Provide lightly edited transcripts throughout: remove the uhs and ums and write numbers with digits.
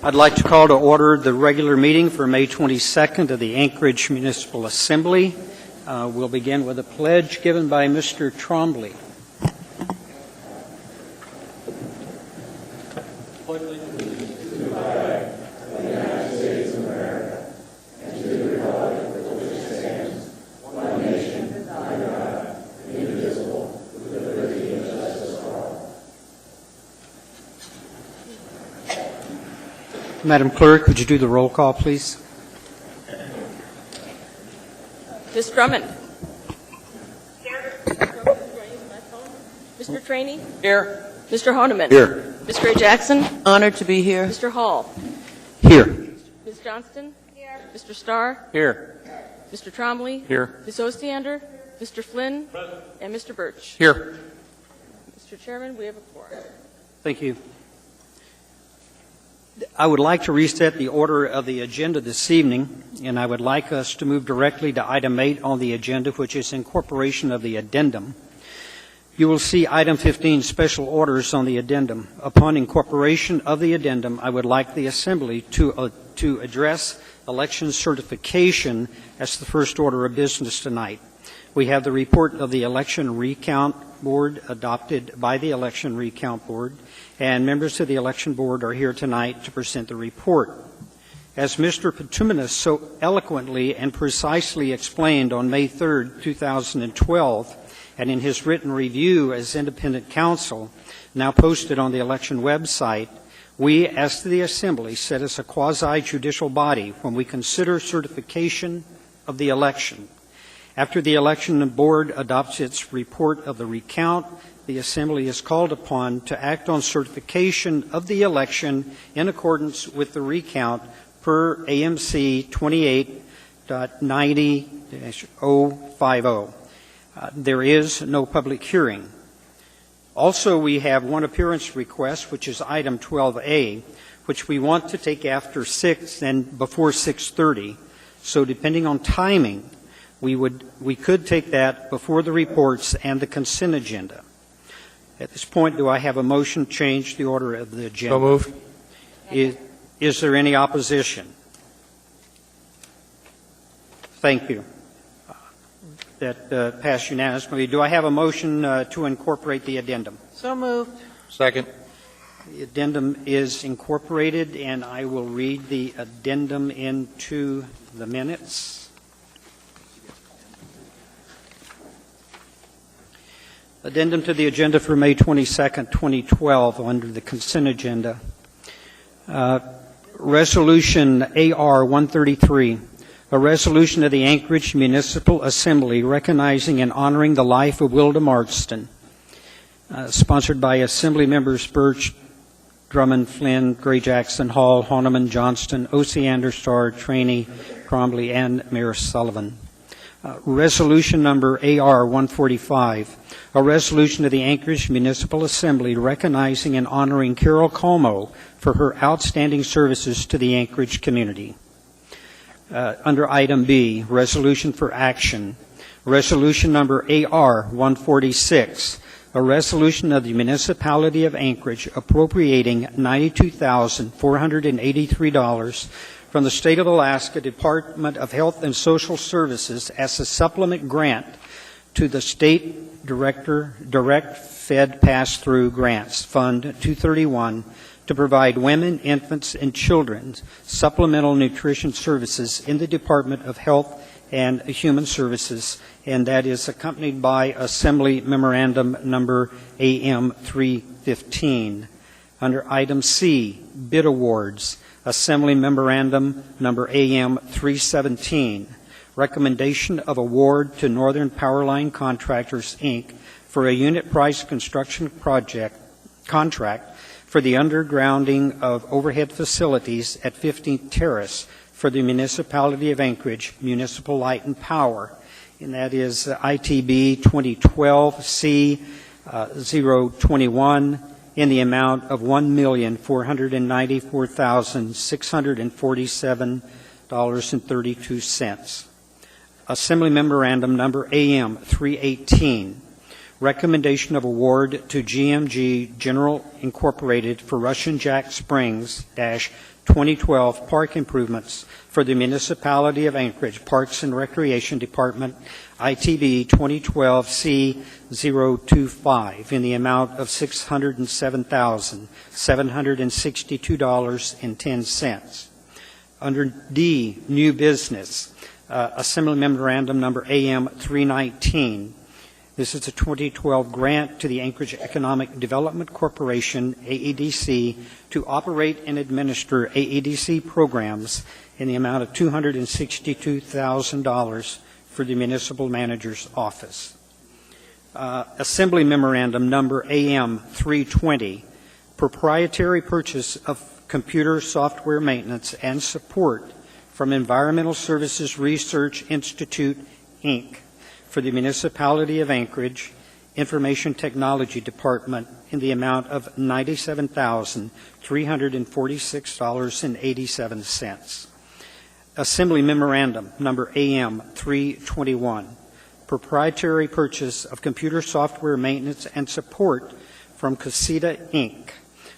I'd like to call to order the regular meeting for May 22nd of the Anchorage Municipal Assembly. We'll begin with a pledge given by Mr. Trombley. Madam Clerk, would you do the roll call, please? Ms. Drummond. Here. Mr. Trainee. Here. Mr. Honeman. Here. Ms. Gray Jackson. Honored to be here. Mr. Hall. Here. Ms. Johnston. Here. Mr. Starr. Here. Mr. Trombley. Here. Ms. Ostiander. Mr. Flynn. And Mr. Birch. Here. Mr. Chairman, we have a quorum. Thank you. I would like to reset the order of the agenda this evening, and I would like us to move directly to item 8 on the agenda, which is incorporation of the addendum. You will see item 15, special orders on the addendum. Upon incorporation of the addendum, I would like the Assembly to address election certification as the first order of business tonight. We have the report of the Election Recount Board adopted by the Election Recount Board, and members of the Election Board are here tonight to present the report. As Mr. Petuminous so eloquently and precisely explained on May 3rd, 2012, and in his written review as independent counsel, now posted on the election website, we, as the Assembly, sit as a quasi-judicial body when we consider certification of the election. After the Election Board adopts its report of the recount, the Assembly is called upon to act on certification of the election in accordance with the recount per AMC 28.90-050. There is no public hearing. Also, we have one appearance request, which is item 12A, which we want to take after 6 and before 6:30. So depending on timing, we could take that before the reports and the consent agenda. At this point, do I have a motion to change the order of the agenda? So moved. Is there any opposition? Thank you. That passed unanimously. Do I have a motion to incorporate the addendum? So moved. Second. The addendum is incorporated, and I will read the addendum into the minutes. Addendum to the agenda for May 22nd, 2012, under the consent agenda. Resolution AR 133, a resolution of the Anchorage Municipal Assembly recognizing and honoring the life of Wilda Marston, sponsored by Assembly members Birch, Drummond, Flynn, Gray Jackson, Hall, Honeman, Johnston, Ostiander, Starr, Trainee, Trombley, and Mayor Sullivan. Resolution number AR 145, a resolution of the Anchorage Municipal Assembly recognizing and honoring Carol Como for her outstanding services to the Anchorage community. Under item B, resolution for action, resolution number AR 146, a resolution of the Municipality of Anchorage appropriating $92,483 from the State of Alaska Department of Health and Social Services as a supplement grant to the State Direct Fed Pass-Through Grants Fund 231 to provide women, infants, and children supplemental nutrition services in the Department of Health and Human Services, and that is accompanied by Assembly Memorandum number AM 315. Under item C, bid awards, Assembly Memorandum number AM 317, recommendation of award to Northern Powerline Contractors, Inc. for a unit price construction contract for the undergrounding of overhead facilities at 15th Terrace for the Municipality of Anchorage Municipal Light and Power, and that is ITB 2012C-021 in the amount of $1,494,647.32. Assembly Memorandum number AM 318, recommendation of award to GMG General Incorporated for Russian Jack Springs 2012 park improvements for the Municipality of Anchorage Parks and Recreation Department, ITB 2012C025, in the amount of $607,762.10. Under D, New Business, Assembly Memorandum Number AM 319. This is a 2012 grant to the Anchorage Economic Development Corporation, AEDC, to operate and administer AEDC programs in the amount of $262,000 for the Municipal Manager's Office. Assembly Memorandum Number AM 320, proprietary purchase of computer software maintenance and support from Environmental Services Research Institute, Inc., for the Municipality of Anchorage Information Technology Department in the amount of $97,346.87. Assembly Memorandum Number AM 321, proprietary purchase of computer software maintenance and support from Casita, Inc.,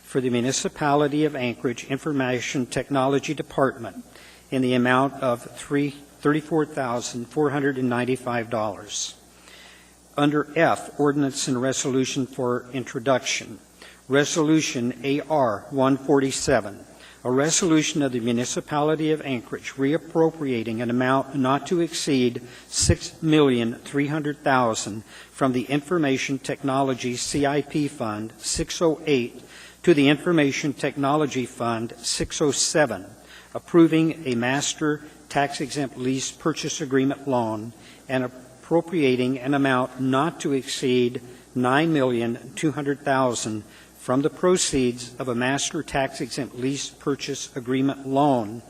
for the Municipality of Anchorage Information Technology Department in the amount of $34,495. Under F, Ordinance and Resolution for Introduction, Resolution AR 147, a resolution of the Municipality of Anchorage reappropriating an amount not to exceed $6,300,000 from the Information Technology CIP Fund 608 to the Information Technology Fund 607, approving a master tax-exempt lease purchase agreement loan and appropriating an amount not to exceed $9,200,000 from the proceeds of a master tax-exempt lease purchase agreement loan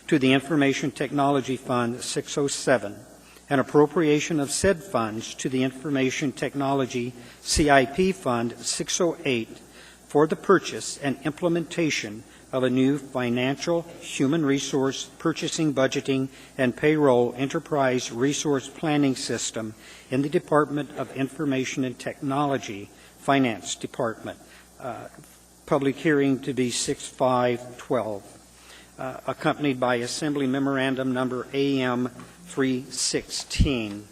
to the Information Technology Fund 607, an appropriation of said funds to the Information Technology CIP Fund 608 for the purchase and implementation of a new financial, human resource, purchasing, budgeting, and payroll enterprise resource planning system in the Department of Information and Technology, Finance Department. Public hearing to be 6/5/12, accompanied by Assembly Memorandum Number AM 316.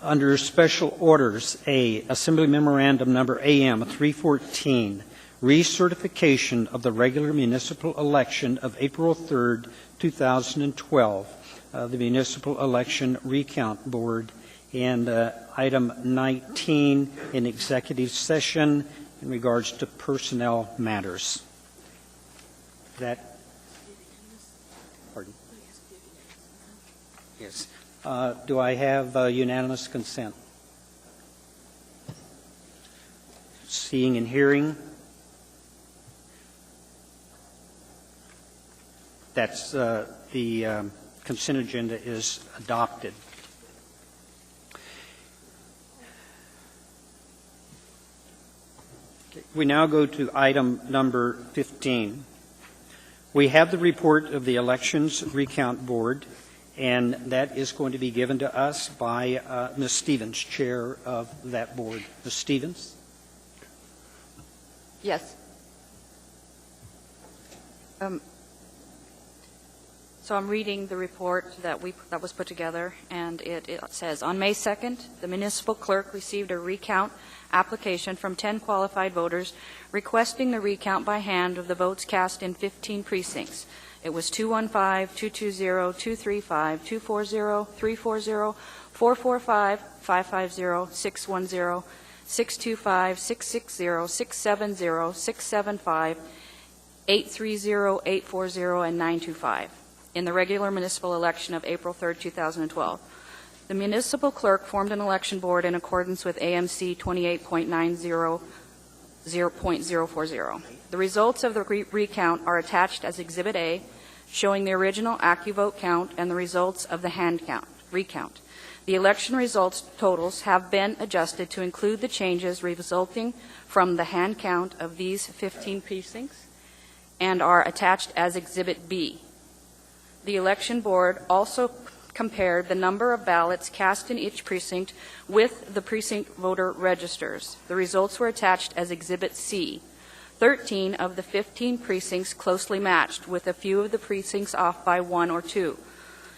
Under Special Orders A, Assembly Memorandum Number AM 314, recertification of the regular municipal election of April 3rd, 2012, the Municipal Election Recount Board, and item 19 in executive session in regards to personnel matters. That, pardon? Yes. Do I have unanimous consent? Seeing and hearing. That's the consent agenda is adopted. Okay, we now go to item number 15. We have the report of the Elections Recount Board, and that is going to be given to us by Ms. Stevens, chair of that board. Ms. Stevens? Yes. So I'm reading the report that was put together, and it says, on May 2nd, the municipal clerk received a recount application from 10 qualified voters requesting the recount by hand of the votes cast in 15 precincts. It was 215, 220, 235, 240, 340, 445, 550, 610, 625, 660, 670, 675, 830, 840, and 925 in the regular municipal election of April 3rd, 2012. The municipal clerk formed an election board in accordance with AMC 28.90.040. The results of the recount are attached as Exhibit A, showing the original AccuVote count and the results of the hand recount. The election results totals have been adjusted to include the changes resulting from the hand count of these 15 precincts and are attached as Exhibit B. The election board also compared the number of ballots cast in each precinct with the precinct voter registers. The results were attached as Exhibit C. 13 of the 15 precincts closely matched, with a few of the precincts off by 1 or 2.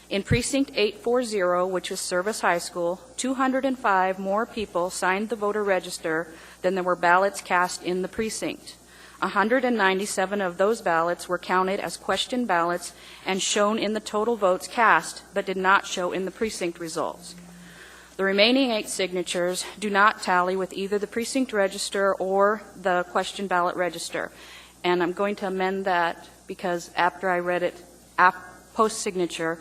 In Precinct 840, which is Service High School, 205 more people signed the voter register than there were ballots cast in the precinct. 197 of those ballots were counted as question ballots and shown in the total votes cast, but did not show in the precinct results. The remaining 8 signatures do not tally with either the precinct register or the question ballot register. And I'm going to amend that because after I read it post-signature,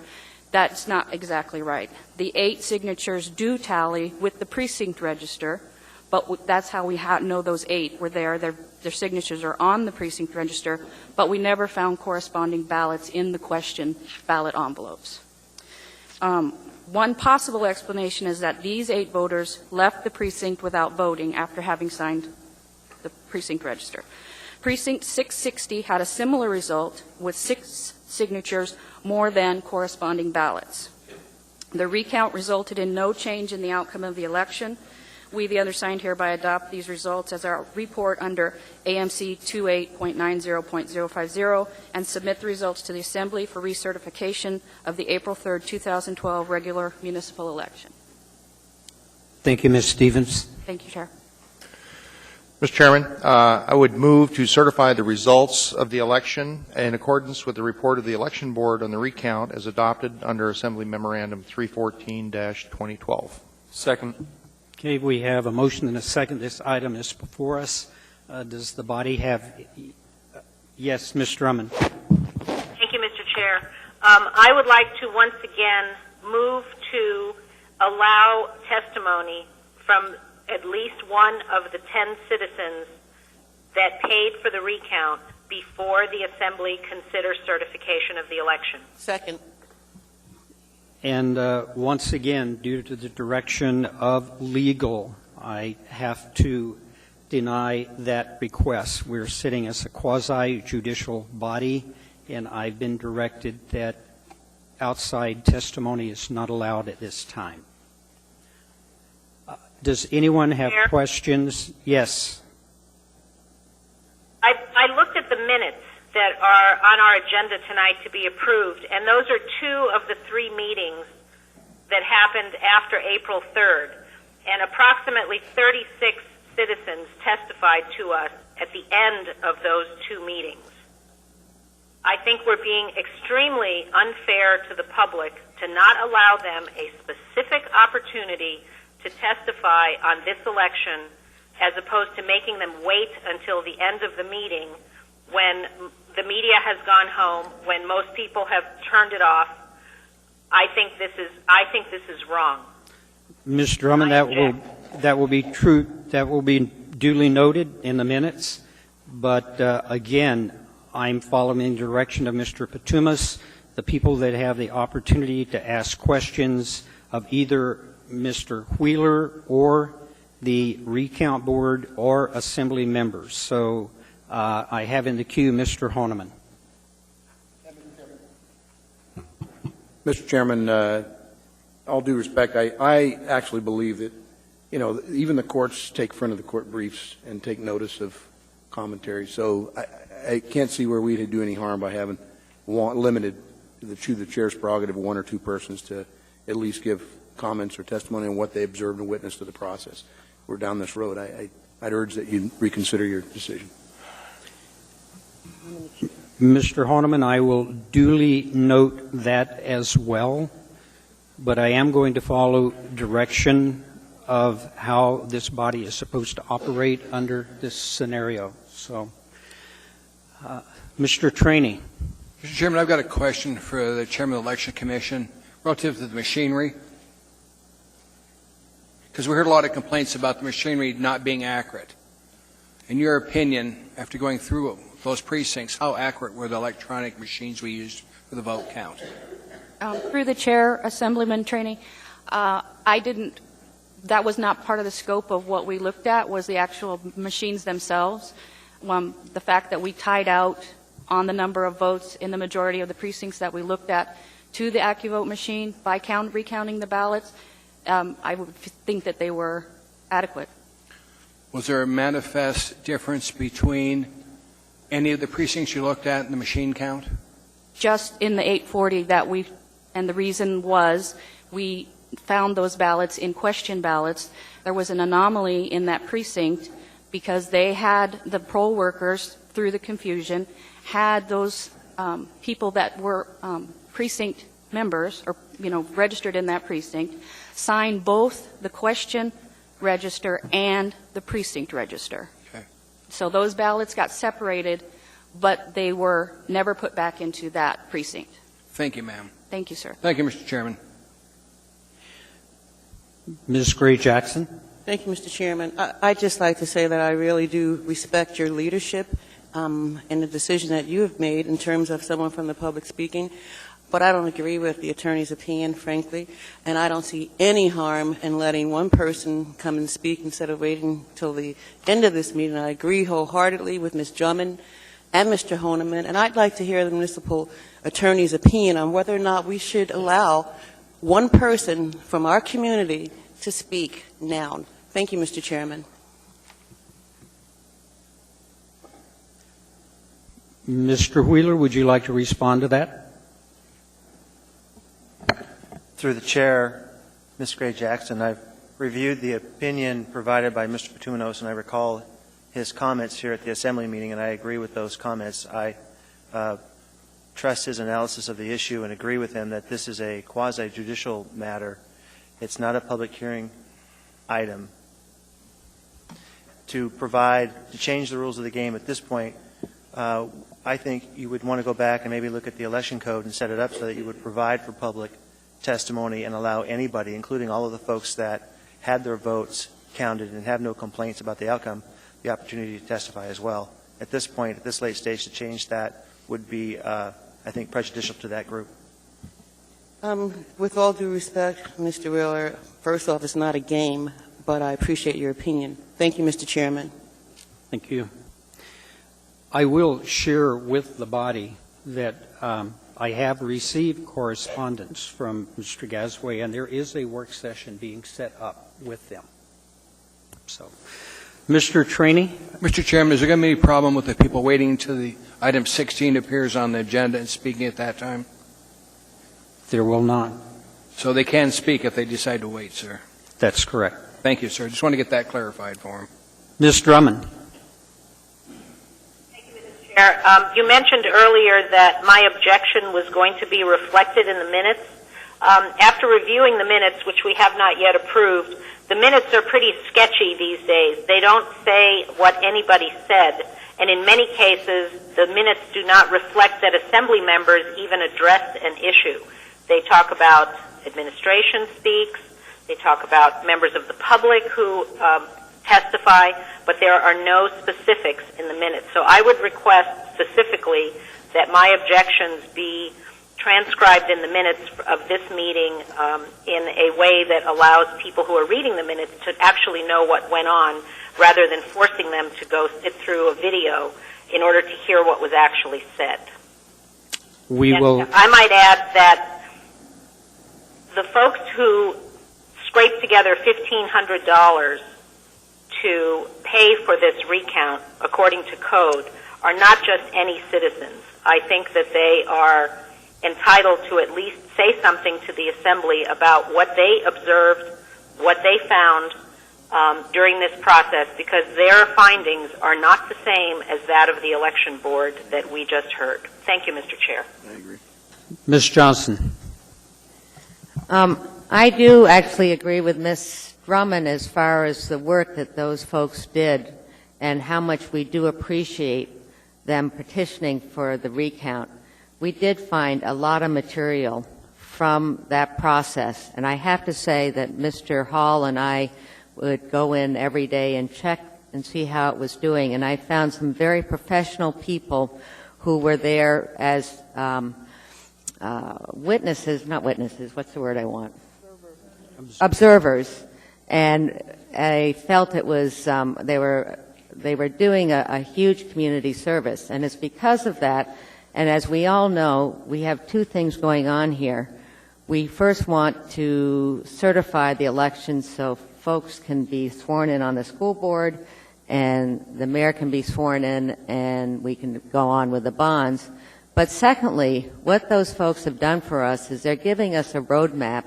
that's not exactly right. The 8 signatures do tally with the precinct register, but that's how we know those 8 were there. Their signatures are on the precinct register, but we never found corresponding ballots in the question ballot envelopes. One possible explanation is that these 8 voters left the precinct without voting after having signed the precinct register. Precinct 660 had a similar result with 6 signatures more than corresponding ballots. The recount resulted in no change in the outcome of the election. We, the undersigned, hereby adopt these results as our report under AMC 28.90.050 and submit the results to the Assembly for recertification of the April 3, 2012 regular municipal election. Thank you, Ms. Stevens. Thank you, Chair. Mr. Chairman, I would move to certify the results of the election in accordance with the report of the Election Board on the recount as adopted under Assembly Memorandum 314-2012. Second. Okay, we have a motion and a second. This item is before us. Does the body have... Yes, Ms. Drummond. Thank you, Mr. Chair. I would like to once again move to allow testimony from at least one of the 10 citizens that paid for the recount before the Assembly considers certification of the election. Second. And once again, due to the direction of legal, I have to deny that request. We're sitting as a quasi-judicial body, and I've been directed that outside testimony is not allowed at this time. Does anyone have questions? Yes. I looked at the minutes that are on our agenda tonight to be approved, and those are 2 of the 3 meetings that happened after April 3rd, and approximately 36 citizens testified to us at the end of those 2 meetings. I think we're being extremely unfair to the public to not allow them a specific opportunity to testify on this election as opposed to making them wait until the end of the meeting when the media has gone home, when most people have turned it off. I think this is wrong. Ms. Drummond, that will be true. That will be duly noted in the minutes. But again, I'm following the direction of Mr. Patumas. The people that have the opportunity to ask questions of either Mr. Wheeler or the recount board or assembly members. So I have in the queue Mr. Honeman. Mr. Chairman, all due respect, I actually believe that, even the courts take front of the court briefs and take notice of commentary. So I can't see where we'd do any harm by having limited the chair's prerogative of 1 or 2 persons to at least give comments or testimony on what they observed and witnessed to the process. We're down this road. I'd urge that you reconsider your decision. Mr. Honeman, I will duly note that as well, but I am going to follow direction of how this body is supposed to operate under this scenario. So, Mr. Trainee. Mr. Chairman, I've got a question for the Chairman of the Election Commission relative to the machinery. Because we heard a lot of complaints about the machinery not being accurate. In your opinion, after going through those precincts, how accurate were the electronic machines we used for the vote count? Through the chair, Assemblyman Trainee, that was not part of the scope of what we looked at, was the actual machines themselves. The fact that we tied out on the number of votes in the majority of the precincts that we looked at to the AccuVote machine by recounting the ballots, I would think that they were adequate. Was there a manifest difference between Any of the precincts you looked at in the machine count? Just in the 840 and the reason was we found those ballots in question ballots. There was an anomaly in that precinct because they had the poll workers, through the confusion, had those people that were precinct members or, registered in that precinct, sign both the question register and the precinct register. Okay. So those ballots got separated, but they were never put back into that precinct. Thank you, ma'am. Thank you, sir. Thank you, Mr. Chairman. Ms. Gray Jackson. Thank you, Mr. Chairman. I'd just like to say that I really do respect your leadership in the decision that you have made in terms of someone from the public speaking, but I don't agree with the attorney's opinion, frankly, and I don't see any harm in letting one person come and speak instead of waiting till the end of this meeting. I agree wholeheartedly with Ms. Drummond and Mr. Honeman, and I'd like to hear the municipal attorney's opinion on whether or not we should allow one person from our community to speak now. Thank you, Mr. Chairman. Mr. Wheeler, would you like to respond to that? Through the chair, Ms. Gray Jackson, I've reviewed the opinion provided by Mr. Patuminos, and I recall his comments here at the Assembly meeting, and I agree with those comments. I trust his analysis of the issue and agree with him that this is a quasi-judicial matter. It's not a public hearing item. To change the rules of the game at this point, I think you would want to go back and maybe look at the election code and set it up so that you would provide for public testimony and allow anybody, including all of the folks that had their votes counted and have no complaints about the outcome, the opportunity to testify as well. At this point, at this late stage, to change that would be, I think, prejudicial to that group. With all due respect, Mr. Wheeler, first off, it's not a game, but I appreciate your opinion. Thank you, Mr. Chairman. Thank you. I will share with the body that I have received correspondence from Mr. Gasway, and there is a work session being set up with them. So, Mr. Trainee? Mr. Chairman, is there going to be any problem with the people waiting until the item 16 appears on the agenda and speaking at that time? There will not. So they can speak if they decide to wait, sir. That's correct. Thank you, sir. Just want to get that clarified for him. Ms. Drummond? Chair, you mentioned earlier that my objection was going to be reflected in the minutes. After reviewing the minutes, which we have not yet approved, the minutes are pretty sketchy these days. They don't say what anybody said, and in many cases, the minutes do not reflect that assembly members even addressed an issue. They talk about administration speaks, they talk about members of the public who testify, but there are no specifics in the minutes. So I would request specifically that my objections be transcribed in the minutes of this meeting in a way that allows people who are reading the minutes to actually know what went on, rather than forcing them to go sit through a video in order to hear what was actually said. I might add that the folks who scraped together $1,500 to pay for this recount, according to code, are not just any citizens. I think that they are entitled to at least say something to the Assembly about what they observed, what they found during this process, because their findings are not the same as that of the election board that we just heard. Thank you, Mr. Chair. I agree. Ms. Johnson? I do actually agree with Ms. Drummond as far as the work that those folks did and how much we do appreciate them petitioning for the recount. We did find a lot of material from that process, and I have to say that Mr. Hall and I would go in every day and check and see how it was doing, and I found some very professional people who were there as witnesses, not witnesses, what's the word I want? Observers. And I felt it was, they were doing a huge community service. And it's because of that, and as we all know, we have two things going on here. We first want to certify the elections so folks can be sworn in on the school board and the mayor can be sworn in, and we can go on with the bonds. But secondly, what those folks have done for us is they're giving us a roadmap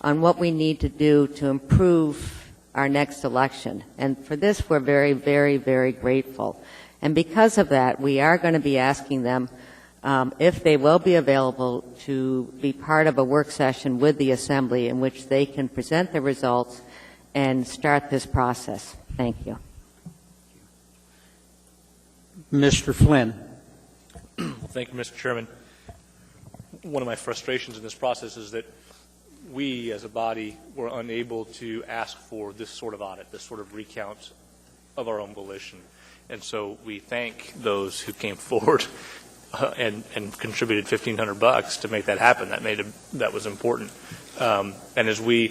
on what we need to do to improve our next election. And for this, we're very, very, very grateful. And because of that, we are going to be asking them if they will be available to be part of a work session with the Assembly in which they can present the results and start this process. Thank you. Mr. Flynn. Thank you, Mr. Chairman. One of my frustrations in this process is that we, as a body, were unable to ask for this sort of audit, this sort of recount of our own volition. And so we thank those who came forward and contributed $1,500 to make that happen. That was important. And as we,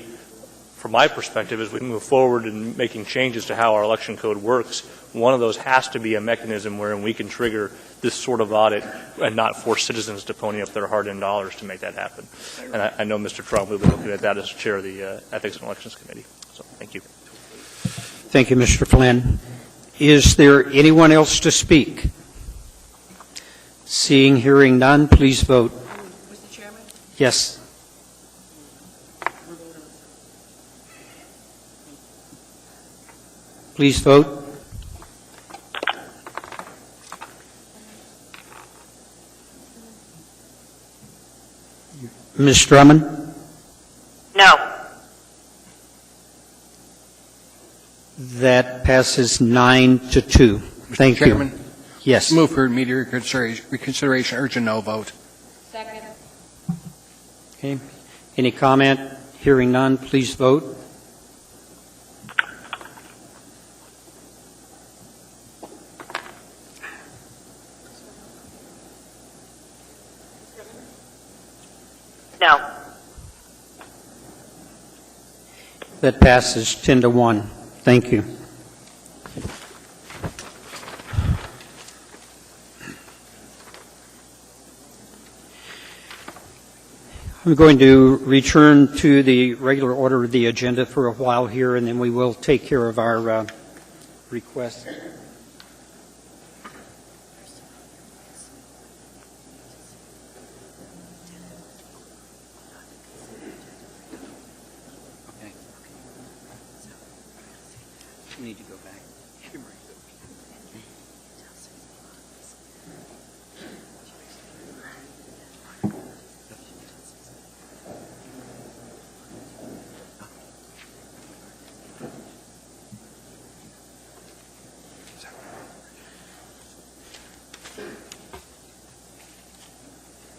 from my perspective, as we move forward in making changes to how our election code works, one of those has to be a mechanism wherein we can trigger this sort of audit and not force citizens to pony up their hard-earned dollars to make that happen. And I know Mr. Trump will be looking at that as chair of the Ethics and Elections Committee. So thank you. Thank you, Mr. Flynn. Is there anyone else to speak? Seeing, hearing none, please vote. Mr. Chairman? Yes. Please vote. Ms. Drummond? No. That passes 9-2. Thank you. Chairman, Yes. move for immediate reconsideration, urge a no vote. Second. Okay. Any comment? Hearing none, please vote. No. That passes 10-1. Thank you. I'm going to return to the regular order of the agenda for a while here, and then we will take care of our requests. We need to go back.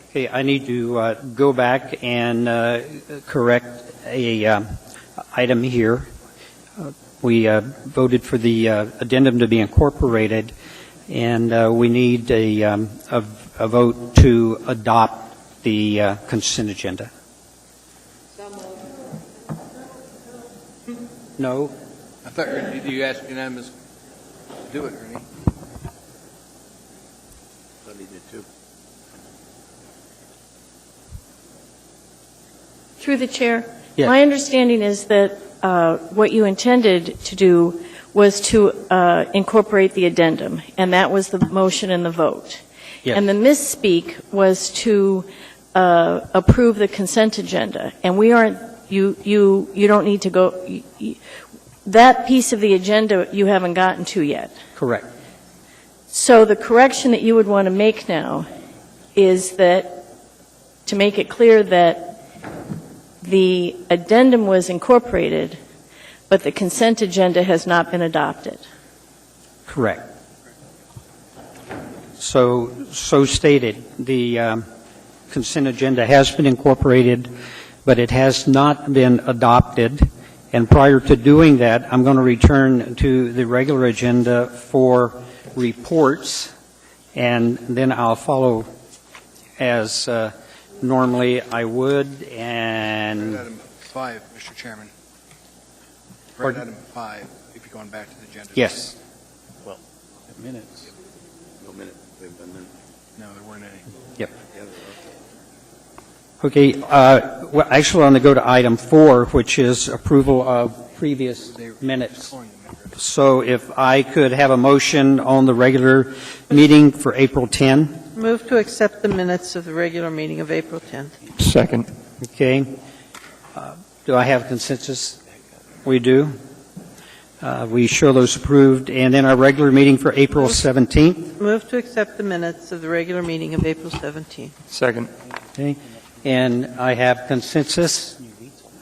Okay, I need to go back and correct a item here. We voted for the addendum to be incorporated, and we need a vote to adopt the consent agenda. No? I thought you asked unanimous to do it, Ernie. Thought he did too. Through the chair, Yes. my understanding is that what you intended to do was to incorporate the addendum, and that was the motion and the vote. Yes. And the misspeak was to approve the consent agenda, and we aren't. You don't need to go. That piece of the agenda you haven't gotten to yet. Correct. So the correction that you would want to make now is that, to make it clear that the addendum was incorporated, but the consent agenda has not been adopted. Correct. So stated, the consent agenda has been incorporated, but it has not been adopted. And prior to doing that, I'm going to return to the regular agenda for reports, and then I'll follow as normally I would. And Item 5, Mr. Chairman. Pardon? Item 5, if you're going back to the agenda. yes. Minutes. No minutes. They've done minutes. No, there weren't any. Yep. Okay. Well, actually, I'm going to go to item 4, which is approval of previous minutes. Scoring the minutes. So if I could have a motion on the regular meeting for April 10. Move to accept the minutes of the regular meeting of April 10th. Second. Okay. Do I have consensus? We do. We show those approved. And then our regular meeting for April 17th. Move to accept the minutes of the regular meeting of April 17th. Second. Okay. And I have consensus.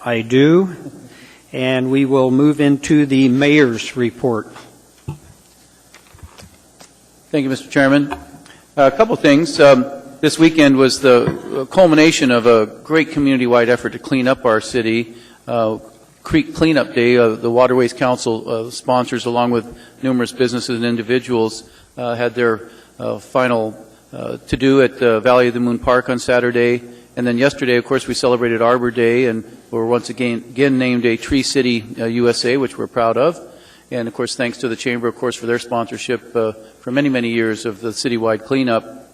I do. And we will move into the mayor's report. Thank you, Mr. Chairman. A couple things. This weekend was the culmination of a great community-wide effort to clean up our city. Creek Cleanup Day, the Waterways Council sponsors, along with numerous businesses and individuals, had their final to-do at Valley of the Moon Park on Saturday. And then yesterday, of course, we celebrated Arbor Day, and we're once again named a Tree City USA, which we're proud of. And, of course, thanks to the Chamber, of course, for their sponsorship for many, many years of the citywide cleanup.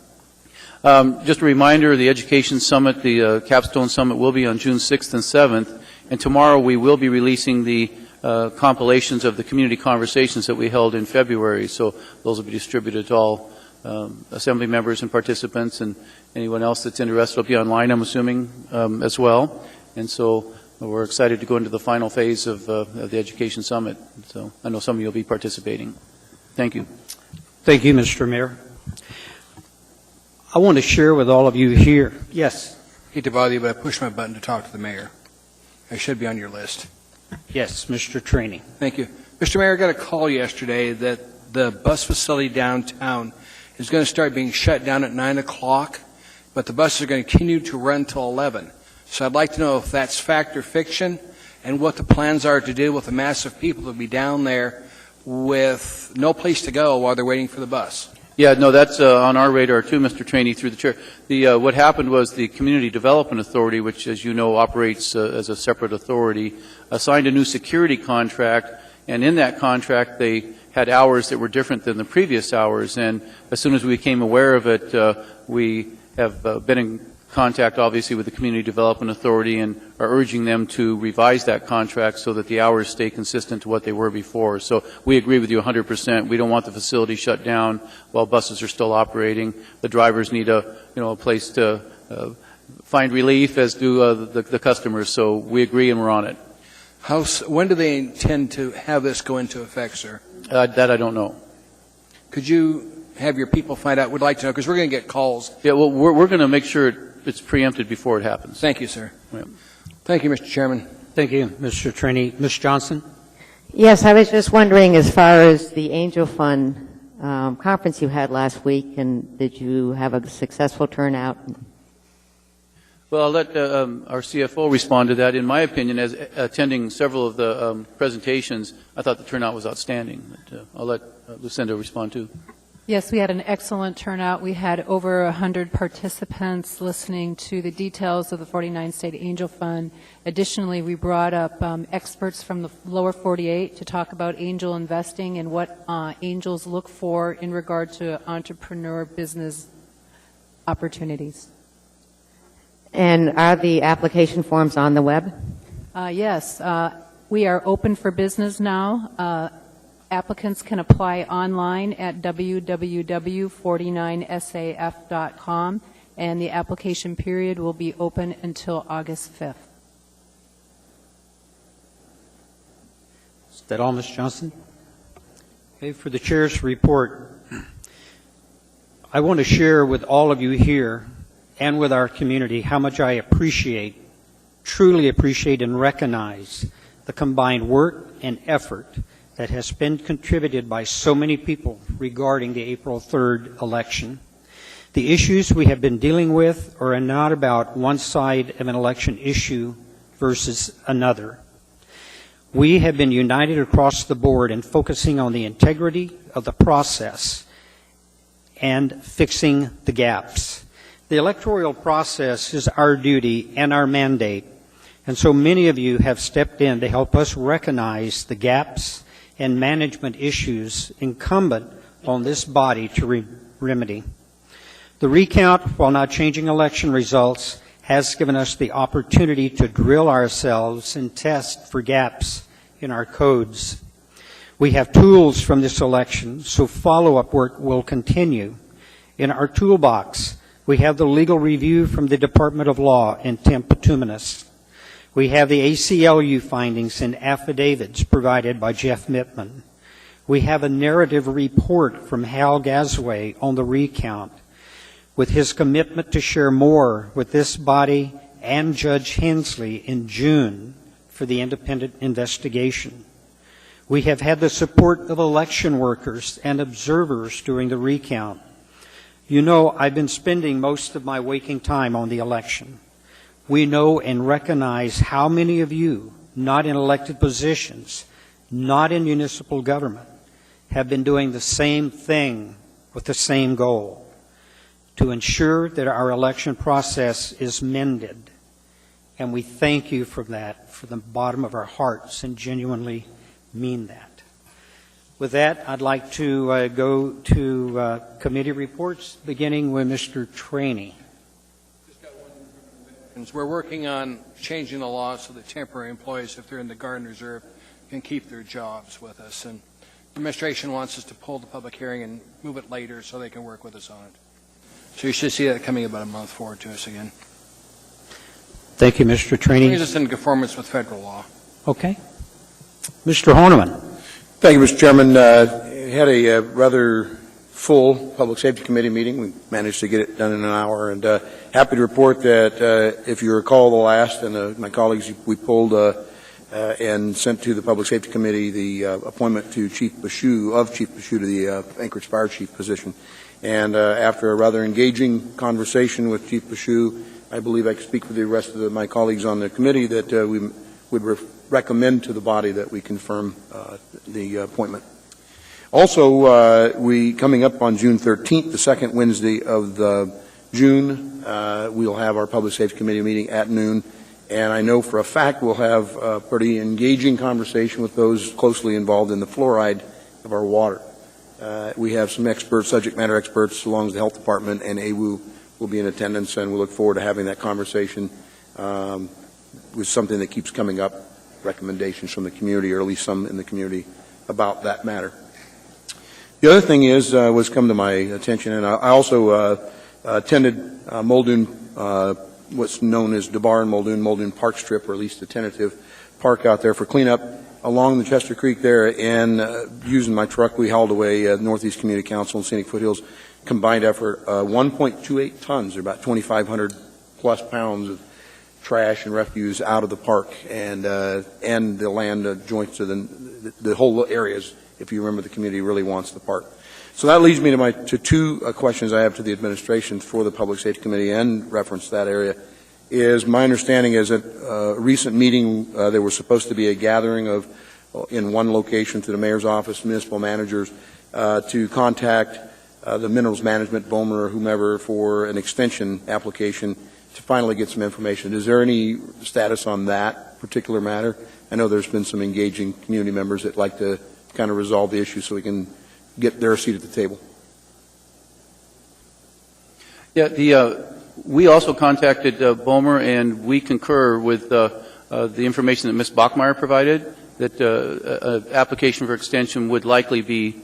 Just a reminder, the Education Summit, the Capstone Summit, will be on June 6th and 7th. And tomorrow we will be releasing the compilations of the community conversations that we held in February. So those will be distributed to all Assembly members and participants, and anyone else that's interested will be online, I'm assuming, as well. And so we're excited to go into the final phase of the Education Summit. So I know some of you will be participating. Thank you. Thank you, Mr. Mayor. I want to share with all of you here. Yes. Hate to bother you, but I pushed my button to talk to the mayor. I should be on your list. Yes, Mr. Trainee. Thank you. Mr. Mayor, I got a call yesterday that the bus facility downtown is going to start being shut down at 9 o'clock, but the buses are going to continue to run till 11. So I'd like to know if that's fact or fiction, and what the plans are to deal with the massive people that will be down there with no place to go while they're waiting for the bus. Yeah, no, that's on our radar too, Mr. Trainee, through the chair. What happened was the Community Development Authority, which, as you know, operates as a separate authority, signed a new security contract, and in that contract they had hours that were different than the previous hours. And as soon as we became aware of it, we have been in contact, obviously, with the Community Development Authority and are urging them to revise that contract so that the hours stay consistent to what they were before. So we agree with you 100%. We don't want the facility shut down while buses are still operating. The drivers need a place to find relief, as do the customers. So we agree, and we're on it. When do they intend to have this go into effect, sir? That I don't know. Could you have your people find out? We'd like to know, because we're going to get calls. Yeah, well, we're going to make sure it's preempted before it happens. Thank you, sir. Yeah. Thank you, Mr. Chairman. Thank you, Mr. Trainee. Ms. Johnson? Yes, I was just wondering, as far as the Angel Fund conference you had last week, and did you have a successful turnout? Well, I'll let our CFO respond to that. In my opinion, as attending several of the presentations, I thought the turnout was outstanding. But, I'll let Lucinda respond too. Yes, we had an excellent turnout. We had over 100 participants listening to the details of the 49 State Angel Fund. Additionally, we brought up experts from the lower 48 to talk about angel investing and what angels look for in regard to entrepreneur business opportunities. And are the application forms on the web? Yes, we are open for business now. Applicants can apply online at www.49saf.com, and the application period will be open until August 5th. Is that all, Ms. Johnson? Okay, for the chair's report, I want to share with all of you here and with our community how much I appreciate, truly appreciate and recognize the combined work and effort that has been contributed by so many people regarding the April 3rd election. The issues we have been dealing with are not about one side of an election issue versus another. We have been united across the board in focusing on the integrity of the process and fixing the gaps. The electoral process is our duty and our mandate, and so many of you have stepped in to help us recognize the gaps and management issues incumbent on this body to remedy. The recount, while not changing election results, has given us the opportunity to drill ourselves and test for gaps in our codes. We have tools from this election, so follow-up work will continue. In our toolbox, we have the legal review from the Department of Law in temp bituminous. We have the ACLU findings and affidavits provided by Jeff Mittman. We have a narrative report from Hal Gazaway on the recount, with his commitment to share more with this body and Judge Hensley in June for the independent investigation. We have had the support of election workers and observers during the recount. You know, I've been spending most of my waking time on the election. We know and recognize how many of you, not in elected positions, not in municipal government, have been doing the same thing with the same goal, to ensure that our election process is mended. And we thank you for that from the bottom of our hearts and genuinely mean that. With that, I'd like to go to committee reports, beginning with Mr. Trainey. We're working on changing the law so that temporary employees, if they're in the Guard and Reserve, can keep their jobs with us. And the administration wants us to pull the public hearing and move it later so they can work with us on it. So you should see that coming about a month forward to us again. Thank you, Mr. Trainey. Brings us in conformance with federal law. Okay. Mr. Horneman. Thank you, Mr. Chairman. Had a rather full Public Safety Committee meeting. We managed to get it done in an hour, and happy to report that if you recall the last, and my colleagues, we pulled and sent to the Public Safety Committee the appointment to Chief Bashew to the Anchorage Fire Chief position. And after a rather engaging conversation with Chief Bashew, I believe I can speak for the rest of my colleagues on the committee that we would recommend to the body that we confirm the appointment. Also, coming up on June 13th, the second Wednesday of June, we'll have our Public Safety Committee meeting at noon, and I know for a fact we'll have a pretty engaging conversation with those closely involved in the fluoride of our water. We have some experts, subject matter experts, along with the Health Department, and AWU will be in attendance, and we look forward to having that conversation with something that keeps coming up, recommendations from the community, or at least some in the community, about that matter. The other thing was come to my attention, and I also attended Muldoon, what's known as DeBar and Muldoon Park Strip, or at least the tentative park out there for cleanup along the Chester Creek there, and using my truck, we hauled away Northeast Community Council and Scenic Foothills combined effort, 1.28 tons, or about 2,500 plus pounds of trash and refuse out of the park and the land joints to the whole areas. If you remember, the community really wants the park. So that leads me to two questions I have to the administration for the Public Safety Committee and reference to that area. Is my understanding is that a recent meeting, there was supposed to be a gathering in one location through the mayor's office, municipal managers, to contact the minerals management, BOMER, or whomever, for an extension application to finally get some information. Is there any status on that particular matter? I know there's been some engaging community members that like to kind of resolve the issue so we can get their seat at the table. Yeah, we also contacted BOMER, and we concur with the information that Ms. Bachmeyer provided, that an application for extension would likely be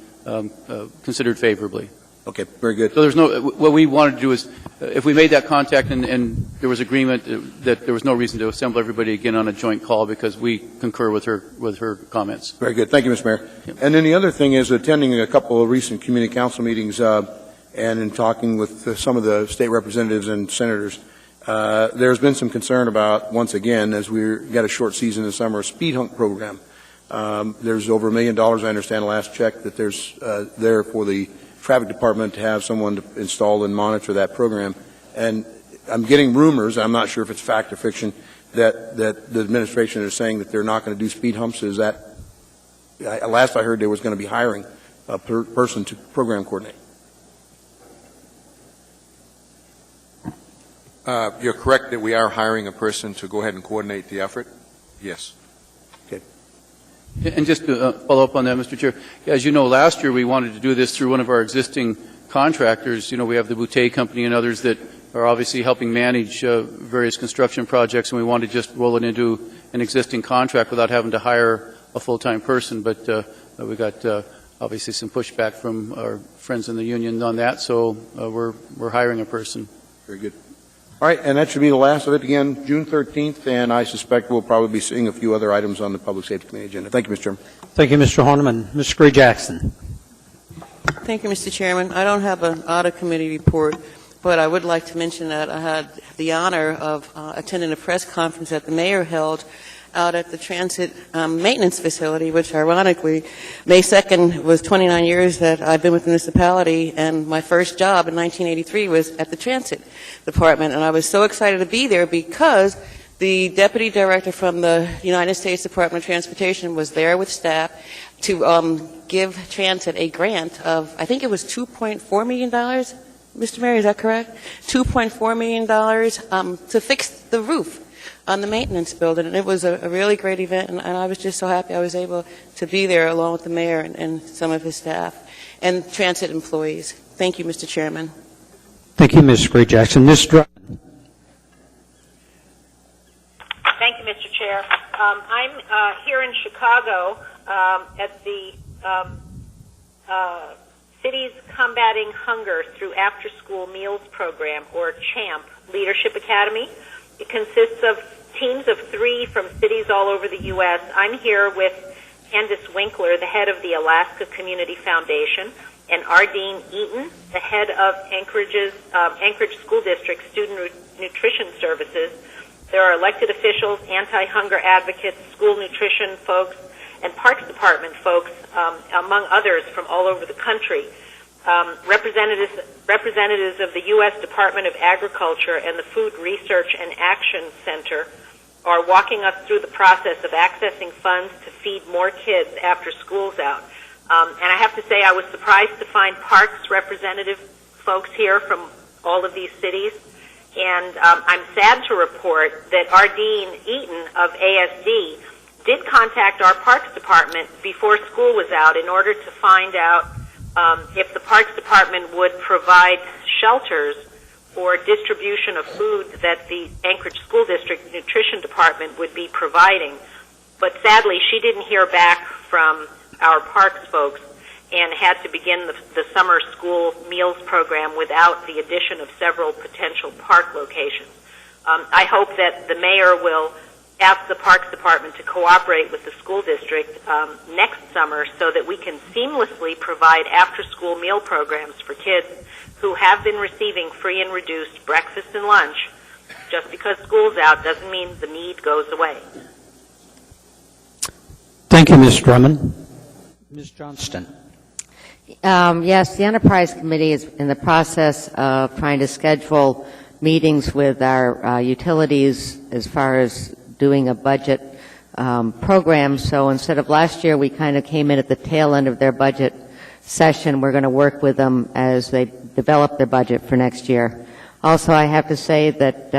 considered favorably. Okay, very good. So there's no, what we wanted to do is, if we made that contact and there was agreement that there was no reason to assemble everybody again on a joint call, because we concur with her comments. Very good. Thank you, Mr. Mayor. Yep. And then the other thing is attending a couple of recent community council meetings and in talking with some of the state representatives and senators, there's been some concern about, once again, as we've got a short season in the summer, a speed hump program. There's over $1 million, I understand, last check that there's there for the traffic department to have someone to install and monitor that program. And I'm getting rumors, I'm not sure if it's fact or fiction, that the administration is saying that they're not going to do speed humps. Is that, last I heard, there was going to be hiring a person to program coordinate. You're correct that we are hiring a person to go ahead and coordinate the effort. Yes. And just to follow up on that, Mr. Chair, as you know, last year we wanted to do this through one of our existing contractors. You know, we have the Boutte Company and others that are obviously helping manage various construction projects, and we wanted to just roll it into an existing contract without having to hire a full-time person. But We got obviously some pushback from our friends in the union on that, so we're hiring a person. Very good. All right, and that should be the last of it. Again, June 13th, and I suspect we'll probably be seeing a few other items on the Public Safety Committee agenda. Thank you, Mr. Chairman. Thank you, Mr. Horniman. Ms. Gray-Jackson. Thank you, Mr. Chairman. I don't have an audit committee report, but I would like to mention that I had the honor of attending a press conference that the mayor held out at the transit maintenance facility, which ironically, May 2nd was 29 years that I've been with the municipality, and my first job in 1983 was at the transit department. And I was so excited to be there because the deputy director from the United States Department of Transportation was there with staff to give transit a grant of, I think it was $2.4 million. Mr. Mayor, is that correct? $2.4 million to fix the roof on the maintenance building, and it was a really great event, and I was just so happy I was able to be there along with the mayor and some of his staff and transit employees. Thank you, Mr. Chairman. Thank you, Ms. Gray-Jackson. Ms. Drummond. Thank you, Mr. Chair. I'm here in Chicago at the Cities Combating Hunger Through After-School Meals Program, or CHAMP, Leadership Academy. It consists of teams of 3 from cities all over the U.S. I'm here with Candace Winkler, the head of the Alaska Community Foundation, and Ardeen Eaton, the head of Anchorage School District Student Nutrition Services. There are elected officials, anti-hunger advocates, school nutrition folks, and Parks Department folks, among others from all over the country. Representatives of the U.S. Department of Agriculture and the Food Research and Action Center are walking us through the process of accessing funds to feed more kids after school's out. And I have to say I was surprised to find Parks representative folks here from all of these cities. And I'm sad to report that Ardeen Eaton of ASD did contact our Parks Department before school was out in order to find out if the Parks Department would provide shelters for distribution of food that the Anchorage School District Nutrition Department would be providing. But sadly, she didn't hear back from our Parks folks and had to begin the summer school meals program without the addition of several potential park locations. I hope that the mayor will ask the Parks Department to cooperate with the school district next summer so that we can seamlessly provide after-school meal programs for kids who have been receiving free and reduced breakfast and lunch. Just because school's out doesn't mean the need goes away. Thank you, Ms. Drummond. Ms. Johnston. Yes, the Enterprise Committee is in the process of trying to schedule meetings with our utilities as far as doing a budget program. So instead of last year, we kind of came in at the tail end of their budget session. We're going to work with them as they develop their budget for next year. Also, I have to say that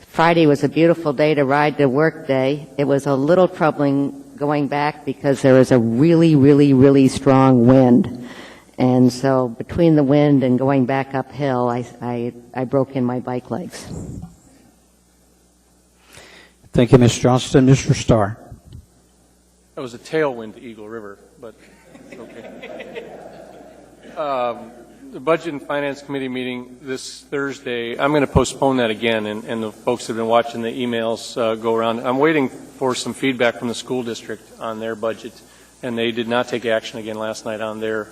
Friday was a beautiful day to ride to work day. It was a little troubling going back because there was a really, really, really strong wind. And so between the wind and going back uphill, I broke in my bike legs. Thank you, Ms. Johnston. Mr. Starr. That was a tailwind to Eagle River, but okay. The Budget and Finance Committee meeting this Thursday, I'm going to postpone that again, and the folks that have been watching the emails go around. I'm waiting for some feedback from the school district on their budget, and they did not take action again last night on their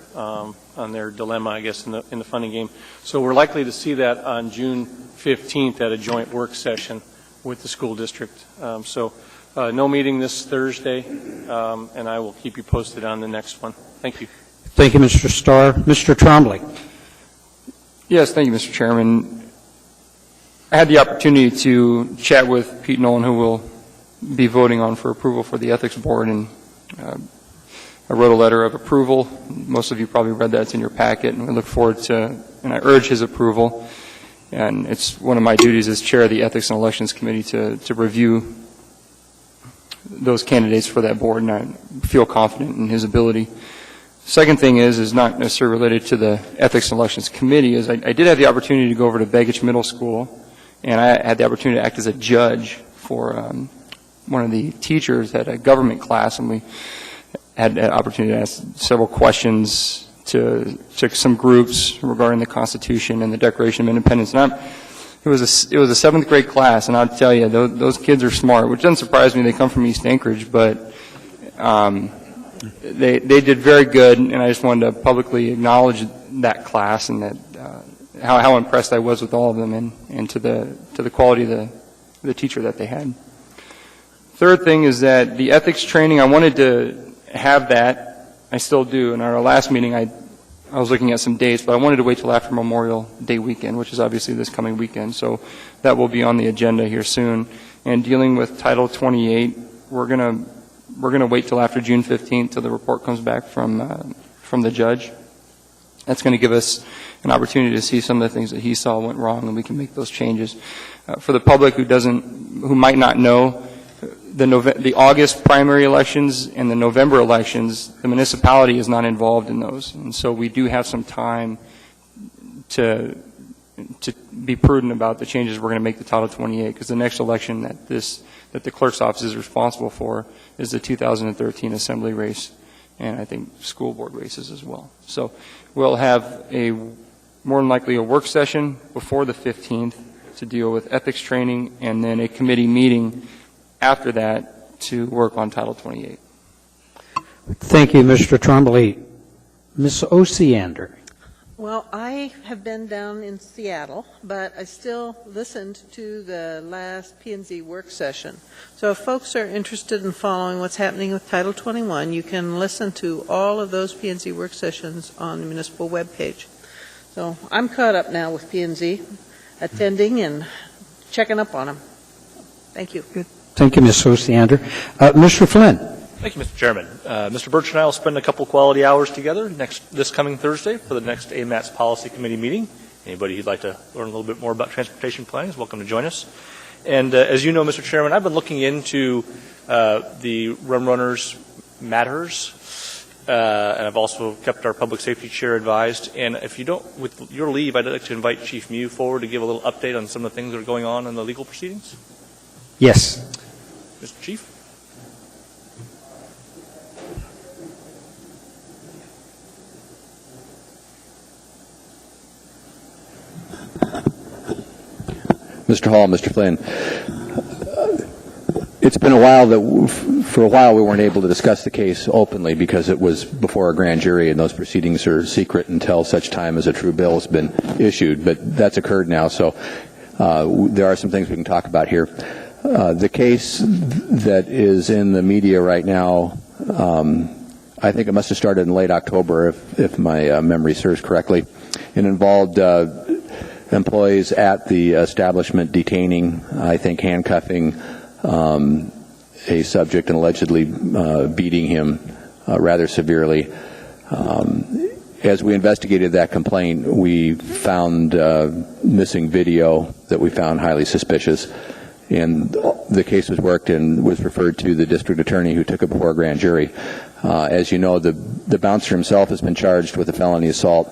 dilemma, I guess, in the funding game. So we're likely to see that on June 15th at a joint work session with the school district. So no meeting this Thursday, and I will keep you posted on the next one. Thank you. Thank you, Mr. Starr. Mr. Trombley. Yes, thank you, Mr. Chairman. I had the opportunity to chat with Pete Nolan, who will be voting on for approval for the Ethics Board, and I wrote a letter of approval. Most of you probably read that. It's in your packet, and we look forward to, and I urge his approval. And it's one of my duties as chair of the Ethics and Elections Committee to review those candidates for that board, and I feel confident in his ability. Second thing is not necessarily related to the Ethics and Elections Committee, is I did have the opportunity to go over to Begich Middle School, and I had the opportunity to act as a judge for one of the teachers at a government class, and we had an opportunity to ask several questions to some groups regarding the Constitution and the Declaration of Independence. And it was a seventh grade class, and I'll tell you, those kids are smart, which doesn't surprise me. They come from East Anchorage, but they did very good, and I just wanted to publicly acknowledge that class and that how impressed I was with all of them and to the quality of the teacher that they had. Third thing is that the ethics training, I wanted to have that. I still do. In our last meeting, I was looking at some dates, but I wanted to wait till after Memorial Day weekend, which is obviously this coming weekend. So that will be on the agenda here soon. And dealing with Title 28, we're gonna wait till after June 15th till the report comes back from the judge. That's going to give us an opportunity to see some of the things that he saw went wrong, and we can make those changes. For the public who might not know, the August primary elections and the November elections, the municipality is not involved in those, and so we do have some time to be prudent about the changes we're going to make to Title 28, because the next election that the clerk's office is responsible for is the 2013 assembly race, and I think school board races as well. So we'll have more than likely a work session before the 15th to deal with ethics training, and then a committee meeting after that to work on Title 28. Thank you, Mr. Trombley. Ms. Osiander. Well, I have been down in Seattle, but I still listened to the last P&Z work session. So if folks are interested in following what's happening with Title 21, you can listen to all of those P&Z work sessions on the municipal webpage. So I'm caught up now with P&Z, attending and checking up on them. Thank you. Good. Thank you, Ms. Osiander. Mr. Flynn. Thank you, Mr. Chairman. Mr. Birch and I will spend a couple quality hours together this coming Thursday for the next AMATS Policy Committee meeting. Anybody who'd like to learn a little bit more about transportation planning is welcome to join us. And as you know, Mr. Chairman, I've been looking into the Rum Runners Matters, and I've also kept our Public Safety Chair advised. And if you don't, with your leave, I'd like to invite Chief Mew forward to give a little update on some of the things that are going on in the legal proceedings. Yes. Mr. Chief? Mr. Hall, Mr. Flynn, it's been a while for a while we weren't able to discuss the case openly because it was before a grand jury, and those proceedings are secret until such time as a true bill has been issued. But that's occurred now, so there are some things we can talk about here. The case that is in the media right now, I think it must have started in late October, if my memory serves correctly. It involved employees at the establishment detaining, I think, handcuffing a subject and allegedly beating him rather severely. As we investigated that complaint, we found missing video that we found highly suspicious. And the case was worked and was referred to the district attorney, who took it before a grand jury. As you know, the bouncer himself has been charged with a felony assault,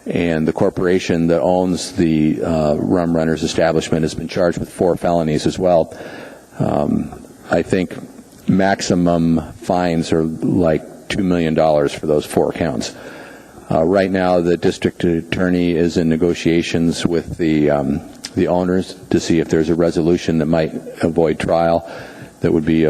and the corporation that owns the Rum Runners establishment has been charged with 4 felonies as well. I think maximum fines are like $2 million for those 4 counts. Right now, the district attorney is in negotiations with the owners to see if there's a resolution that might avoid trial, that would be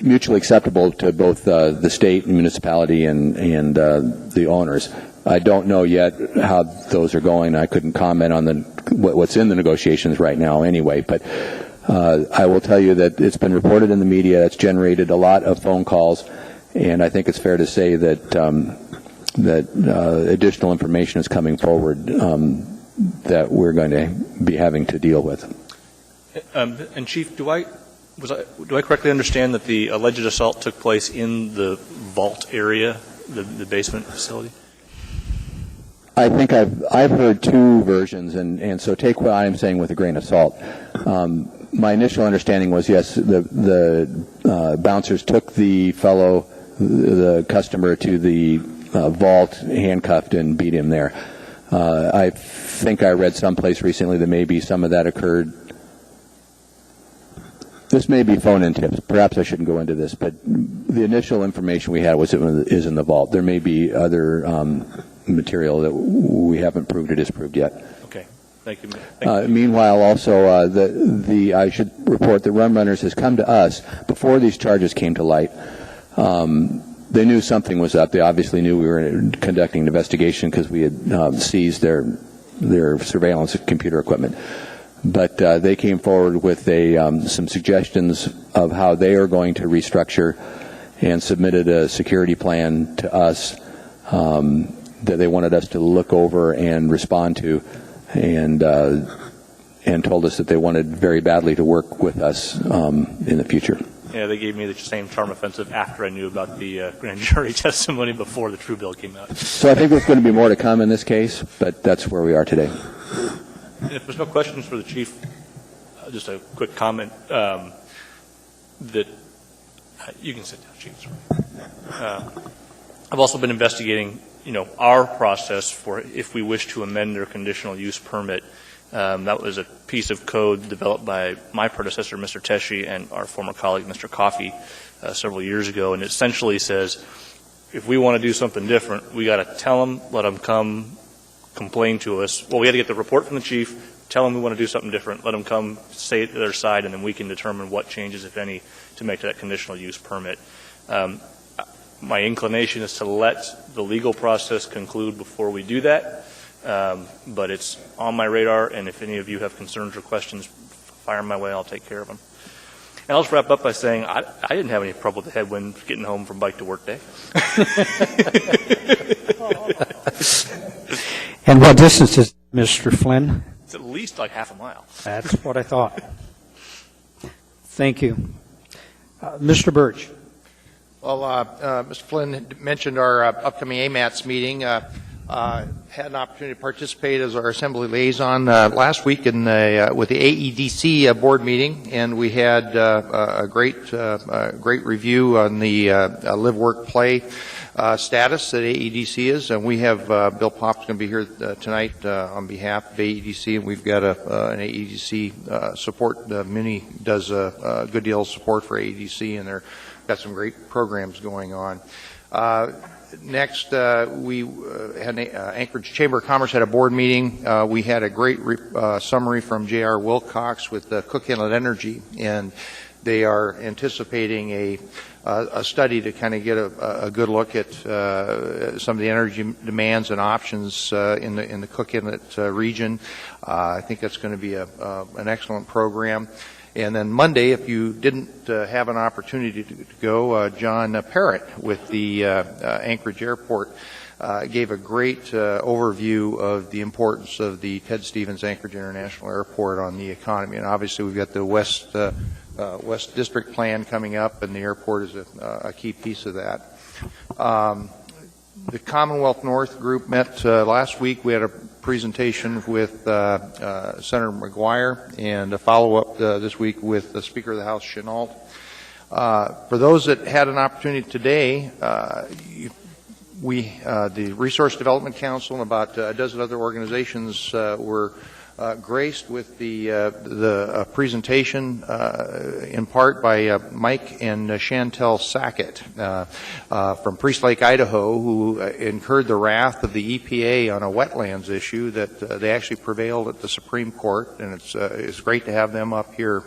mutually acceptable to both the state and municipality and the owners. I don't know yet how those are going. I couldn't comment on what's in the negotiations right now anyway, but I will tell you that it's been reported in the media. It's generated a lot of phone calls, and I think it's fair to say that additional information is coming forward that we're going to be having to deal with. And Chief, do I correctly understand that the alleged assault took place in the vault area, the basement facility? I think I've heard 2 versions, and so take what I'm saying with a grain of salt. My initial understanding was, yes, the bouncers took the customer to the vault, handcuffed, and beat him there. I think I read someplace recently that maybe some of that occurred This may be phone-in tips. Perhaps I shouldn't go into this, but the initial information we had is in the vault. There may be other material that we haven't proved or disproved yet. Okay. Thank you. Meanwhile, also, I should report that Rum Runners has come to us before these charges came to light. They knew something was up. They obviously knew we were conducting an investigation because we had seized their surveillance computer equipment. But they came forward with some suggestions of how they are going to restructure and submitted a security plan to us that they wanted us to look over and respond to, and told us that they wanted very badly to work with us in the future. Yeah, they gave me the same charm offensive after I knew about the grand jury testimony before the true bill came out. So I think there's going to be more to come in this case, but that's where we are today. And if there's no questions for the chief, just a quick comment that you can sit down, chief. I've also been investigating, our process for if we wish to amend their conditional use permit. That was a piece of code developed by my predecessor, Mr. Teshi, and our former colleague, Mr. Coffey, several years ago, and it essentially says if we want to do something different, we got to tell them, let them come complain to us. Well, we had to get the report from the chief, tell them we want to do something different, let them come say it to their side, and then we can determine what changes, if any, to make that conditional use permit. My inclination is to let the legal process conclude before we do that. But it's on my radar, and if any of you have concerns or questions, fire them my way, I'll take care of them. And I'll just wrap up by saying I didn't have any trouble with the headwind getting home from bike to work day. And what distance is Mr. Flynn? It's at least like half a mile. That's what I thought. Thank you. Mr. Birch. Well, Mr. Flynn mentioned our upcoming AMATS meeting. Had an opportunity to participate as our assembly liaison last week with the AEDC board meeting, and we had a great review on the live, work, play status that AEDC is, and we have Bill Pop's going to be here tonight on behalf of AEDC, and we've got an AEDC support. Minnie does a good deal of support for AEDC, and they've got some great programs going on. Next, we had Anchorage Chamber of Commerce had a board meeting. We had a great summary from J.R. Wilcox with Cook Inlet Energy, and they are anticipating a study to kind of get a good look at some of the energy demands and options in the Cook Inlet region. I think that's going to be an excellent program. And then Monday, if you didn't have an opportunity to go, John Parrott with the Anchorage Airport gave a great overview of the importance of the Ted Stevens Anchorage International Airport on the economy. And obviously, we've got the West District Plan coming up, and the airport is a key piece of that. The Commonwealth North group met last week. We had a presentation with Senator McGuire and a follow-up this week with the Speaker of the House, Chenault. For those that had an opportunity today, the Resource Development Council and about a dozen other organizations were graced with the presentation in part by Mike and Chantel Sackett from Priest Lake, Idaho, who incurred the wrath of the EPA on a wetlands issue that they actually prevailed at the Supreme Court, and it's great to have them up here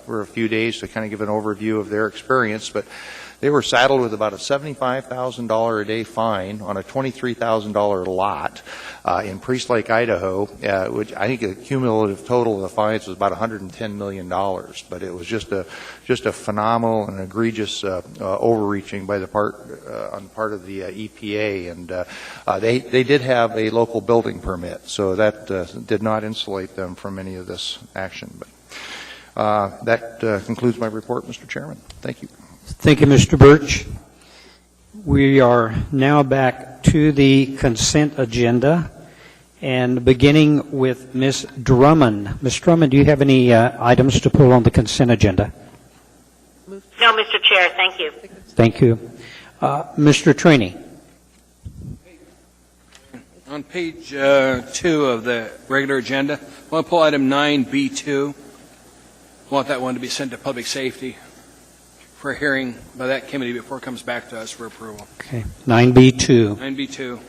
for a few days to kind of give an overview of their experience. But they were saddled with about a $75,000 a day fine on a $23,000 lot in Priest Lake, Idaho, which I think the cumulative total of the fines was about $110 million. But it was just a phenomenal and egregious overreaching by on the part of the EPA, and they did have a local building permit, so that did not insulate them from any of this action. But that concludes my report, Mr. Chairman. Thank you. Thank you, Mr. Birch. We are now back to the consent agenda, and beginning with Ms. Drummond. Ms. Drummond, do you have any items to pull on the consent agenda? No, Mr. Chair, thank you. Thank you. Mr. Trainee. On page 2 of the regular agenda, I want to pull item 9B2. want that one to be sent to public safety for a hearing by that committee before it comes back to us for approval. Okay. 9B2. 9B2.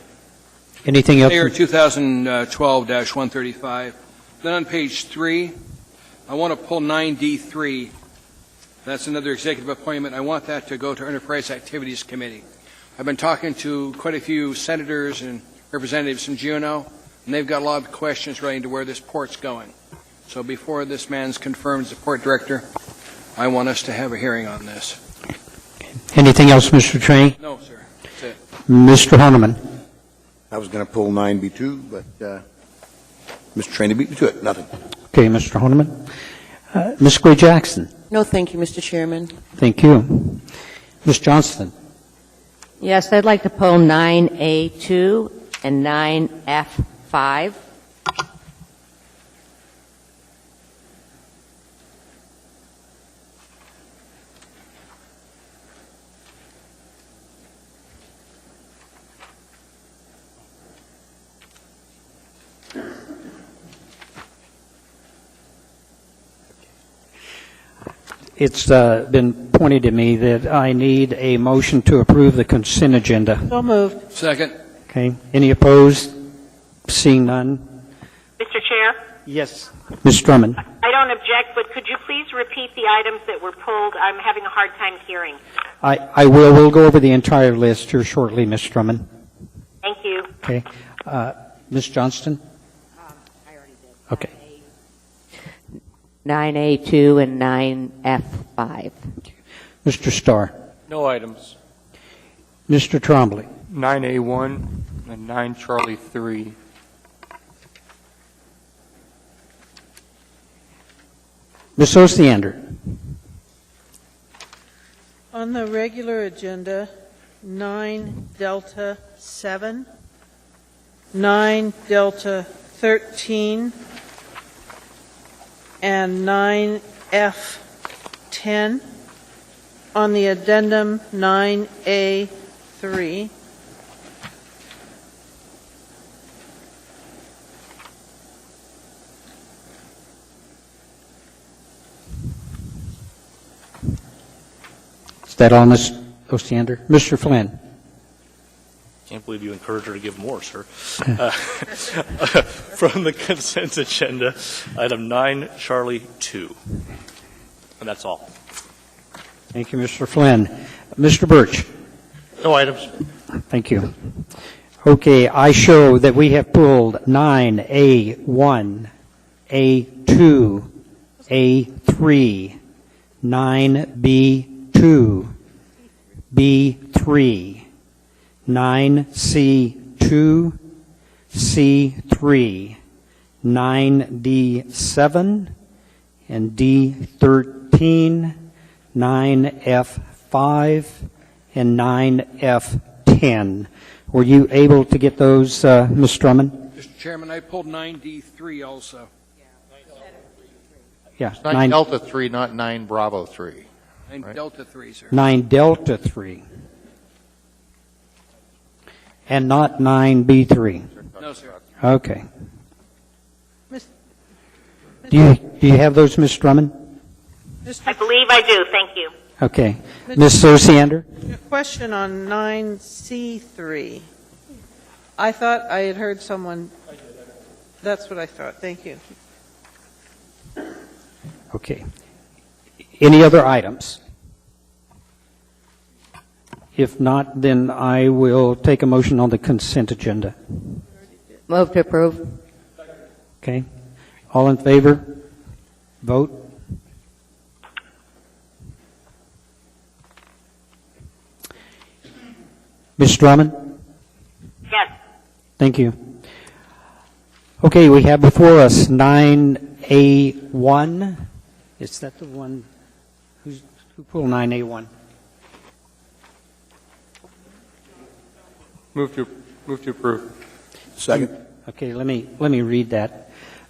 Anything else? Mayor 2012-135. Then on page 3, I want to pull 9D3. That's another executive appointment. I want that to go to Enterprise Activities Committee. I've been talking to quite a few senators and representatives from Juneau, and they've got a lot of questions relating to where this port's going. So before this man's confirmed as the port director, I want us to have a hearing on this. Anything else, Mr. Trainee? No, sir. That's it. Mr. Horniman. I was going to pull 9B2, but Mr. Trainee beat me to it. Nothing. Okay, Mr. Horniman. Ms. Gray Jackson. No, thank you, Mr. Chairman. Thank you. Ms. Johnston. Yes, I'd like to pull 9A2 and 9F5. It's been pointed to me that I need a motion to approve the consent agenda. So moved. Second. Okay. Any opposed? Seeing none. Mr. Chair, Yes. Ms. Drummond. I don't object, but could you please repeat the items that were pulled? I'm having a hard time hearing. I will. We'll go over the entire list here shortly, Ms. Drummond. Thank you. Okay. Ms. Johnston? I already did. Okay. 9A2 and 9F5. Mr. Starr? No items. Mr. Trombley? 9A1 and 9 Charlie 3. Ms. Osiander? On the regular agenda, 9 Delta 7, 9 Delta 13, and 9F10. On the addendum, 9A3. Is that all, Ms. Osiander? Mr. Flynn? Can't believe you encouraged her to give more, sir. From the consent agenda, item 9, Charlie 2. And that's all. Thank you, Mr. Flynn. Mr. Birch? No items. Thank you. Okay, I show that we have pulled 9A1, A2, A3, 9B2, B3, 9C2, C3, 9D7, and D13, 9F5, and 9F10. Were you able to get those, Ms. Drummond? Mr. Chairman, I pulled 9D3 also. Yeah. 9 Delta 3, not 9 Bravo 3. 9 Right. Delta 3, sir. 9 Delta 3. And not 9B3. No, sir. Okay. Miss- Do you have those, Ms. Drummond? I believe I do. Thank you. Okay. Ms. Osiander? A question on 9C3. I thought I had heard someone, that's what I thought. Thank you. Okay. Any other items? If not, then I will take a motion on the consent agenda. Move to approve. Okay. All in favor? Vote. Ms. Drummond? Yes. Thank you. Okay, we have before us 9A1. Is that the one? Who pulled 9A1? Move to approve. Second. Okay, let me read that.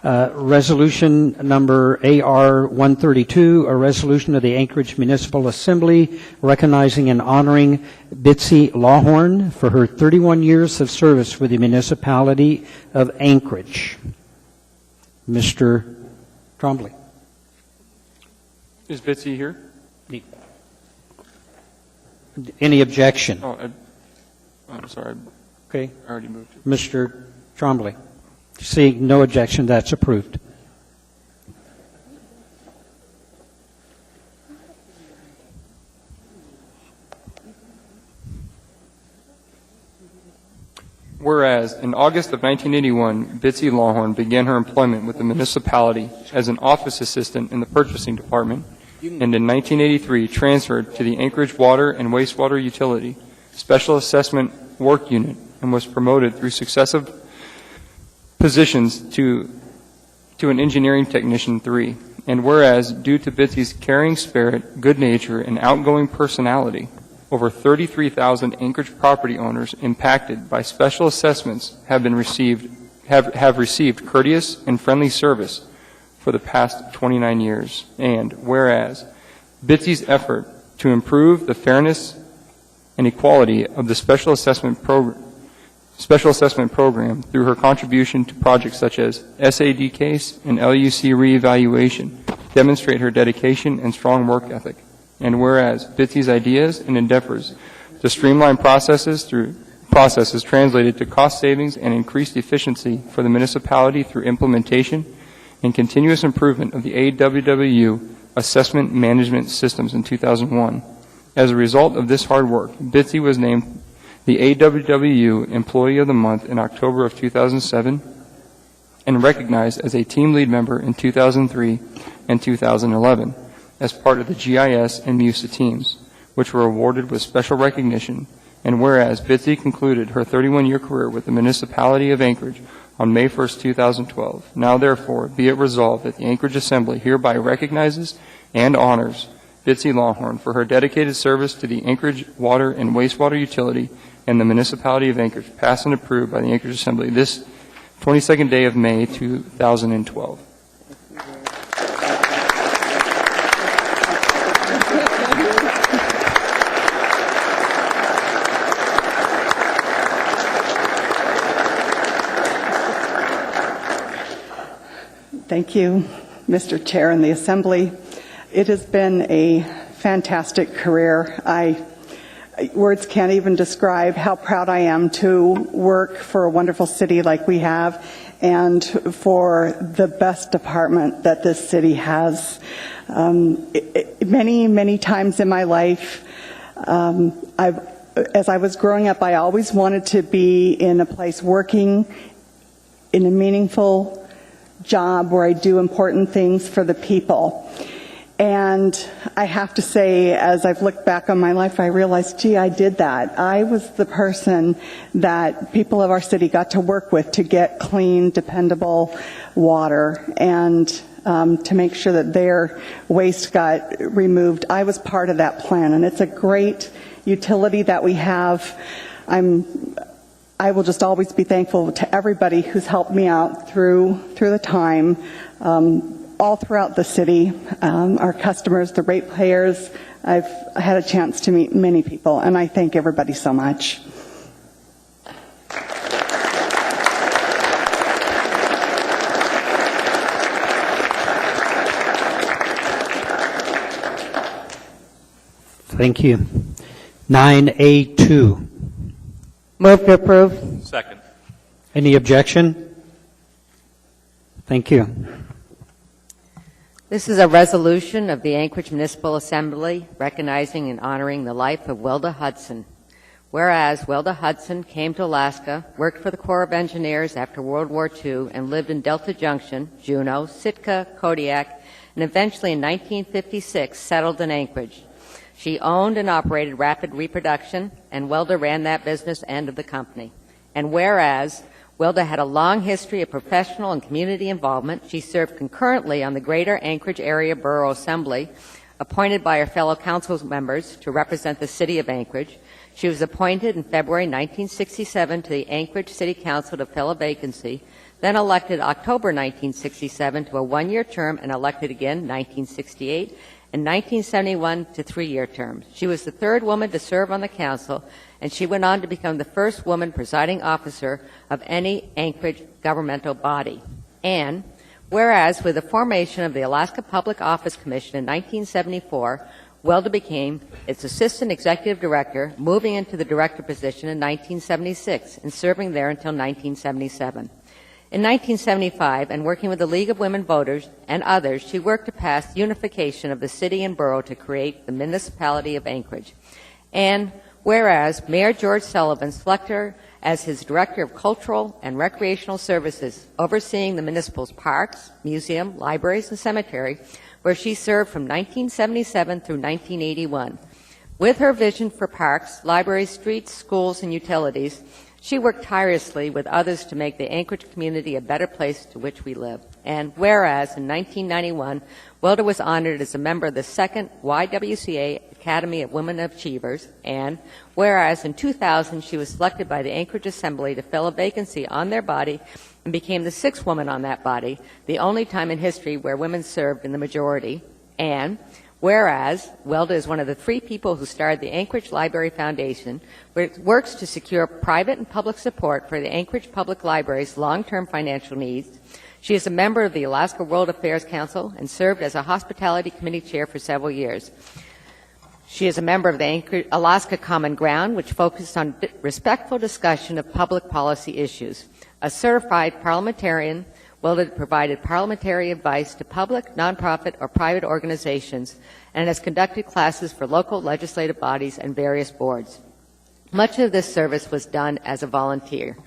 Resolution number AR 132, a resolution of the Anchorage Municipal Assembly recognizing and honoring Bitsy Lawhorn for her 31 years of service with the municipality of Anchorage. Mr. Trombley. Is Bitsy here? Any objection? Oh, I'm sorry. Okay. I already moved it. Mr. Trombley? Seeing no objection, that's approved. Whereas, in August of 1981, Bitsy Lawhorn began her employment with the municipality as an office assistant in the purchasing department, and in 1983 transferred to the Anchorage Water and Wastewater Utility Special Assessment Work Unit and was promoted through successive positions to an Engineering Technician 3. And whereas, due to Bitsy's caring spirit, good nature, and outgoing personality, over 33,000 Anchorage property owners impacted by special assessments have received courteous and friendly service for the past 29 years. And whereas Bitsy's effort to improve the fairness and equality of the special assessment program through her contribution to projects such as SAD case and LUC reevaluation demonstrate her dedication and strong work ethic. And whereas Bitsy's ideas and endeavors to streamline processes translated to cost savings and increased efficiency for the municipality through implementation and continuous improvement of the AWWU assessment management systems in 2001. As a result of this hard work, Bitsy was named the AWWU Employee of the Month in October of 2007 and recognized as a team lead member in 2003 and 2011. As part of the GIS and MUSA teams, which were awarded with special recognition, and whereas Bitsy concluded her 31-year career with the municipality of Anchorage on May 1, 2012. Now, therefore, be it resolved that the Anchorage Assembly hereby recognizes and honors Bitsy Lawhorn for her dedicated service to the Anchorage Water and Wastewater Utility and the municipality of Anchorage, passed and approved by the Anchorage Assembly this 22nd day of May, 2012. Thank you, Mr. Chair and the Assembly. It has been a fantastic career. Words can't even describe how proud I am to work for a wonderful city like we have and for the best department that this city has. Many, many times in my life, as I was growing up, I always wanted to be in a place working in a meaningful job where I do important things for the people. And I have to say, as I've looked back on my life, I realized, gee, I did that. I was the person that people of our city got to work with to get clean, dependable water and to make sure that their waste got removed. I was part of that plan, and it's a great utility that we have. I will just always be thankful to everybody who's helped me out through the time, all throughout the city, our customers, the ratepayers. I've had a chance to meet many people, and I thank everybody so much. Thank you. 9A2. Move to approve. Second. Any objection? Thank you. This is a resolution of the Anchorage Municipal Assembly recognizing and honoring the life of Wilda Hudson. Whereas Wilda Hudson came to Alaska, worked for the Corps of Engineers after World War II, and lived in Delta Junction, Juneau, Sitka, Kodiak, and eventually in 1956 settled in Anchorage. She owned and operated Rapid Reproduction, and Wilda ran that business end of the company. And whereas Wilda had a long history of professional and community involvement, she served concurrently on the Greater Anchorage Area Borough Assembly, appointed by her fellow council members to represent the city of Anchorage. She was appointed in February 1967 to the Anchorage City Council to fill a vacancy, then elected October 1967 to a one-year term and elected again 1968, and 1971 to three-year terms. She was the third woman to serve on the council, and she went on to become the first woman presiding officer of any Anchorage governmental body. And Whereas with the formation of the Alaska Public Office Commission in 1974, Welda became its assistant executive director, moving into the director position in 1976 and serving there until 1977. In 1975, and working with the League of Women Voters and others, she worked to pass unification of the city and borough to create the municipality of Anchorage. And whereas Mayor George Sullivan selected her as his Director of Cultural and Recreational Services, overseeing the municipal's parks, museum, libraries, and cemetery, where she served from 1977 through 1981. With her vision for parks, libraries, streets, schools, and utilities, she worked tirelessly with others to make the Anchorage community a better place to which we live. And whereas in 1991, Welda was honored as a member of the second YWCA Academy of Women Achievers, and whereas in 2000 she was selected by the Anchorage Assembly to fill a vacancy on their body and became the sixth woman on that body, the only time in history where women served in the majority, and whereas Welda is one of the 3 people who started the Anchorage Library Foundation, which works to secure private and public support for the Anchorage Public Library's long-term financial needs. She is a member of the Alaska World Affairs Council and served as a Hospitality Committee Chair for several years. She is a member of the Alaska Common Ground, which focused on respectful discussion of public policy issues. A certified parliamentarian, Welda provided parliamentary advice to public, nonprofit, or private organizations, and has conducted classes for local legislative bodies and various boards. Much of this service was done as a volunteer.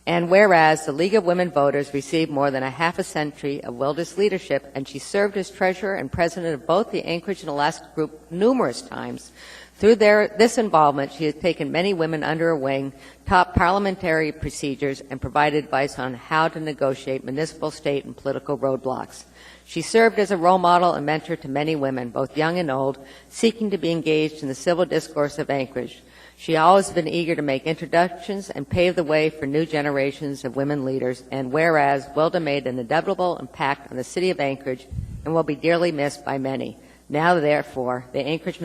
And whereas the League of Women Voters received more than a half a century of Welda's leadership, and she served as treasurer and president of both the Anchorage and Alaska Group numerous times, through this involvement, she has taken many women under her wing, taught parliamentary procedures, and provided advice on how to negotiate municipal, state, and political roadblocks. She served as a role model and mentor to many women, both young and old, seeking to be engaged in the civil discourse of Anchorage. She has always been eager to make introductions and pave the way for new generations of women leaders, and whereas Welda made an indelible impact on the city of Anchorage and will be dearly missed by many. Now, therefore, the Anchorage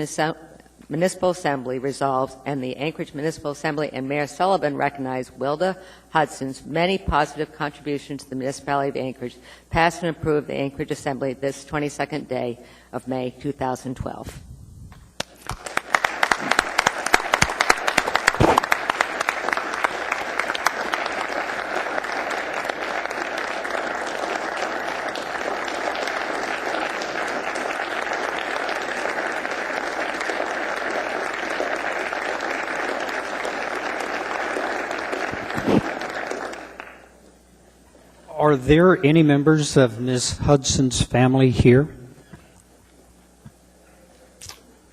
Municipal Assembly resolves, and the Anchorage Municipal Assembly and Mayor Sullivan recognize Welda Hudson's many positive contributions to the municipality of Anchorage, passed and approved the Anchorage Assembly this 22nd day of May 2012. Are there any members of Ms. Hudson's family here?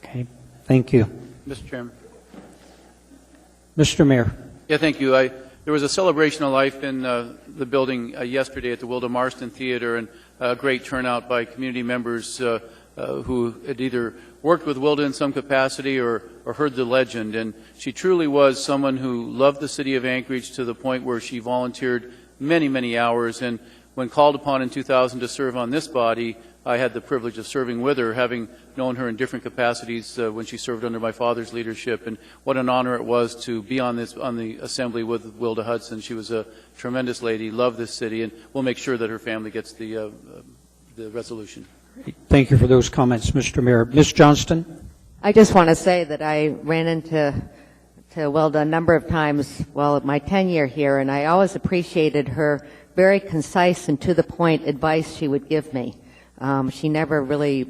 Okay, thank you. Mr. Chairman. Mr. Mayor. Yeah, thank you. There was a celebration of life in the building yesterday at the Wilda Marston Theater, and a great turnout by community members who had either worked with Wilda in some capacity or heard the legend. And she truly was someone who loved the city of Anchorage to the point where she volunteered many, many hours. And when called upon in 2000 to serve on this body, I had the privilege of serving with her, having known her in different capacities when she served under my father's leadership. And what an honor it was to be on the assembly with Wilda Hudson. She was a tremendous lady, loved this city, and we'll make sure that her family gets the resolution. Thank you for those comments, Mr. Mayor. Ms. Johnston? I just want to say that I ran into Welda a number of times while my tenure here, and I always appreciated her very concise and to-the-point advice she would give me. She never really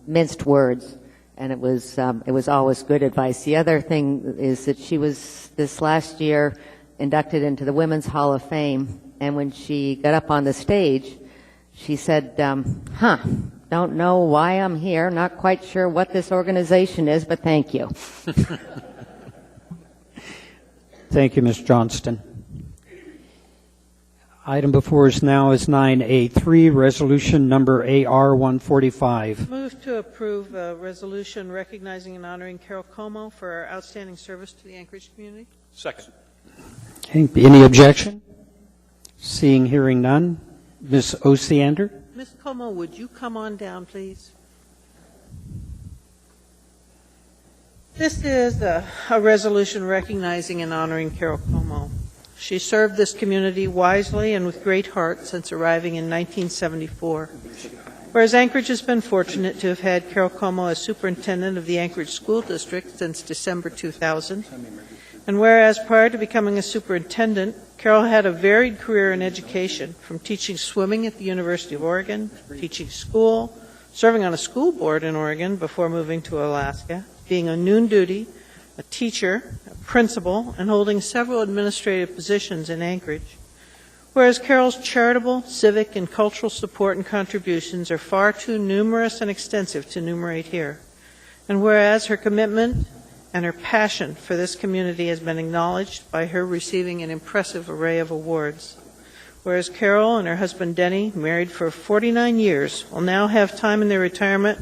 minced words, and it was always good advice. The other thing is that she was this last year inducted into the Women's Hall of Fame, and when she got up on the stage, she said, don't know why I'm here, not quite sure what this organization is, but thank you. Thank you, Ms. Johnston. Item before us now is 9A3, resolution number AR-145. Move to approve a resolution recognizing and honoring Carol Como for her outstanding service to the Anchorage community. Second. Okay, any objection? Seeing, hearing none. Ms. Osiander? Ms. Como, would you come on down, please? This is a resolution recognizing and honoring Carol Como. She served this community wisely and with great heart since arriving in 1974. Whereas Anchorage has been fortunate to have had Carol Como as superintendent of the Anchorage School District since December 2000, and whereas prior to becoming a superintendent, Carol had a varied career in education, from teaching swimming at the University of Oregon, teaching school, serving on a school board in Oregon before moving to Alaska, being on noon duty, a teacher, a principal, and holding several administrative positions in Anchorage. Whereas Carol's charitable, civic, and cultural support and contributions are far too numerous and extensive to enumerate here. And whereas her commitment and her passion for this community has been acknowledged by her receiving an impressive array of awards. Whereas Carol and her husband Denny, married for 49 years, will now have time in their retirement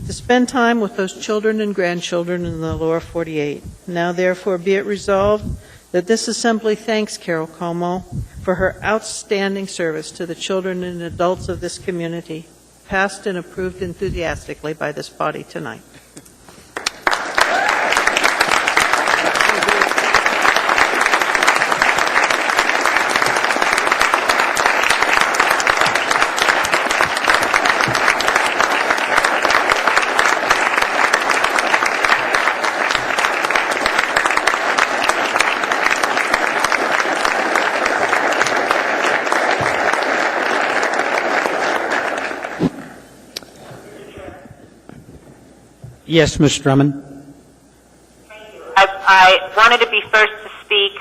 to spend time with those children and grandchildren in the lower 48. Now, therefore, be it resolved that this assembly thanks Carol Como for her outstanding service to the children and adults of this community, passed and approved enthusiastically by this body tonight. Yes, Ms. Drummond. I wanted to be first to speak.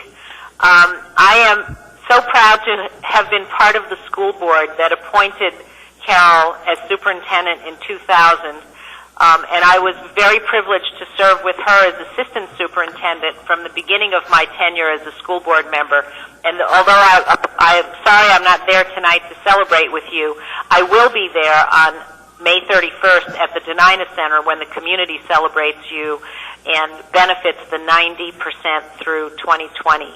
I am so proud to have been part of the school board that appointed Carol as superintendent in 2000, and I was very privileged to serve with her as assistant superintendent from the beginning of my tenure as a school board member. And although I'm sorry I'm not there tonight to celebrate with you, I will be there on May 31st at the Denina Center when the community celebrates you and benefits the 90% through 2020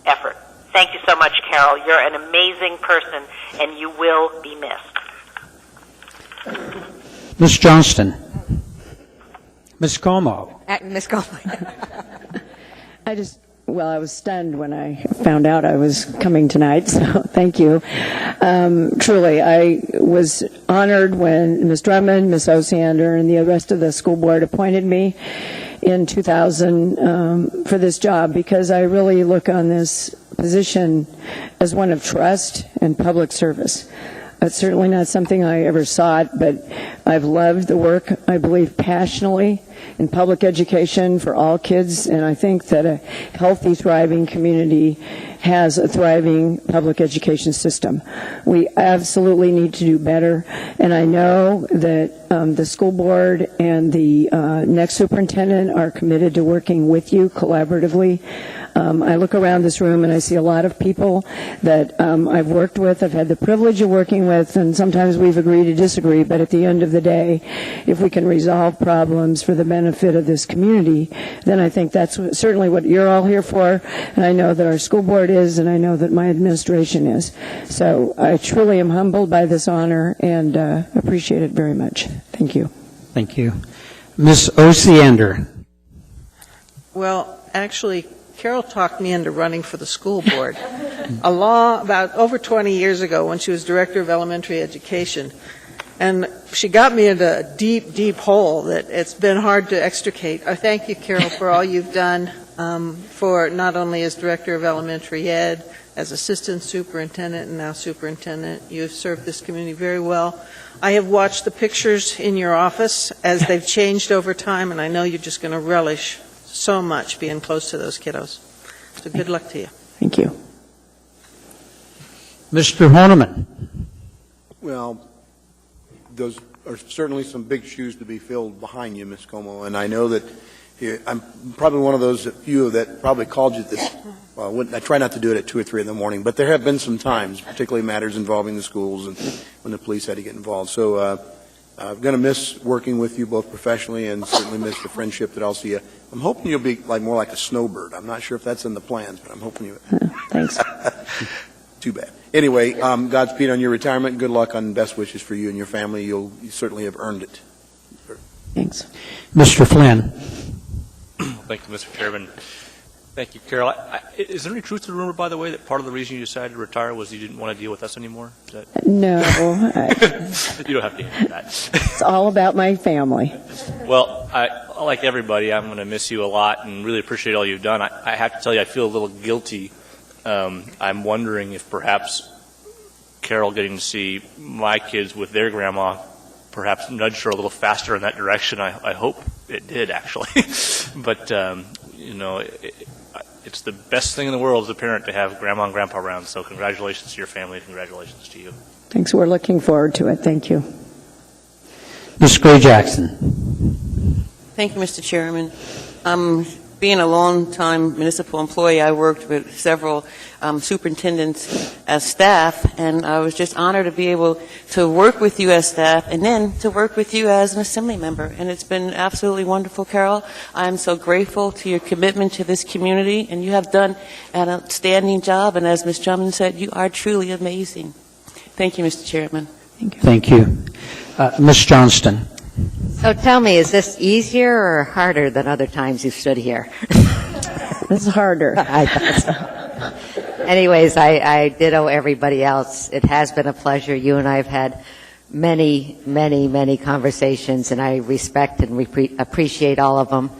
effort. Thank you so much, Carol. You're an amazing person, and you will be missed. Ms. Johnston. Ms. Como. Ms. Como. I was stunned when I found out I was coming tonight, so thank you. Truly, I was honored when Ms. Drummond, Ms. Osiander, and the rest of the school board appointed me in 2000 for this job, because I really look on this position as one of trust and public service. It's certainly not something I ever sought, but I've loved the work, I believe, passionately in public education for all kids, and I think that a healthy, thriving community has a thriving public education system. We absolutely need to do better, and I know that the school board and the next superintendent are committed to working with you collaboratively. I look around this room and I see a lot of people that I've worked with, I've had the privilege of working with, and sometimes we've agreed to disagree, but at the end of the day, if we can resolve problems for the benefit of this community, then I think that's certainly what you're all here for, and I know that our school board is, and I know that my administration is. So I truly am humbled by this honor and appreciate it very much. Thank you. Thank you. Ms. Osiander. Well, actually, Carol talked me into running for the school board about over 20 years ago when she was director of elementary education. And she got me into a deep, deep hole that it's been hard to extricate. I thank you, Carol, for all you've done for not only as director of elementary ed, as assistant superintendent, and now superintendent. You've served this community very well. I have watched the pictures in your office as they've changed over time, and I know you're just going to relish so much being close to those kiddos. So good luck to you. Thank you. Mr. Horniman. Well, those are certainly some big shoes to be filled behind you, Ms. Como, and I know that I'm probably one of those few that probably called you this. Well, I try not to do it at 2 or 3 in the morning, but there have been some times, particularly matters involving the schools and when the police had to get involved. So I'm going to miss working with you both professionally and certainly miss the friendship that I'll see you. I'm hoping you'll be more like a snowbird. I'm not sure if that's in the plans, but I'm hoping you. Thanks. Too bad. Anyway, Godspeed on your retirement. Good luck and best wishes for you and your family. You certainly have earned it. Thanks. Mr. Flynn. Thank you, Mr. Chairman. Thank you, Carol. Is there any truth to the rumor, by the way, that part of the reason you decided to retire was you didn't want to deal with us anymore? No, You don't have to answer that. it's all about my family. Well, like everybody, I'm going to miss you a lot and really appreciate all you've done. I have to tell you, I feel a little guilty. I'm wondering if perhaps Carol getting to see my kids with their grandma perhaps nudged her a little faster in that direction. I hope it did, actually. But, it's the best thing in the world as a parent to have grandma and grandpa around. So congratulations to your family. Congratulations to you. Thanks. We're looking forward to it. Thank you. Ms. Gray Jackson. Thank you, Mr. Chairman. Being a long-time municipal employee, I worked with several superintendents as staff, and I was just honored to be able to work with you as staff and then to work with you as an assembly member. And it's been absolutely wonderful, Carol. I'm so grateful to your commitment to this community, and you have done an outstanding job. And as Ms. Drummond said, you are truly amazing. Thank you, Mr. Chairman. Thank you. Thank you. Ms. Johnston. So tell me, is this easier or harder than other times you've stood here? This is harder. I thought so. Anyways, I ditto everybody else. It has been a pleasure. You and I have had many, many, many conversations, and I respect and appreciate all of them.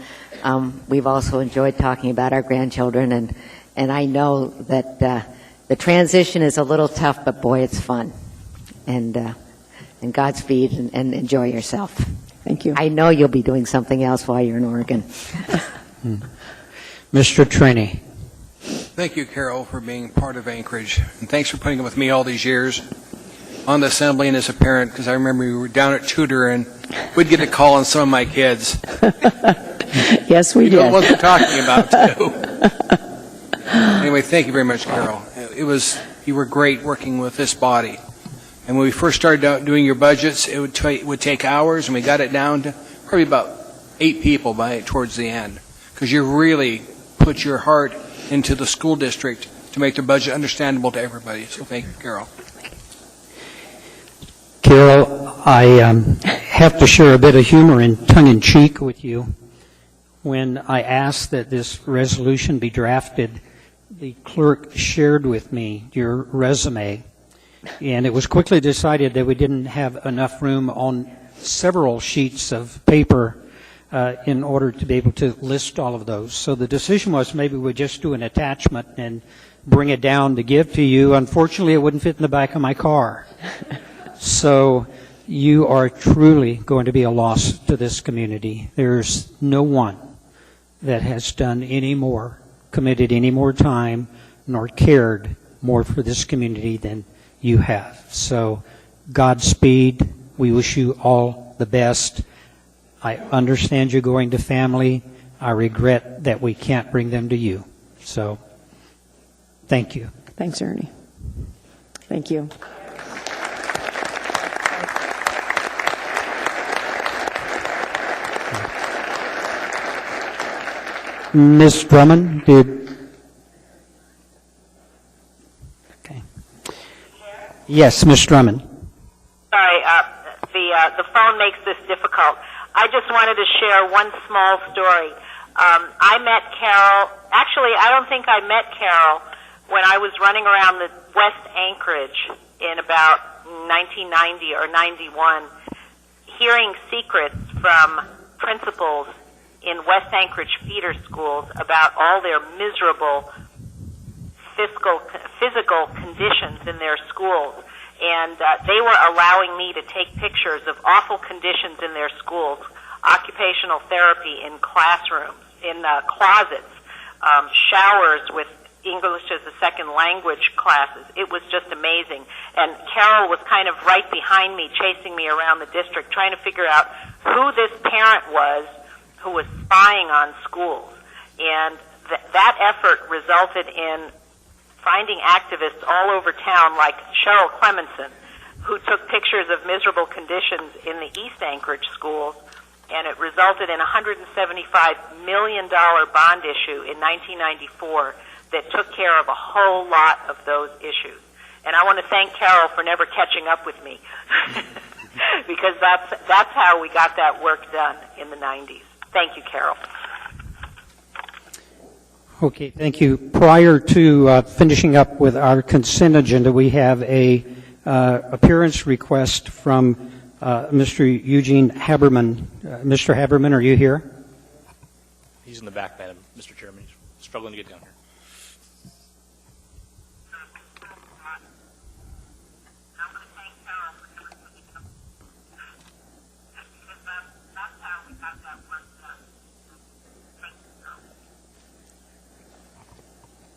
We've also enjoyed talking about our grandchildren, and I know that the transition is a little tough, but boy, it's fun. And Godspeed and enjoy yourself. Thank you. I know you'll be doing something else while you're in Oregon. Mr. Trini. Thank you, Carol, for being part of Anchorage. And thanks for putting up with me all these years on the assembly and as a parent, because I remember we were down at Tudor and we'd get a call on some of my kids. Yes, we did. You know what we're talking about, too. Anyway, thank you very much, Carol. You were great working with this body. And when we first started out doing your budgets, it would take hours, and we got it down to probably about 8 people towards the end, because you really put your heart into the school district to make the budget understandable to everybody. So thank you, Carol. Carol, I have to share a bit of humor and tongue-in-cheek with you. When I asked that this resolution be drafted, the clerk shared with me your resume. And it was quickly decided that we didn't have enough room on several sheets of paper in order to be able to list all of those. So the decision was maybe we'd just do an attachment and bring it down to give to you. Unfortunately, it wouldn't fit in the back of my car. So you are truly going to be a loss to this community. There's no one that has done any more, committed any more time, nor cared more for this community than you have. So Godspeed. We wish you all the best. I understand you're going to family. I regret that we can't bring them to you. So thank you. Thanks, Ernie. Thank you. Ms. Drummond, Yes, Ms. Drummond. Sorry, the phone makes this difficult. I just wanted to share one small story. I met Carol. Actually, I don't think I met Carol when I was running around the West Anchorage in about 1990 or 91, hearing secrets from principals in West Anchorage feeder schools about all their miserable physical conditions in their schools. And they were allowing me to take pictures of awful conditions in their schools, occupational therapy in classrooms, in closets, showers with English as a second language classes. It was just amazing. And Carol was kind of right behind me, chasing me around the district, trying to figure out who this parent was who was spying on schools. And that effort resulted in finding activists all over town like Cheryl Clemenson, who took pictures of miserable conditions in the East Anchorage schools, and it resulted in a $175 million bond issue in 1994 that took care of a whole lot of those issues. And I want to thank Carol for never catching up with me, because that's how we got that work done in the 90s. Thank you, Carol. Okay, thank you. Prior to finishing up with our consent agenda, we have a appearance request from Mr. Eugene Haberman. Mr. Haberman, are you here? He's in the back, Madam, Mr. Chairman. He's struggling to get down here.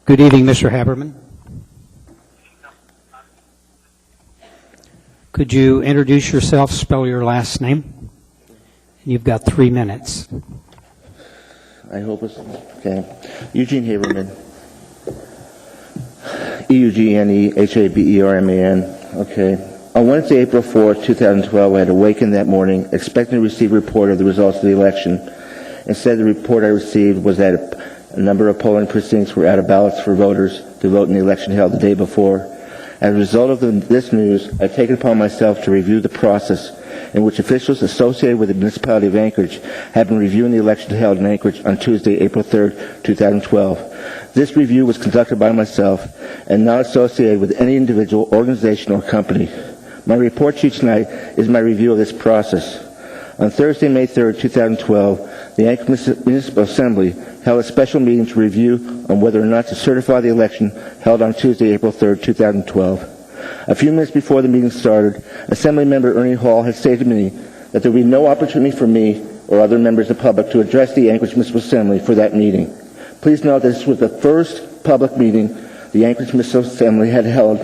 Good evening, Mr. Haberman. Could you introduce yourself, spell your last name? You've got 3 minutes. I hope it's okay. Eugene Haberman. EUGENEHABERMAN. Okay. On Wednesday, April 4, 2012, I had awakened that morning expecting to receive a report of the results of the election. Instead, the report I received was that a number of polling precincts were out of ballots for voters to vote in the election held the day before. As a result of this news, I've taken upon myself to review the process in which officials associated with the municipality of Anchorage have been reviewing the election held in Anchorage on Tuesday, April 3, 2012. This review was conducted by myself and not associated with any individual, organization, or company. My report to you tonight is my review of this process. On Thursday, May 3, 2012, the Anchorage Municipal Assembly held a special meeting to review on whether or not to certify the election held on Tuesday, April 3, 2012. A few minutes before the meeting started, Assembly Member Ernie Hall had stated to me that there would be no opportunity for me or other members of the public to address the Anchorage Municipal Assembly for that meeting. Please note that this was the first public meeting the Anchorage Municipal Assembly had held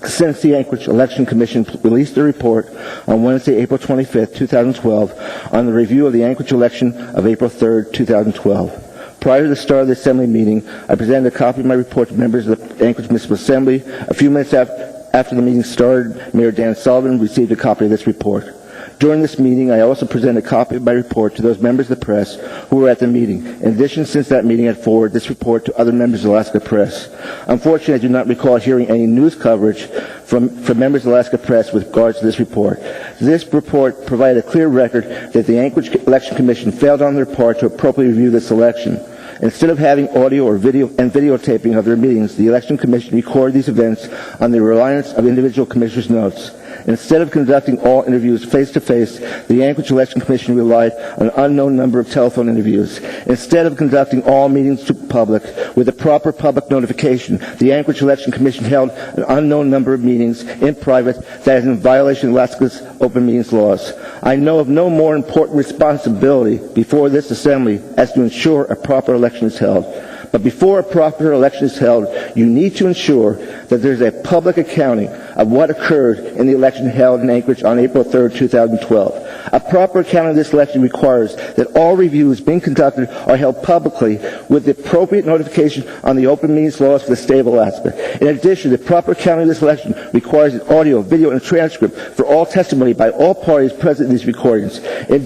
since the Anchorage Election Commission released a report on Wednesday, April 25, 2012, on the review of the Anchorage election of April 3, 2012. Prior to the start of the Assembly meeting, I presented a copy of my report to members of the Anchorage Municipal Assembly. A few minutes after the meeting started, Mayor Dan Sullivan received a copy of this report. During this meeting, I also presented a copy of my report to those members of the press who were at the meeting. In addition, since that meeting, I forwarded this report to other members of Alaska Press. Unfortunately, I do not recall hearing any news coverage from members of Alaska Press with regards to this report. This report provided a clear record that the Anchorage Election Commission failed on their part to appropriately review this election. Instead of having audio or videotaping of their meetings, the Election Commission recorded these events on the reliance of individual commissioners' notes. Instead of conducting all interviews face-to-face, the Anchorage Election Commission relied on an unknown number of telephone interviews. Instead of conducting all meetings to public with the proper public notification, the Anchorage Election Commission held an unknown number of meetings in private that is in violation of Alaska's open meetings laws. I know of no more important responsibility before this Assembly as to ensure a proper election is held. But before a proper election is held, you need to ensure that there's a public accounting of what occurred in the election held in Anchorage on April 3, 2012. A proper accounting of this election requires that all reviews being conducted are held publicly with the appropriate notification on the open meetings laws for the state of Alaska. In addition, the proper accounting of this election requires an audio, video, and transcript for all testimony by all parties present in these recordings. In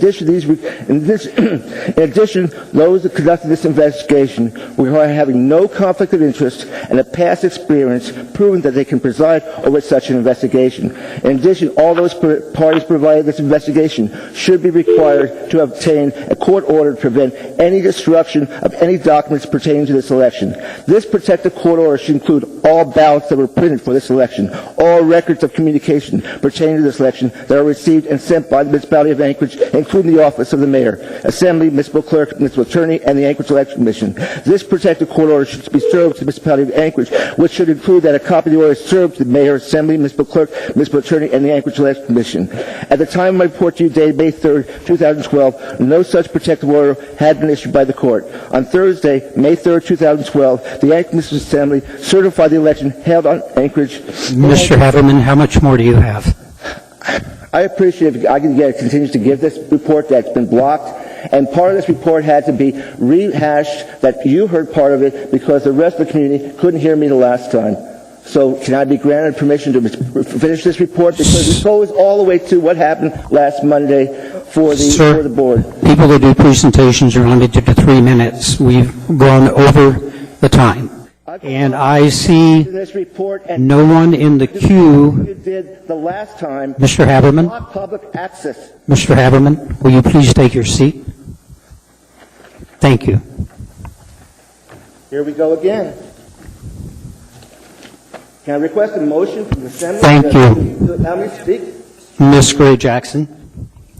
addition, those that conducted this investigation require having no conflict of interest and a past experience proving that they can preside over such an investigation. In addition, all those parties provided this investigation should be required to obtain a court order to prevent any destruction of any documents pertaining to this election. This protective court order should include all ballots that were printed for this election, all records of communication pertaining to this election that are received and sent by the municipality of Anchorage, including the office of the mayor, assembly, municipal clerk, municipal attorney, and the Anchorage Election Commission. This protective court order should be served to the municipality of Anchorage, which should include that a copy of the order is served to the mayor, assembly, municipal clerk, municipal attorney, and the Anchorage Election Commission. At the time of my report to you dated May 3, 2012, no such protective order had been issued by the court. On Thursday, May 3, 2012, the Anchorage Municipal Assembly certified the election held on Anchorage. Mr. Haberman, how much more do you have? I appreciate if I can continue to give this report that's been blocked. And part of this report had to be rehashed, that you heard part of it because the rest of the community couldn't hear me the last time. So can I be granted permission to finish this report? Because it goes all the way to what happened last Monday for the board. People who do presentations are limited to 3 minutes. We've gone over the time. And I see no one in the queue. Mr. Haberman? Mr. Haberman, will you please take your seat? Thank you. Here we go again. Can I request a motion from the Assembly? Thank you. To allow me to speak? Ms. Gray Jackson.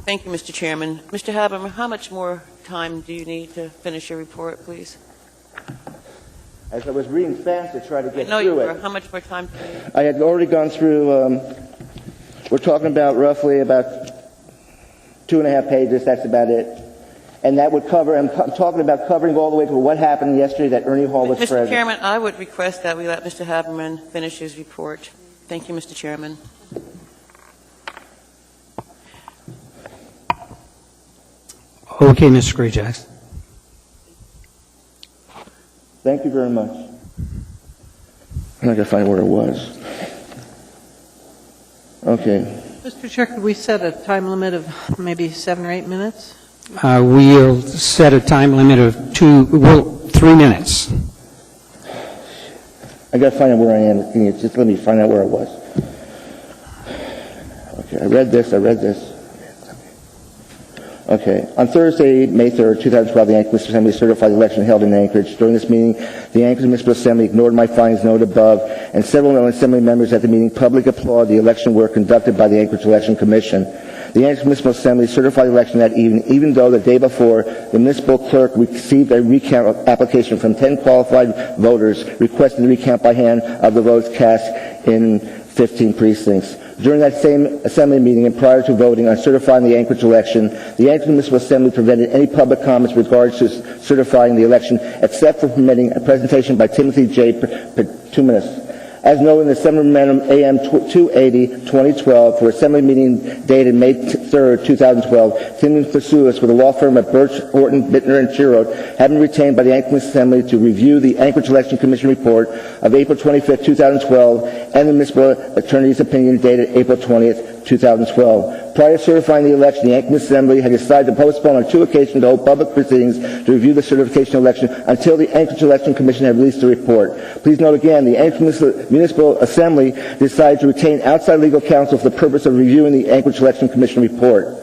Thank you, Mr. Chairman. Mr. Haberman, how much more time do you need to finish your report, please? As I was reading fast to try to get No, you through were. it, How much more time do you need? I had already gone through, we're talking about roughly about 2.5 pages, that's about it. And that would cover, I'm talking about covering all the way to what happened yesterday that Ernie Hall was Mr. present. Chairman, I would request that we let Mr. Haberman finish his report. Thank you, Mr. Chairman. Okay, Ms. Gray Jackson. Thank you very much. I'm not going to find where it was. Okay. Mr. Chair, could we set a time limit of maybe 7 or 8 minutes? We'll set a time limit of 3 minutes. I got to find out where I am. Can you just let me find out where I was? Okay, I read this. Okay. On Thursday, May 3rd, 2012, the Anchorage Municipal Assembly certified the election held in Anchorage. During this meeting, the Anchorage Municipal Assembly ignored my findings noted above, and several Assembly members at the meeting publicly applauded the election work conducted by the Anchorage Election Commission. The Anchorage Municipal Assembly certified the election that evening, even though the day before, the municipal clerk received a recount application from 10 qualified voters requesting the recount by hand of the votes cast in 15 precincts. During that same Assembly meeting and prior to voting on certifying the Anchorage election, the Anchorage Municipal Assembly prevented any public comments with regards to certifying the election, except for permitting a presentation by Timothy J. Petuminus. As noted in the Assembly Memorandum AM 280, 2012, for Assembly meeting dated May 3rd, 2012, Timothy Petuminus with the law firm of Birch, Horton, Bittner, and Chirot, having retained by the Anchorage Assembly to review the Anchorage Election Commission report of April 25th, 2012, and the municipal attorney's opinion dated April 20th, 2012. Prior to certifying the election, the Anchorage Assembly had decided to postpone on 2 occasions to hold public proceedings to review the certification election until the Anchorage Election Commission had released the report. Please note again, the Anchorage Municipal Assembly decided to retain outside legal counsel for the purpose of reviewing the Anchorage Election Commission report.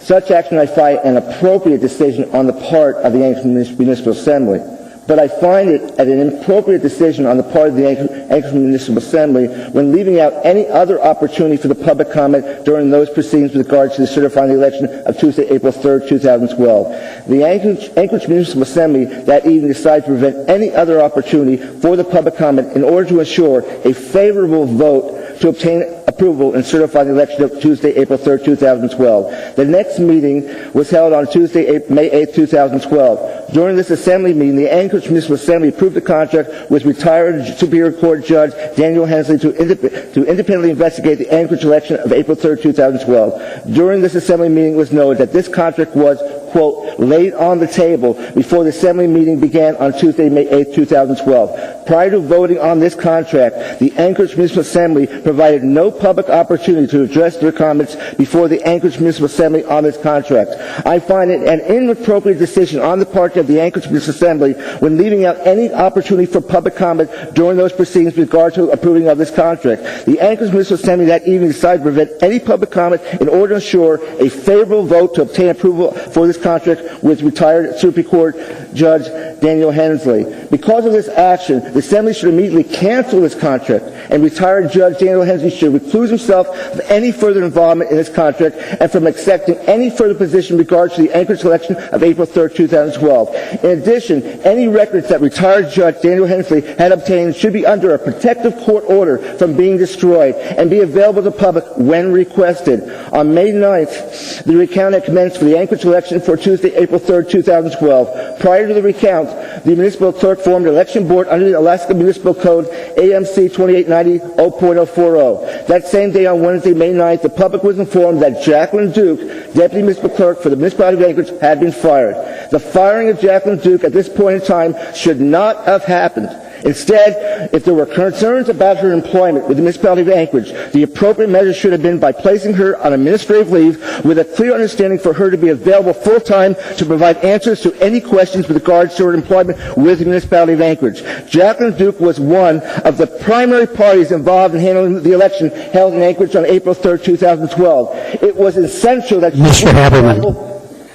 Such action I find an appropriate decision on the part of the Anchorage Municipal Assembly. But I find it an inappropriate decision on the part of the Anchorage Municipal Assembly when leaving out any other opportunity for the public comment during those proceedings with regards to the certifying the election of Tuesday, April 3rd, 2012. The Anchorage Municipal Assembly that evening decided to prevent any other opportunity for the public comment in order to ensure a favorable vote to obtain approval and certify the election of Tuesday, April 3rd, 2012. The next meeting was held on Tuesday, May 8th, 2012. During this Assembly meeting, the Anchorage Municipal Assembly approved the contract with retired Superior Court Judge Daniel Hensley to independently investigate the Anchorage election of April 3rd, 2012. During this Assembly meeting, it was noted that this contract was, quote, laid on the table before the Assembly meeting began on Tuesday, May 8th, 2012. Prior to voting on this contract, the Anchorage Municipal Assembly provided no public opportunity to address their comments before the Anchorage Municipal Assembly on this contract. I find it an inappropriate decision on the part of the Anchorage Municipal Assembly when leaving out any opportunity for public comment during those proceedings with regard to approving of this contract. The Anchorage Municipal Assembly that evening decided to prevent any public comment in order to ensure a favorable vote to obtain approval for this contract with retired Superior Court Judge Daniel Hensley. Because of this action, the Assembly should immediately cancel this contract, and retired Judge Daniel Hensley should recluse himself from any further involvement in this contract and from accepting any further position in regards to the Anchorage election of April 3rd, 2012. In addition, any records that retired Judge Daniel Hensley had obtained should be under a protective court order from being destroyed and be available to the public when requested. On May 9th, the recount had commenced for the Anchorage election for Tuesday, April 3rd, 2012. Prior to the recount, the municipal clerk formed an election board under the Alaska Municipal Code AMC 2890.0.040. That same day on Wednesday, May 9th, the public was informed that Jacqueline Duke, Deputy Municipal Clerk for the Municipality of Anchorage, had been fired. The firing of Jacqueline Duke at this point in time should not have happened. Instead, if there were concerns about her employment with the Municipality of Anchorage, the appropriate measure should have been by placing her on administrative leave with a clear understanding for her to be available full-time to provide answers to any questions with regards to her employment with the Municipality of Anchorage. Jacqueline Duke was one of the primary parties involved in handling the election held in Anchorage on April 3rd, 2012. It was essential that Mr. Haberman,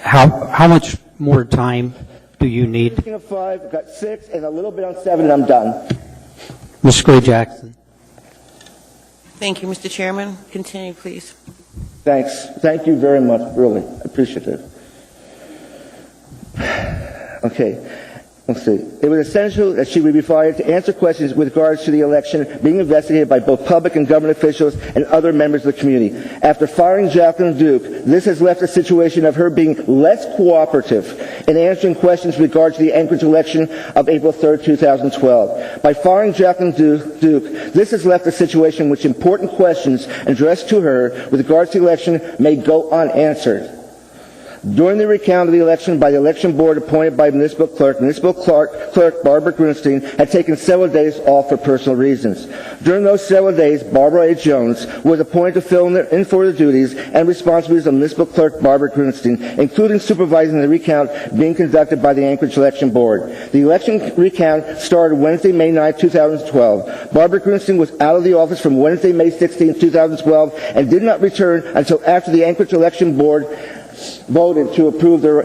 how much more time do you need? Speaking of 5, I've got 6 and a little bit on 7, and I'm done. Ms. Gray Jackson. Thank you, Mr. Chairman. Continue, please. Thanks. Thank you very much. Really appreciative. Okay. Let's see. It was essential that she would be fired to answer questions with regards to the election being investigated by both public and government officials and other members of the community. After firing Jacqueline Duke, this has left a situation of her being less cooperative in answering questions with regard to the Anchorage election of April 3rd, 2012. By firing Jacqueline Duke, this has left a situation in which important questions addressed to her with regards to the election may go unanswered. During the recount of the election by the election board appointed by municipal clerk Barbara Grunstein had taken several days off for personal reasons. During those several days, Barbara A. Jones was appointed to fill in for the duties and responsibilities of municipal clerk Barbara Grunstein, including supervising the recount being conducted by the Anchorage election board. The election recount started Wednesday, May 9, 2012. Barbara Grunstein was out of the office from Wednesday, May 16, 2012, and did not return until after the Anchorage election board voted to approve their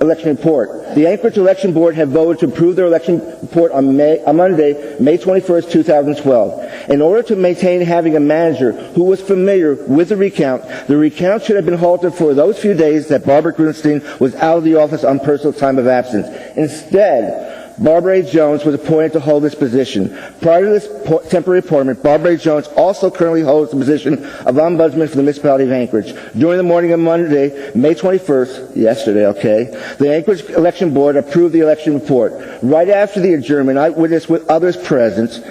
election report. The Anchorage Election Board had voted to approve their election report on Monday, May 21st, 2012. In order to maintain having a manager who was familiar with the recount should have been halted for those few days that Barbara Grunstein was out of the office on personal time of absence. Instead, Barbara A. Jones was appointed to hold this position. Prior to this temporary appointment, Barbara A. Jones also currently holds the position of Ombudsman for the municipality of Anchorage. During the morning of Monday, May 21st, yesterday, the Anchorage Election Board approved the election report. Right after the adjournment, I witnessed with others present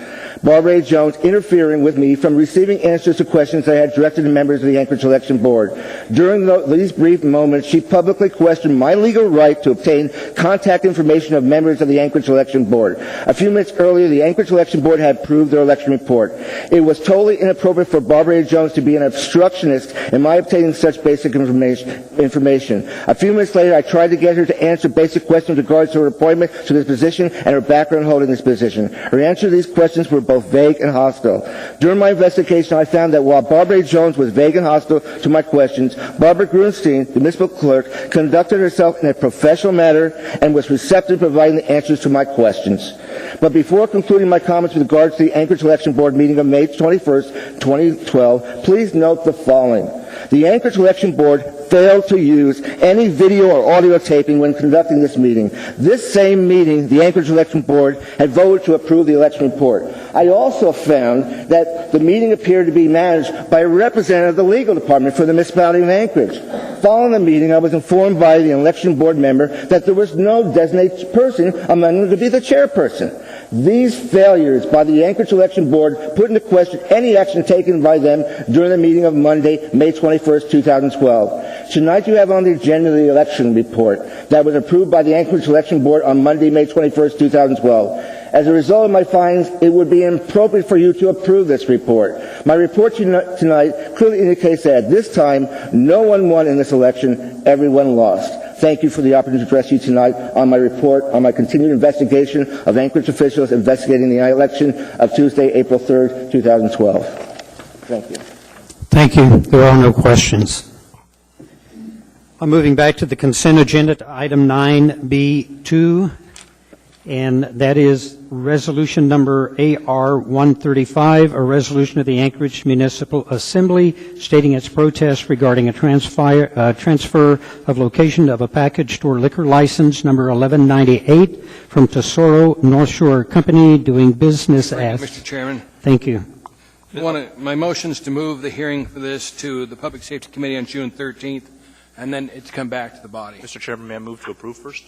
Barbara A. Jones interfering with me from receiving answers to questions I had directed to members of the Anchorage Election Board. During these brief moments, she publicly questioned my legal right to obtain contact information of members of the Anchorage Election Board. A few minutes earlier, the Anchorage Election Board had approved their election report. It was totally inappropriate for Barbara A. Jones to be an obstructionist in my obtaining such basic information. A few minutes later, I tried to get her to answer basic questions with regards to her appointment to this position and her background holding this position. Her answers to these questions were both vague and hostile. During my investigation, I found that while Barbara A. Jones was vague and hostile to my questions, Barbara Grunstein, the municipal clerk, conducted herself in a professional manner and was receptive to providing the answers to my questions. But before concluding my comments with regards to the Anchorage Election Board meeting of May 21st, 2012, please note the following. The Anchorage Election Board failed to use any video or audio taping when conducting this meeting. This same meeting, the Anchorage Election Board had voted to approve the election report. I also found that the meeting appeared to be managed by a representative of the legal department for the municipality of Anchorage. Following the meeting, I was informed by the election board member that there was no designated person among them to be the chairperson. These failures by the Anchorage Election Board put into question any action taken by them during the meeting of Monday, May 21st, 2012. Tonight you have on the agenda the election report that was approved by the Anchorage Election Board on Monday, May 21st, 2012. As a result of my findings, it would be inappropriate for you to approve this report. My report tonight clearly indicates that at this time, no one won in this election, everyone lost. Thank you for the opportunity to address you tonight on my report on my continued investigation of Anchorage officials investigating the election of Tuesday, April 3rd, 2012. Thank you. Thank you. There are no questions. I'm moving back to the consent agenda to item 9B2, and that is resolution number AR-135, a resolution of the Anchorage Municipal Assembly stating its protest regarding a transfer of location of a package store liquor license number 1198 from Tesoro North Shore Company doing business as... Mr. Chairman. Thank you. My motion is to move the hearing for this to the Public Safety Committee on June 13th, and then it's come back to the body. Mr. Chairman, may I move to approve first?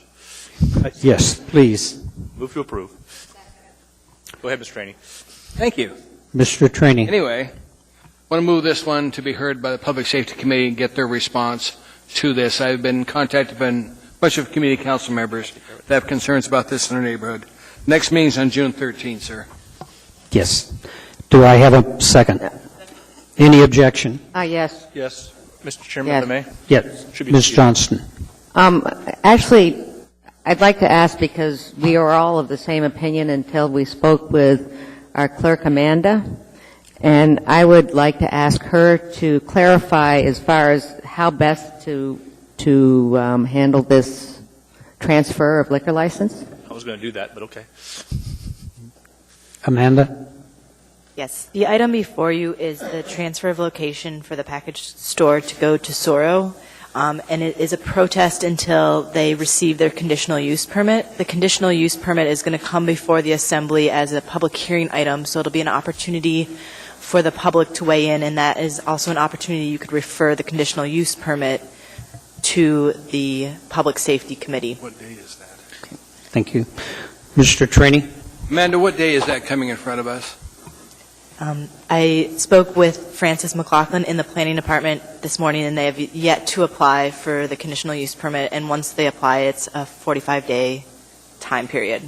Yes, please. Move to approve. Go ahead, Mr. Trainee. Thank you. Mr. Trainee. Anyway, I want to move this one to be heard by the Public Safety Committee and get their response to this. I've been contacted by a bunch of community council members that have concerns about this in their neighborhood. Next meeting is on June 13th, sir. Yes. Do I have a second? Any objection? Yes. Yes. Mr. Chairman, if I may? Yes. Ms. Johnston. Actually, I'd like to ask, because we are all of the same opinion until we spoke with our clerk, Amanda, and I would like to ask her to clarify as far as how best to handle this transfer of liquor license? I was going to do that, but okay. Amanda? Yes. The item before you is the transfer of location for the package store to go to Soro, and it is a protest until they receive their conditional use permit. The conditional use permit is going to come before the Assembly as a public hearing item, so it'll be an opportunity for the public to weigh in, and that is also an opportunity you could refer the conditional use permit to the Public Safety Committee. What day is that? Thank you. Mr. Trainee? Amanda, what day is that coming in front of us? I spoke with Francis McLaughlin in the Planning Department this morning, and they have yet to apply for the conditional use permit, and once they apply, it's a 45-day time period.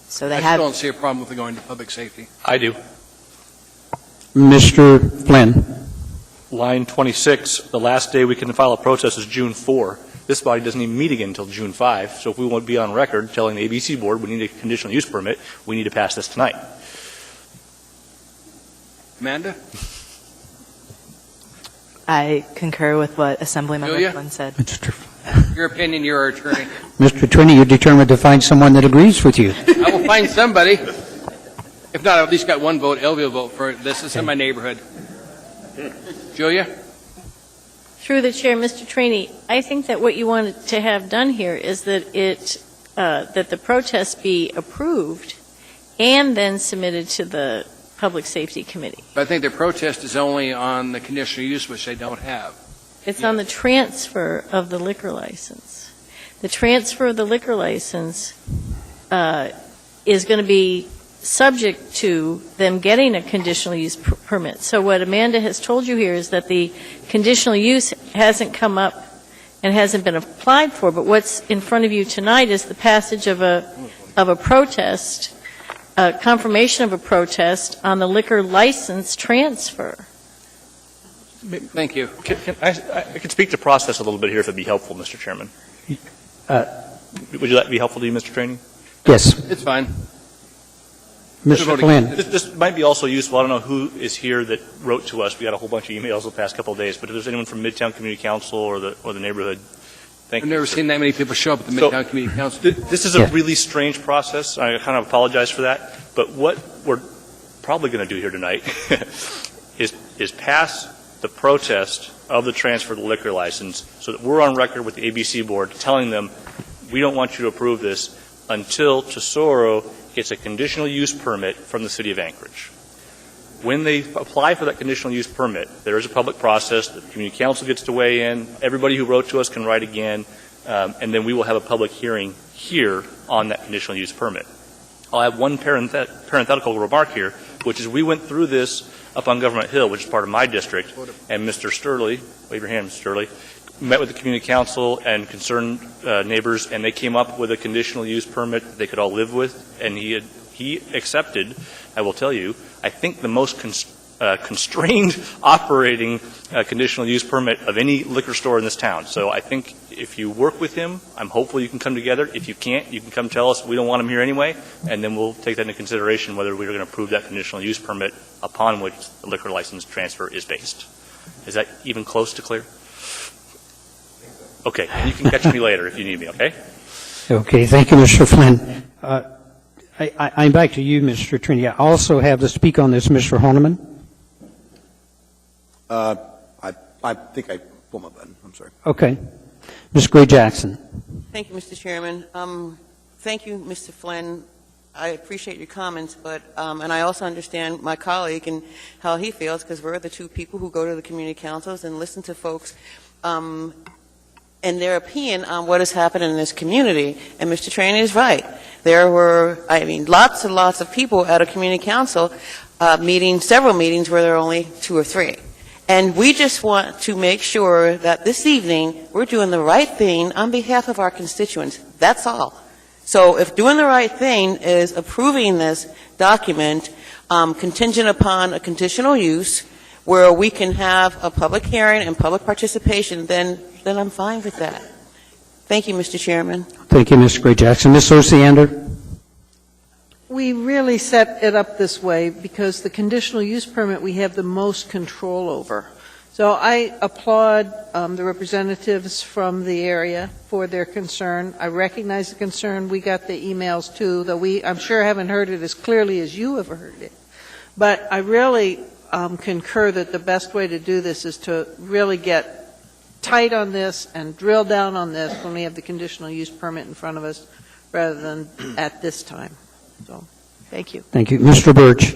So they I have... still don't see a problem with it going to public safety. I do. Mr. Flynn? Line 26, the last day we can file a protest is June 4. This body doesn't even meet again until June 5, so if we want to be on record telling the ABC board we need a conditional use permit, we need to pass this tonight. Amanda? I concur with what Assemblymember Julia? Flynn said. Your opinion, you're our attorney. Mr. Trainee, you're determined to find someone that agrees with you. I will find somebody. If not, I've at least got one vote. Elvia will vote for it. This is in my neighborhood. Julia? Through the chair, Mr. Trainee, I think that what you wanted to have done here is that that the protest be approved and then submitted to the Public Safety Committee. But I think their protest is only on the conditional use, which they don't have. It's on the transfer of the liquor license. The transfer of the liquor license is going to be subject to them getting a conditional use permit. So what Amanda has told you here is that the conditional use hasn't come up and hasn't been applied for, but what's in front of you tonight is the passage of a protest, confirmation of a protest on the liquor license transfer. Thank you. I could speak to process a little bit here if it would be helpful, Mr. Chairman. Would you like to be helpful to you, Mr. Trainee? Yes. It's fine. Mr. Flynn? This might be also useful. I don't know who is here that wrote to us. We got a whole bunch of emails the past couple of days, but if there's anyone from Midtown Community Council or the neighborhood, thank you. I've never seen that many people show up at the Midtown Community Council. This is a really strange process. I kind of apologize for that. But what we're probably going to do here tonight is pass the protest of the transfer of the liquor license so that we're on record with the ABC board telling them we don't want you to approve this until Tesoro gets a conditional use permit from the city of Anchorage. When they apply for that conditional use permit, there is a public process. The community council gets to weigh in. Everybody who wrote to us can write again, and then we will have a public hearing here on that conditional use permit. I'll have one parenthetical remark here, which is we went through this up on Government Hill, which is part of my district, and Mr. Sturley, wave your hand, Mr. Sturley, met with the community council and concerned neighbors, and they came up with a conditional use permit that they could all live with, and he accepted, I will tell you, I think the most constrained operating conditional use permit of any liquor store in this town. So I think if you work with him, I'm hopeful you can come together. If you can't, you can come tell us we don't want him here anyway, and then we'll take that into consideration whether we're going to approve that conditional use permit upon which the liquor license transfer is based. Is that even close to clear? Okay, and you can catch me later if you need me, okay? Okay, thank you, Mr. Flynn. I'm back to you, Mr. Trainee. I also have to speak on this, Mr. Horniman. I think I pulled my button. I'm sorry. Okay. Ms. Gray Jackson. Thank you, Mr. Chairman. Thank you, Mr. Flynn. I appreciate your comments, but and I also understand my colleague and how he feels, because we're the two people who go to the community councils and listen to folks and their opinion on what has happened in this community. And Mr. Trainee is right. There were, lots and lots of people at a community council meeting, several meetings where there are only 2 or 3. And we just want to make sure that this evening we're doing the right thing on behalf of our constituents. That's all. So if doing the right thing is approving this document contingent upon a conditional use where we can have a public hearing and public participation, then I'm fine with that. Thank you, Mr. Chairman. Thank you, Ms. Gray Jackson. Ms. Osiander. We really set it up this way because the conditional use permit we have the most control over. So I applaud the representatives from the area for their concern. I recognize the concern. We got the emails too, though I'm sure haven't heard it as clearly as you have heard it. But I really concur that the best way to do this is to really get tight on this and drill down on this when we have the conditional use permit in front of us rather than at this time. So, thank you. Thank you. Mr. Birch.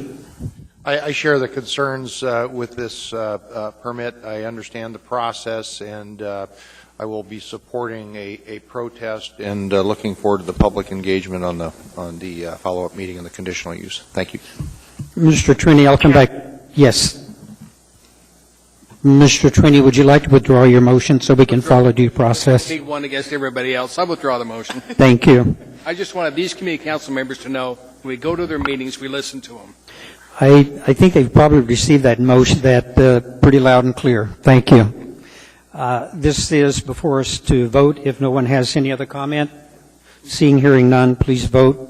I share the concerns with this permit. I understand the process, and I will be supporting a protest and looking forward to the public engagement on the follow-up meeting and the conditional use. Thank you. Mr. Trini, I'll come back. Yes. Mr. Trini, would you like to withdraw your motion so we can follow due process? Take one against everybody else. I withdraw the motion. Thank you. I just wanted these committee council members to know when we go to their meetings, we listen to them. I think they've probably received that motion, pretty loud and clear. Thank you. This is before us to vote. If no one has any other comment, seeing, hearing none, please vote.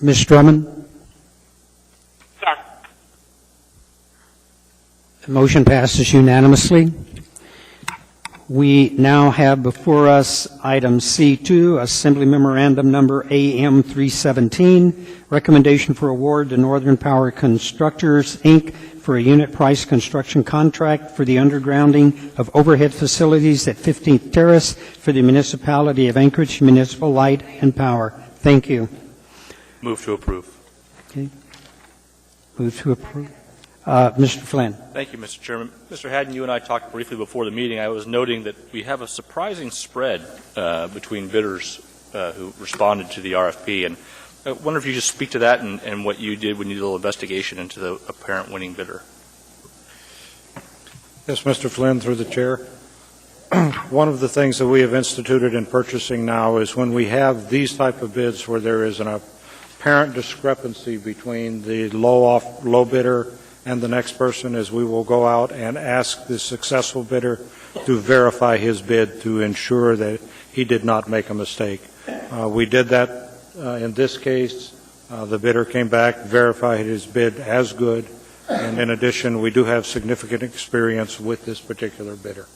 Ms. Drummond? Yes. The motion passes unanimously. We now have before us item C2, Assembly Memorandum Number AM317, recommendation for award to Northern Power Constructors, Inc. for a unit price construction contract for the undergrounding of overhead facilities at 15th Terrace for the municipality of Anchorage Municipal Light and Power. Thank you. Move to approve. Okay. Move to approve. Mr. Flynn. Thank you, Mr. Chairman. Mr. Haddon, you and I talked briefly before the meeting. I was noting that we have a surprising spread between bidders who responded to the RFP, and I wonder if you just speak to that and what you did when you did a little investigation into the apparent winning bidder. Yes, Mr. Flynn, through the chair. One of the things that we have instituted in purchasing now is when we have these type of bids where there is an apparent discrepancy between the low bidder and the next person, is we will go out and ask the successful bidder to verify his bid to ensure that he did not make a mistake. We did that in this case. The bidder came back, verified his bid as good, and in addition, we do have significant experience with this particular bidder.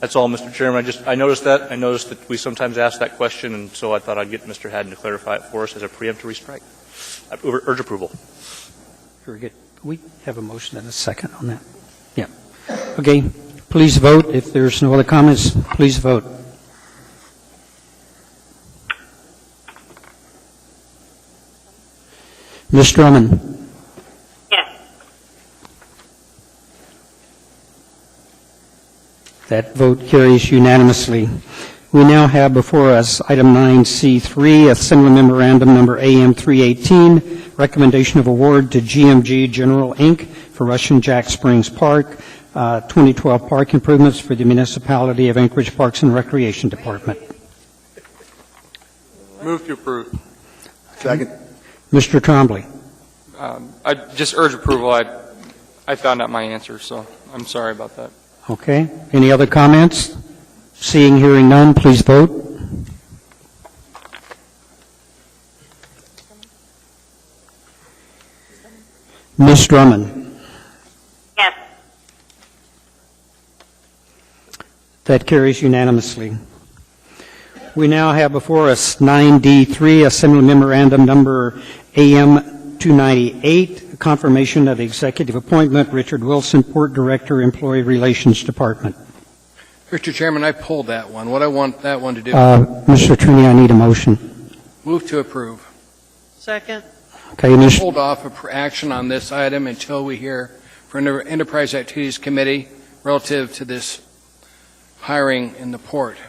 That's all, Mr. Chairman. I noticed that. I noticed that we sometimes ask that question, and so I thought I'd get Mr. Haddon to clarify it for us as a preemptory strike. I urge approval. Very good. We have a motion and a second on that. Yeah. Okay. Please vote. If there's no other comments, please vote. Ms. Drummond? Yes. That vote carries unanimously. We now have before us item 9C3, Assembly Memorandum Number AM318, recommendation of award to GMG General Inc. for Russian Jack Springs Park, 2012 park improvements for the municipality of Anchorage Parks and Recreation Department. Move to approve. Second. Mr. Trombley. I just urge approval. I found out my answer, so I'm sorry about that. Okay. Any other comments? Seeing, hearing none, please vote. Ms. Drummond? Yes. That carries unanimously. We now have before us 9D3, Assembly Memorandum Number AM298, confirmation of executive appointment, Richard Wilson, Port Director, Employee Relations Department. Mr. Chairman, I pulled that one. What I want that one to do. Mr. Trini, I need a motion. Move to approve. Second. Okay, Ms. Hold off action on this item until we hear from the Enterprise Activities Committee relative to this hiring in the port.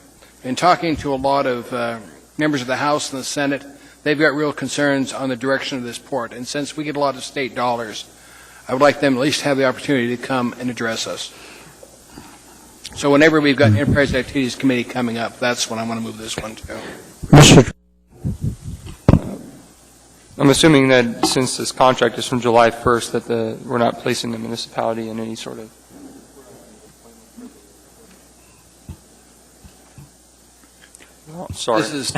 In talking to a lot of members of the House and the Senate, they've got real concerns on the direction of this port. And since we get a lot of state dollars, I would like them at least have the opportunity to come and address us. So whenever we've got Enterprise Activities Committee coming up, that's when I want to move this one to. Mr. I'm assuming that since this contract is from July 1st, that we're not placing the municipality in any sort of. Oh, sorry. This is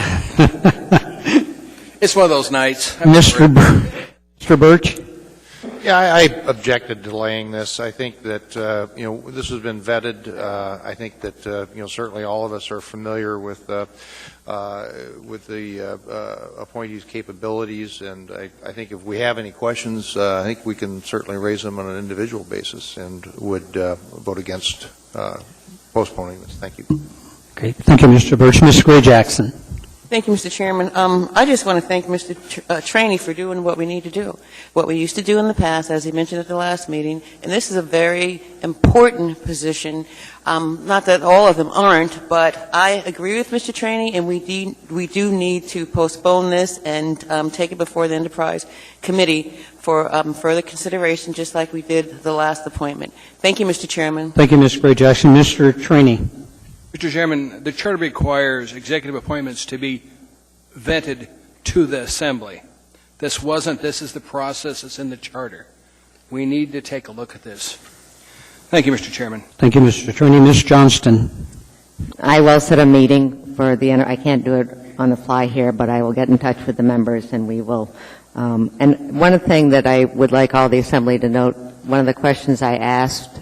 It's one of those nights. Mr. Birch? Yeah, I objected to delaying this. I think that, this has been vetted. I think that, certainly all of us are familiar with the appointee's capabilities, and I think if we have any questions, I think we can certainly raise them on an individual basis and would vote against postponing this. Thank you. Okay, thank you, Mr. Birch. Ms. Gray-Jackson. Thank you, Mr. Chairman. I just want to thank Mr. Trainee for doing what we need to do, what we used to do in the past, as he mentioned at the last meeting. And this is a very important position. Not that all of them aren't, but I agree with Mr. Trainee, and we do need to postpone this and take it before the Enterprise Committee for further consideration, just like we did the last appointment. Thank you, Mr. Chairman. Thank you, Ms. Gray-Jackson. Mr. Trainee. Mr. Chairman, the Charter requires executive appointments to be vetted to the Assembly. This is the process that's in the Charter. We need to take a look at this. Thank you, Mr. Chairman. Thank you, Mr. Trainee. Ms. Johnston. I will set a meeting for I can't do it on the fly here, but I will get in touch with the members and we will. And one thing that I would like all the Assembly to note, one of the questions I asked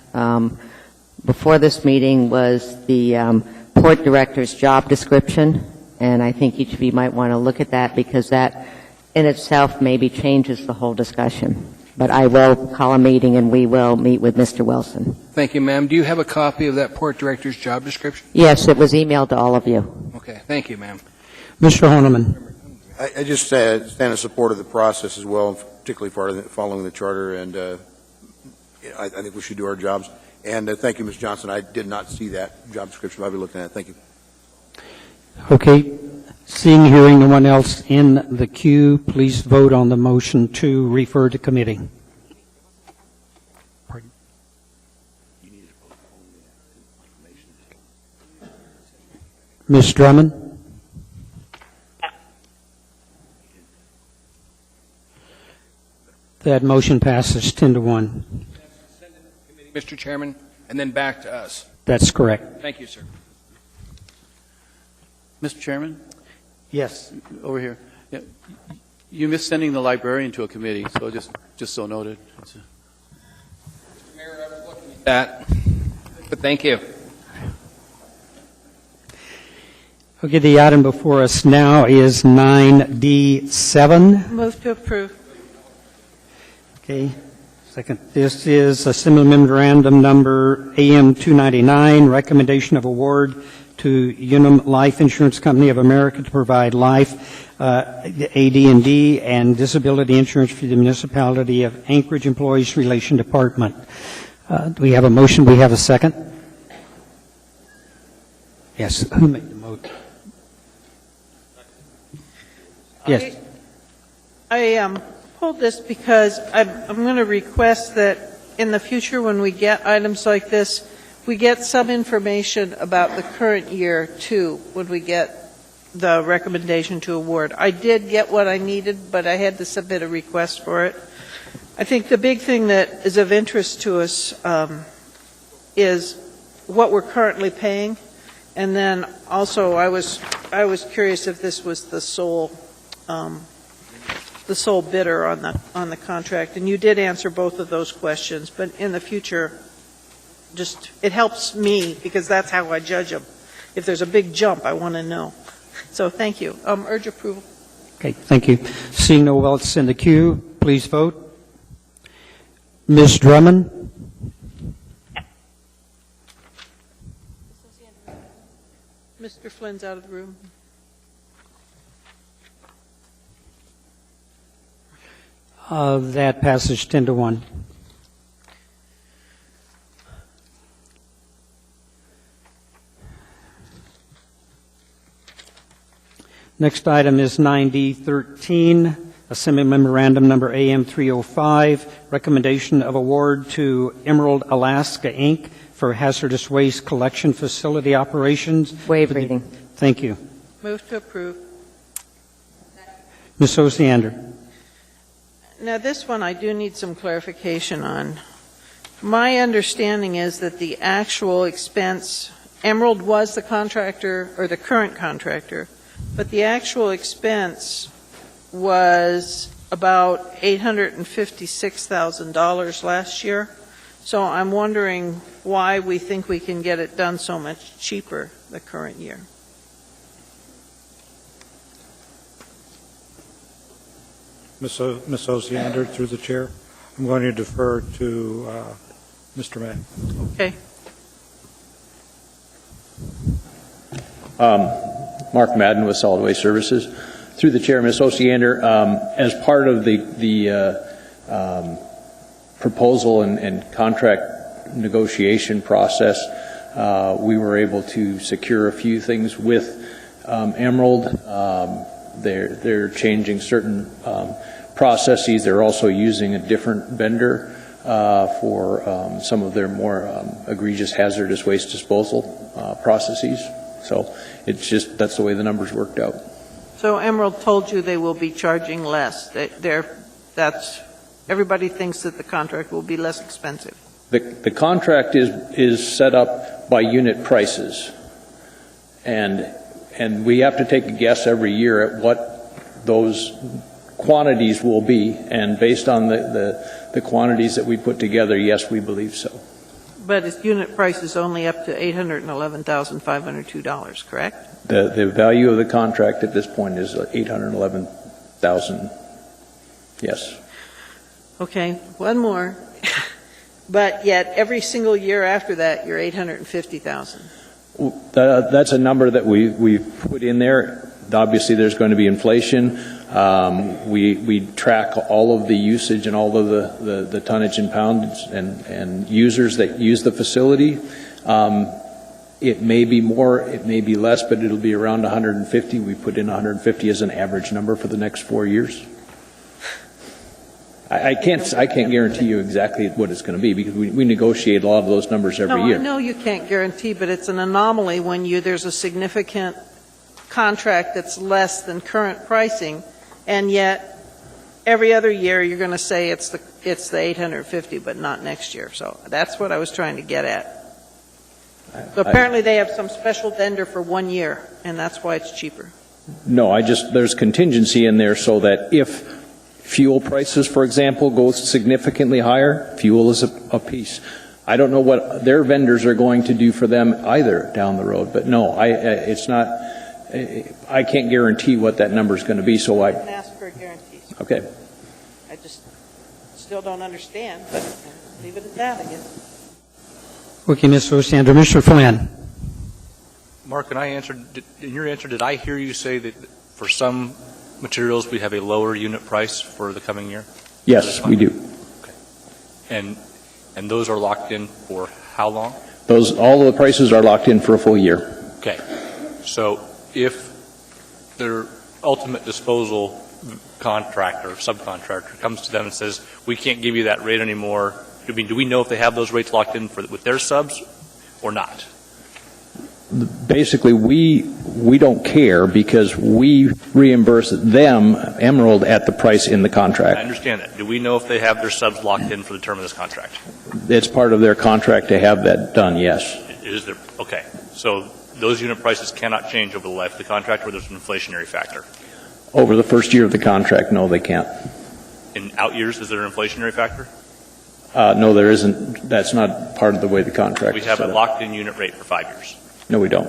before this meeting was the port director's job description, and I think each of you might want to look at that because that in itself maybe changes the whole discussion. But I will call a meeting and we will meet with Mr. Wilson. Thank you, ma'am. Do you have a copy of that port director's job description? Yes, it was emailed to all of you. Okay, thank you, ma'am. Mr. Honeman. I just stand in support of the process as well, particularly following the Charter, and I think we should do our jobs. And thank you, Ms. Johnson. I did not see that job description. I'll be looking at it. Thank you. Okay. Seeing, hearing no one else in the queue, please vote on the motion to refer to committee. Pardon? Ms. Drummond? That motion passes 10-1. Mr. Chairman, and then back to us. That's correct. Thank you, sir. Mr. Chairman? Yes. Over here. Yeah. You missed sending the librarian to a committee, so just so noted. Mayor, I was looking at that, but thank you. Okay, the item before us now is 9D7. Move to approve. Okay. Second. This is Assembly Memorandum Number AM-299, recommendation of award to Unum Life Insurance Company of America to provide life, AD&D, and disability insurance for the municipality of Anchorage Employees Relation Department. Do we have a motion? Do we have a second? Yes. Who made the motion? Yes. I pulled this because I'm going to request that in the future when we get items like this, we get some information about the current year, too, when we get the recommendation to award. I did get what I needed, but I had to submit a request for it. I think the big thing that is of interest to us is what we're currently paying, and then also I was curious if this was the sole bidder on the contract, and you did answer both of those questions. But in the future, just it helps me because that's how I judge them. If there's a big jump, I want to know. So thank you. Urge approval. Okay, thank you. Seeing no one else in the queue, please vote. Ms. Drummond? Mr. Flynn's out of the room. That passes 10-1. Next item is 9D13, Assembly Memorandum Number AM-305, recommendation of award to Emerald Alaska, Inc. for hazardous waste collection facility operations. Waive reading. Thank you. Move to approve. Ms. Osiander. Now, this one I do need some clarification on. My understanding is that the actual expense, Emerald was the contractor, or the current contractor, but the actual expense was about $856,000 last year. So I'm wondering why we think we can get it done so much cheaper the current year. Ms. Osiander, through the chair, I'm going to defer to Mr. Madden. Okay. Mark Madden with Solid Waste Services. Through the chair, Ms. Osiander, as part of the proposal and contract negotiation process, we were able to secure a few things with Emerald. They're changing certain processes. They're also using a different vendor for some of their more egregious hazardous waste disposal processes. So it's just, that's the way the numbers worked out. So Emerald told you they will be charging less. Everybody thinks that the contract will be less expensive. The contract is set up by unit prices, and we have to take a guess every year at what those quantities will be, and based on the quantities that we put together, yes, we believe so. But its unit price is only up to $811,502, correct? The value of the contract at this point is $811,000. Yes. Okay, one more. But yet, every single year after that, you're $850,000. That's a number that we've put in there. Obviously, there's going to be inflation. We track all of the usage and all of the tonnage in pounds and users that use the facility. It may be more, it may be less, but it'll be around 150. We put in 150 as an average number for the next 4 years. I can't guarantee you exactly what it's going to be, because we negotiate a lot of those numbers every year. I know you can't guarantee, but it's an anomaly when there's a significant contract that's less than current pricing, and yet every other year you're going to say it's the 850, but not next year. So that's what I was trying to get at. So apparently they have some special vendor for 1 year, and that's why it's cheaper. No, there's contingency in there so that if fuel prices, for example, go significantly higher, fuel is a piece. I don't know what their vendors are going to do for them either down the road, but no, it's not. I can't guarantee what that number is going to be, so I can ask for a guarantee. Okay. I just still don't understand, but leave it at that, I guess. Okay, Mr. Osander. Mr. Flynn. Mark, in your answer, did I hear you say that for some materials we have a lower unit price for the coming year? Yes, we do. Okay. And those are locked in for how long? All of the prices are locked in for a full year. Okay. So if their ultimate disposal contractor, subcontractor comes to them and says, we can't give you that rate anymore, do we know if they have those rates locked in with their subs or not? Basically, we don't care because we reimburse them, Emerald, at the price in the contract. I understand that. Do we know if they have their subs locked in for the term of this contract? It's part of their contract to have that done, yes. Okay. So those unit prices cannot change over the life of the contract where there's an inflationary factor? Over the first year of the contract, no, they can't. In out years, is there an inflationary factor? No, there isn't. That's not part of the way the contract is set up. We have a locked-in unit rate for 5 years. No, we don't.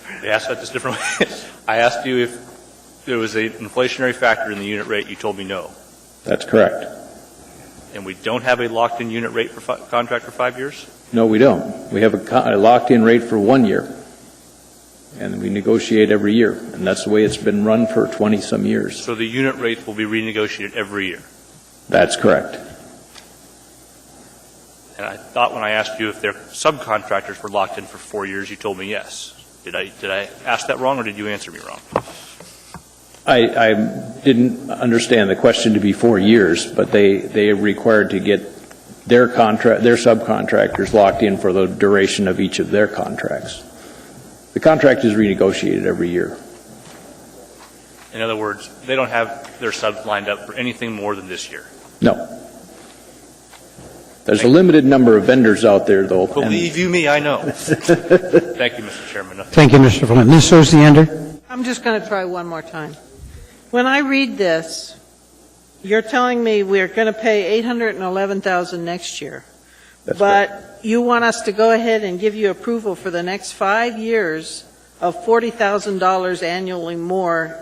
I asked that this different way. I asked you if there was an inflationary factor in the unit rate. You told me no. That's correct. And we don't have a locked-in unit rate for contract for 5 years? No, we don't. We have a locked-in rate for 1 year. And we negotiate every year. And that's the way it's been run for 20-some years. So the unit rates will be renegotiated every year? That's correct. And I thought when I asked you if their subcontractors were locked in for 4 years, you told me yes. Did I ask that wrong, or did you answer me wrong? I didn't understand the question to be 4 years, but they are required to get their subcontractors locked in for the duration of each of their contracts. The contract is renegotiated every year. In other words, they don't have their subs lined up for anything more than this year? No. There's a limited number of vendors out there, though. Believe you me, I know. Thank you, Mr. Chairman. Thank you, Mr. Flynn. Ms. Osiander? I'm just going to try one more time. When I read this, you're telling me we're going to pay $811,000 next year. That's but you want us to go ahead and give you approval for the next 5 years of $40,000 annually more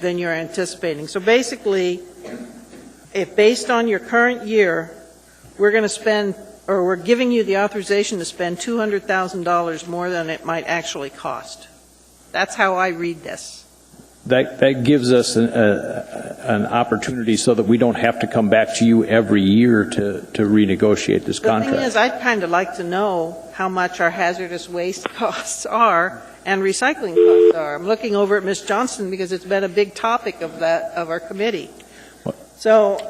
than you're anticipating. So basically, if based on your current year, we're going to spend, or we're giving you the authorization to spend $200,000 more than it might actually cost. That's how I read this. That gives us an opportunity so that we don't have to come back to you every year to renegotiate this contract. The thing is, I'd kind of like to know how much our hazardous waste costs are and recycling costs are. I'm looking over at Ms. Johnston because it's been a big topic of our committee. So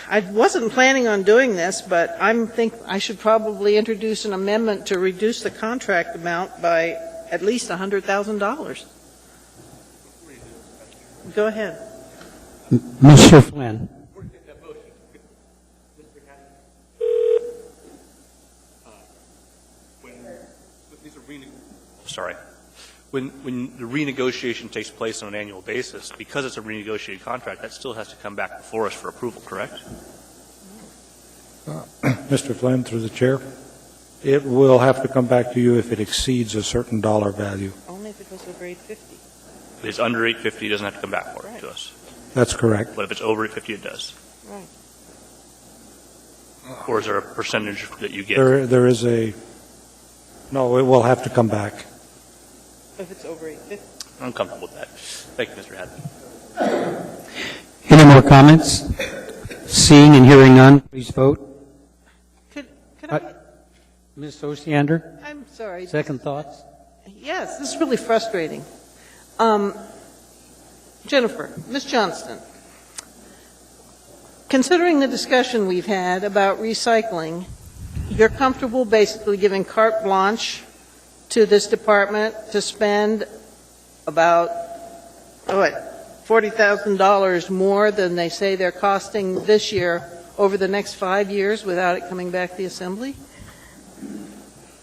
I wasn't planning on doing this, but I think I should probably introduce an amendment to reduce the contract amount by at least $100,000. Go ahead. Mr. Flynn? Sorry. When the renegotiation takes place on an annual basis, because it's a renegotiated contract, that still has to come back before us for approval, correct? Mr. Flynn, through the chair, it will have to come back to you if it exceeds a certain dollar value. Only if it goes over 850. If it's under 850, it doesn't have to come back for it to us. That's correct. But if it's over 850, it does. Right. Or is there a percentage that you get? There is a, no, it will have to come back. If it's over 850. I'm comfortable with that. Thank you, Mr. Hadley. Any more comments? Seeing and hearing none, please vote. Could I? Ms. Osiander? I'm sorry. Second thoughts? Yes, this is really frustrating. Jennifer, Ms. Johnston, considering the discussion we've had about recycling, you're comfortable basically giving carte blanche to this department to spend about, $40,000 more than they say they're costing this year over the next 5 years without it coming back to the Assembly?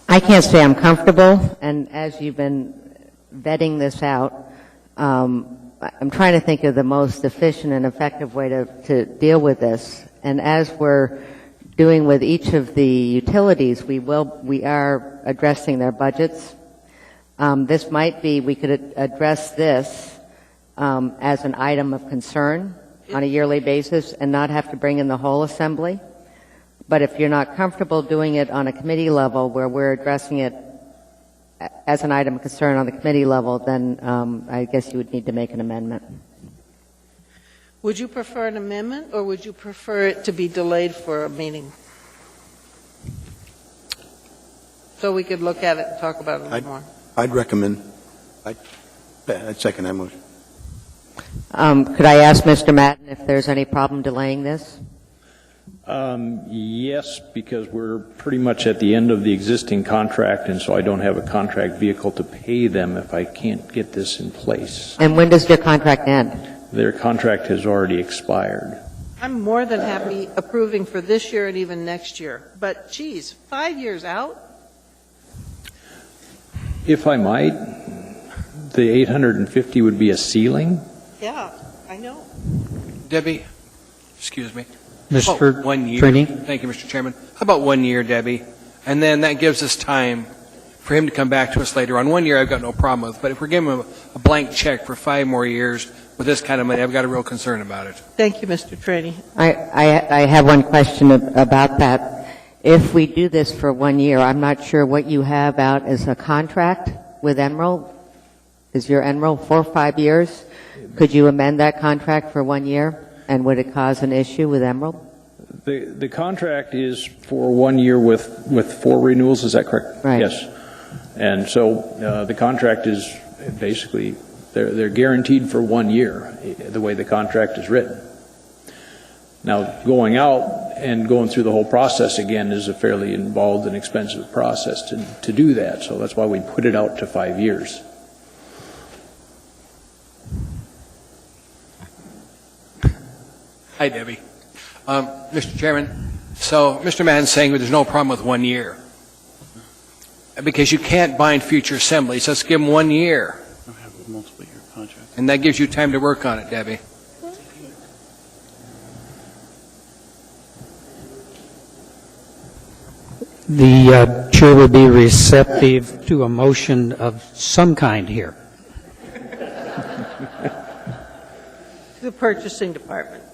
I can't say I'm comfortable, and as you've been vetting this out, I'm trying to think of the most efficient and effective way to deal with this. And as we're doing with each of the utilities, we are addressing their budgets. This might be, we could address this as an item of concern on a yearly basis and not have to bring in the whole Assembly. But if you're not comfortable doing it on a committee level where we're addressing it as an item of concern on the committee level, then I guess you would need to make an amendment. Would you prefer an amendment, or would you prefer it to be delayed for a meeting? So we could look at it and talk about it a little more. I'd recommend, I'd second that motion. Could I ask Mr. Madden if there's any problem delaying this? Yes, because we're pretty much at the end of the existing contract, and so I don't have a contract vehicle to pay them if I can't get this in place. And when does your contract end? Their contract has already expired. I'm more than happy approving for this year and even next year. But, geez, 5 years out? If I might, the 850 would be a ceiling. Yeah, I know. Debbie, excuse me. Mr. 1 year. Trini? Thank you, Mr. Chairman. How about 1 year, Debbie? And then that gives us time for him to come back to us later on. 1 year I've got no problem with, but if we're giving him a blank check for 5 more years with this kind of money, I've got a real concern about it. Thank you, Mr. Trini. I have one question about that. If we do this for 1 year, I'm not sure what you have out as a contract with Emerald. Is your Emerald 4 or 5 years? Could you amend that contract for 1 year? And would it cause an issue with Emerald? The contract is for 1 year with 4 renewals, is that correct? Right. Yes. And so the contract is basically, they're guaranteed for 1 year, the way the contract is written. Now, going out and going through the whole process again is a fairly involved and expensive process to do that. So that's why we put it out to 5 years. Hi, Debbie. Mr. Chairman, So Mr. Madden's saying there's no problem with 1 year. Because you can't bind future assemblies. Let's give them 1 year. Multiple-year contract. And that gives you time to work on it, Debbie. The chair would be receptive to a motion of some kind here. The purchasing department.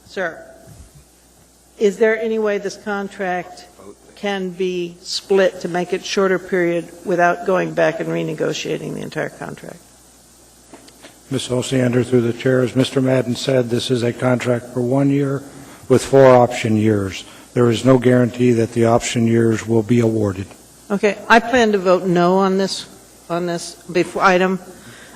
Sir, is there any way this contract can be split to make it shorter period without going back and renegotiating the entire contract? Ms. Osiander, through the chair, as Mr. Madden said, this is a contract for 1 year with 4 option years. There is no guarantee that the option years will be awarded. Okay, I plan to vote no on this before item,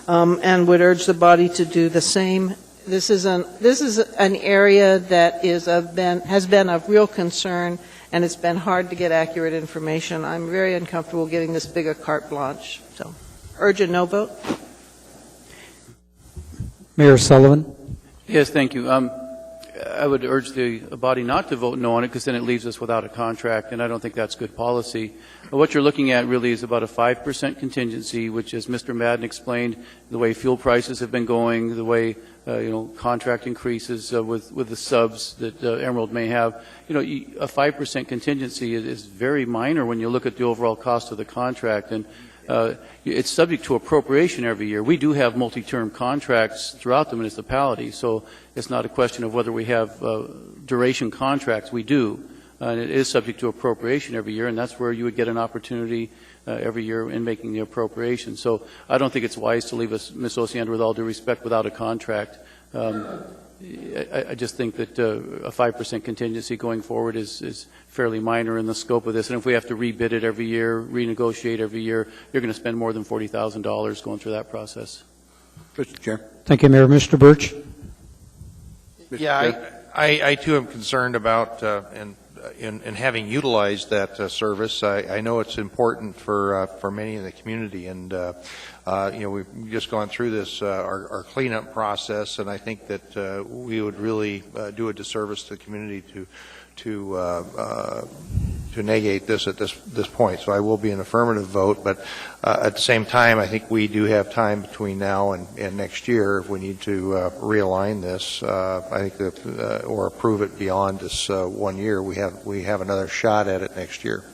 and would urge the body to do the same. This is an area that has been of real concern, and it's been hard to get accurate information. I'm very uncomfortable giving this big a carte blanche. So, urge a no vote. Mayor Sullivan? Yes, thank you. I would urge the body not to vote no on it because then it leaves us without a contract, and I don't think that's good policy. But what you're looking at really is about a 5% contingency, which, as Mr. Madden explained, the way fuel prices have been going, the way contract increases with the subs that Emerald may have. A 5% contingency is very minor when you look at the overall cost of the contract, and it's subject to appropriation every year. We do have multi-term contracts throughout the municipality, so it's not a question of whether we have duration contracts. We do, and it is subject to appropriation every year, and that's where you would get an opportunity every year in making the appropriation. So I don't think it's wise to leave us, Ms. Osiander, with all due respect, without a contract. I just think that a 5% contingency going forward is fairly minor in the scope of this. And if we have to rebid it every year, renegotiate every year, you're going to spend more than $40,000 going through that process. Mr. Chair. Thank you, Mayor. Mr. Birch? Yeah, I too am concerned about in having utilized that service. I know it's important for many in the community, and we've just gone through this our cleanup process, and I think that we would really do a disservice to the community to negate this at this point. So I will be an affirmative vote, but at the same time, I think we do have time between now and next year if we need to realign this. I think that, or approve it beyond this 1 year. We have another shot at it next year.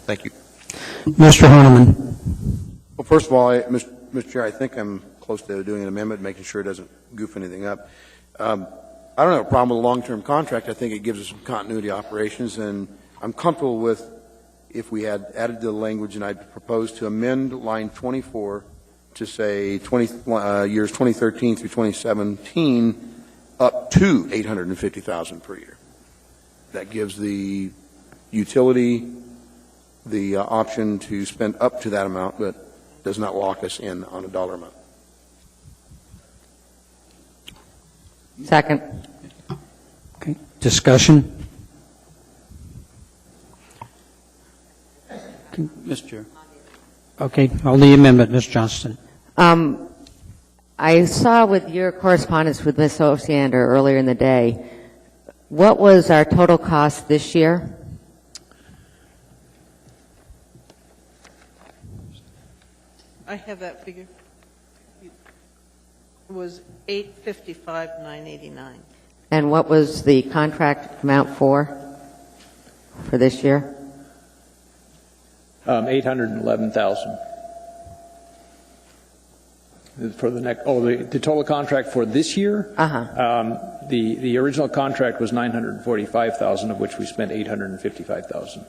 Thank you, Mr. Horniman. Well, first of all, Mr. Chair, I think I'm close to doing an amendment, making sure it doesn't goof anything up. I don't have a problem with a long-term contract. I think it gives us some continuity operations, and I'm comfortable with if we had added the language, and I'd propose to amend line 24 to say years 2013 through 2017 up to $850,000 per year. That gives the utility the option to spend up to that amount, but does not lock us in on a dollar amount. Second. Okay. Discussion? Mr. Chair. Okay. On the amendment, Ms. Johnston. I saw with your correspondence with Ms. Osiander earlier in the day, what was our total cost this year? I have that figure. It was $855,989. And what was the contract amount for this year? 811,000. For the next, the total contract for this year? Uh-huh. The original contract was 945,000, of which we spent 855,000.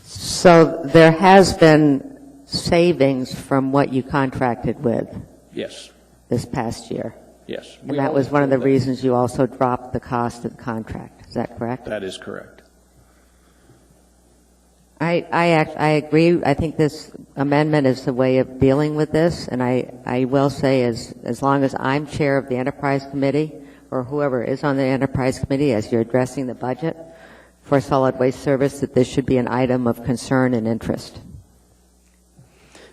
So there has been savings from what you contracted with? Yes. This past year? Yes. And that was one of the reasons you also dropped the cost of the contract. Is that correct? That is correct. I agree. I think this amendment is the way of dealing with this, and I will say as long as I'm chair of the Enterprise Committee, or whoever is on the Enterprise Committee as you're addressing the budget for solid waste service, that this should be an item of concern and interest.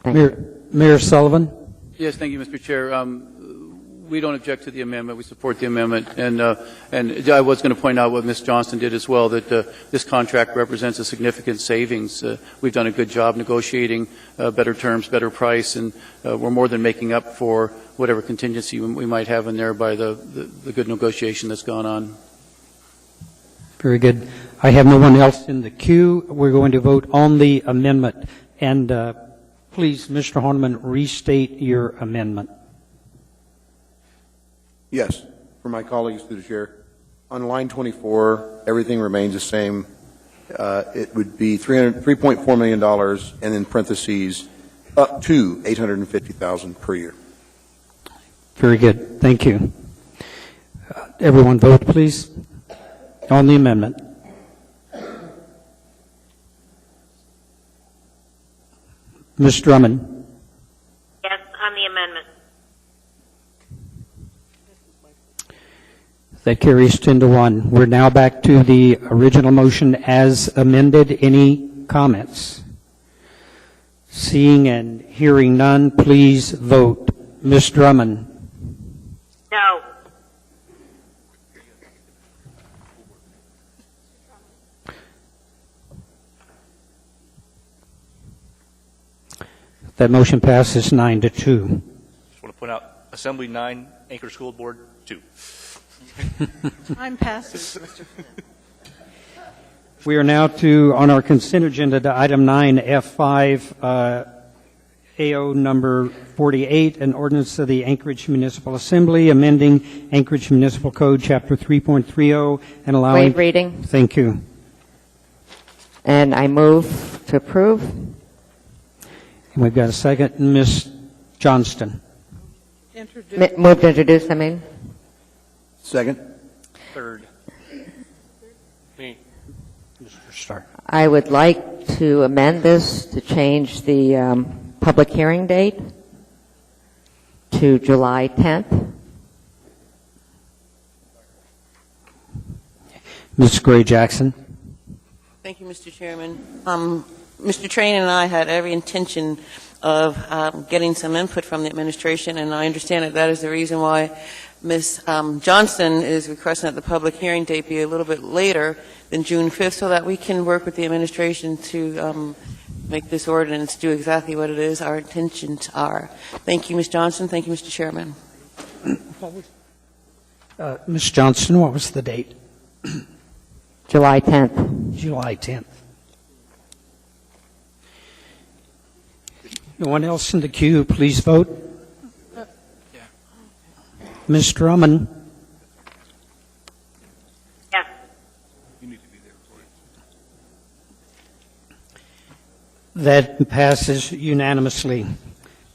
Thank you. Mayor Sullivan? Yes, thank you, Mr. Chair. we don't object to the amendment. We support the amendment. And I was going to point out what Ms. Johnston did as well, that this contract represents a significant savings. We've done a good job negotiating better terms, better price, and we're more than making up for whatever contingency we might have in there by the good negotiation that's gone on. Very good. I have no one else in the queue. We're going to vote on the amendment. And please, Mr. Horniman, restate your amendment. Yes, for my colleagues through the chair. On line 24, everything remains the same. It would be $3.4 million, and in parentheses, up to $850,000 per year. Very good. Thank you. Everyone vote, please, on the amendment. Ms. Drummond. Yes, on the amendment. That carries 10-1. We're now back to the original motion as amended. Any comments? Seeing and hearing none, please vote. Ms. Drummond. No. That motion passes 9-2. Just want to point out, Assembly 9, Anchor School Board 2. Time passes, Mr. Flynn. We are now on our consent agenda to item 9F5, AO number 48, an ordinance of the Anchorage Municipal Assembly amending Anchorage Municipal Code Chapter 3.30 and allowing... Waive reading. Thank you. And I move to approve. And we've got a second. Ms. Johnston. Move to introduce, I mean. Second. Third. Me. Mr. Stark. I would like to amend this to change the public hearing date to July 10th. Ms. Gray-Jackson. Thank you, Mr. Chairman. Mr. Train and I had every intention of getting some input from the administration, and I understand that is the reason why Ms. Johnston is requesting that the public hearing date be a little bit later than June 5th so that we can work with the administration to make this ordinance do exactly what it is our intentions are. Thank you, Ms. Johnston. Thank you, Mr. Chairman. Ms. Johnston, what was the date? July 10th. July 10th. No one else in the queue, please vote. Ms. Drummond. Yes. You need to be there for it. That passes unanimously.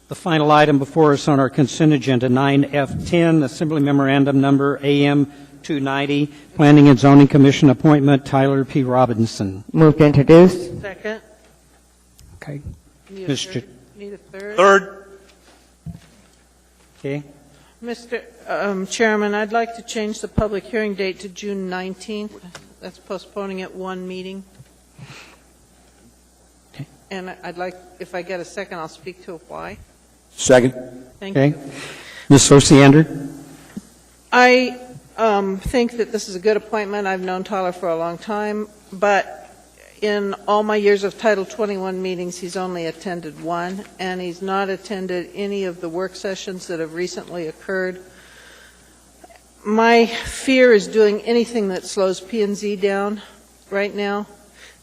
The final item before us on our consent agenda, 9F10, Assembly Memorandum Number AM 290, Planning and Zoning Commission appointment, Tyler P. Robinson. Move to introduce. Second. Okay. Mr. Need a third? Third. Okay. Mr. Chairman, I'd like to change the public hearing date to June 19th. That's postponing it one meeting. Okay. And I'd like, if I get a second, I'll speak to why. Second. Thank Okay. you. Ms. Osiander? I think that this is a good appointment. I've known Tyler for a long time, but in all my years of Title 21 meetings, he's only attended one, and he's not attended any of the work sessions that have recently occurred. My fear is doing anything that slows P&Z down right now,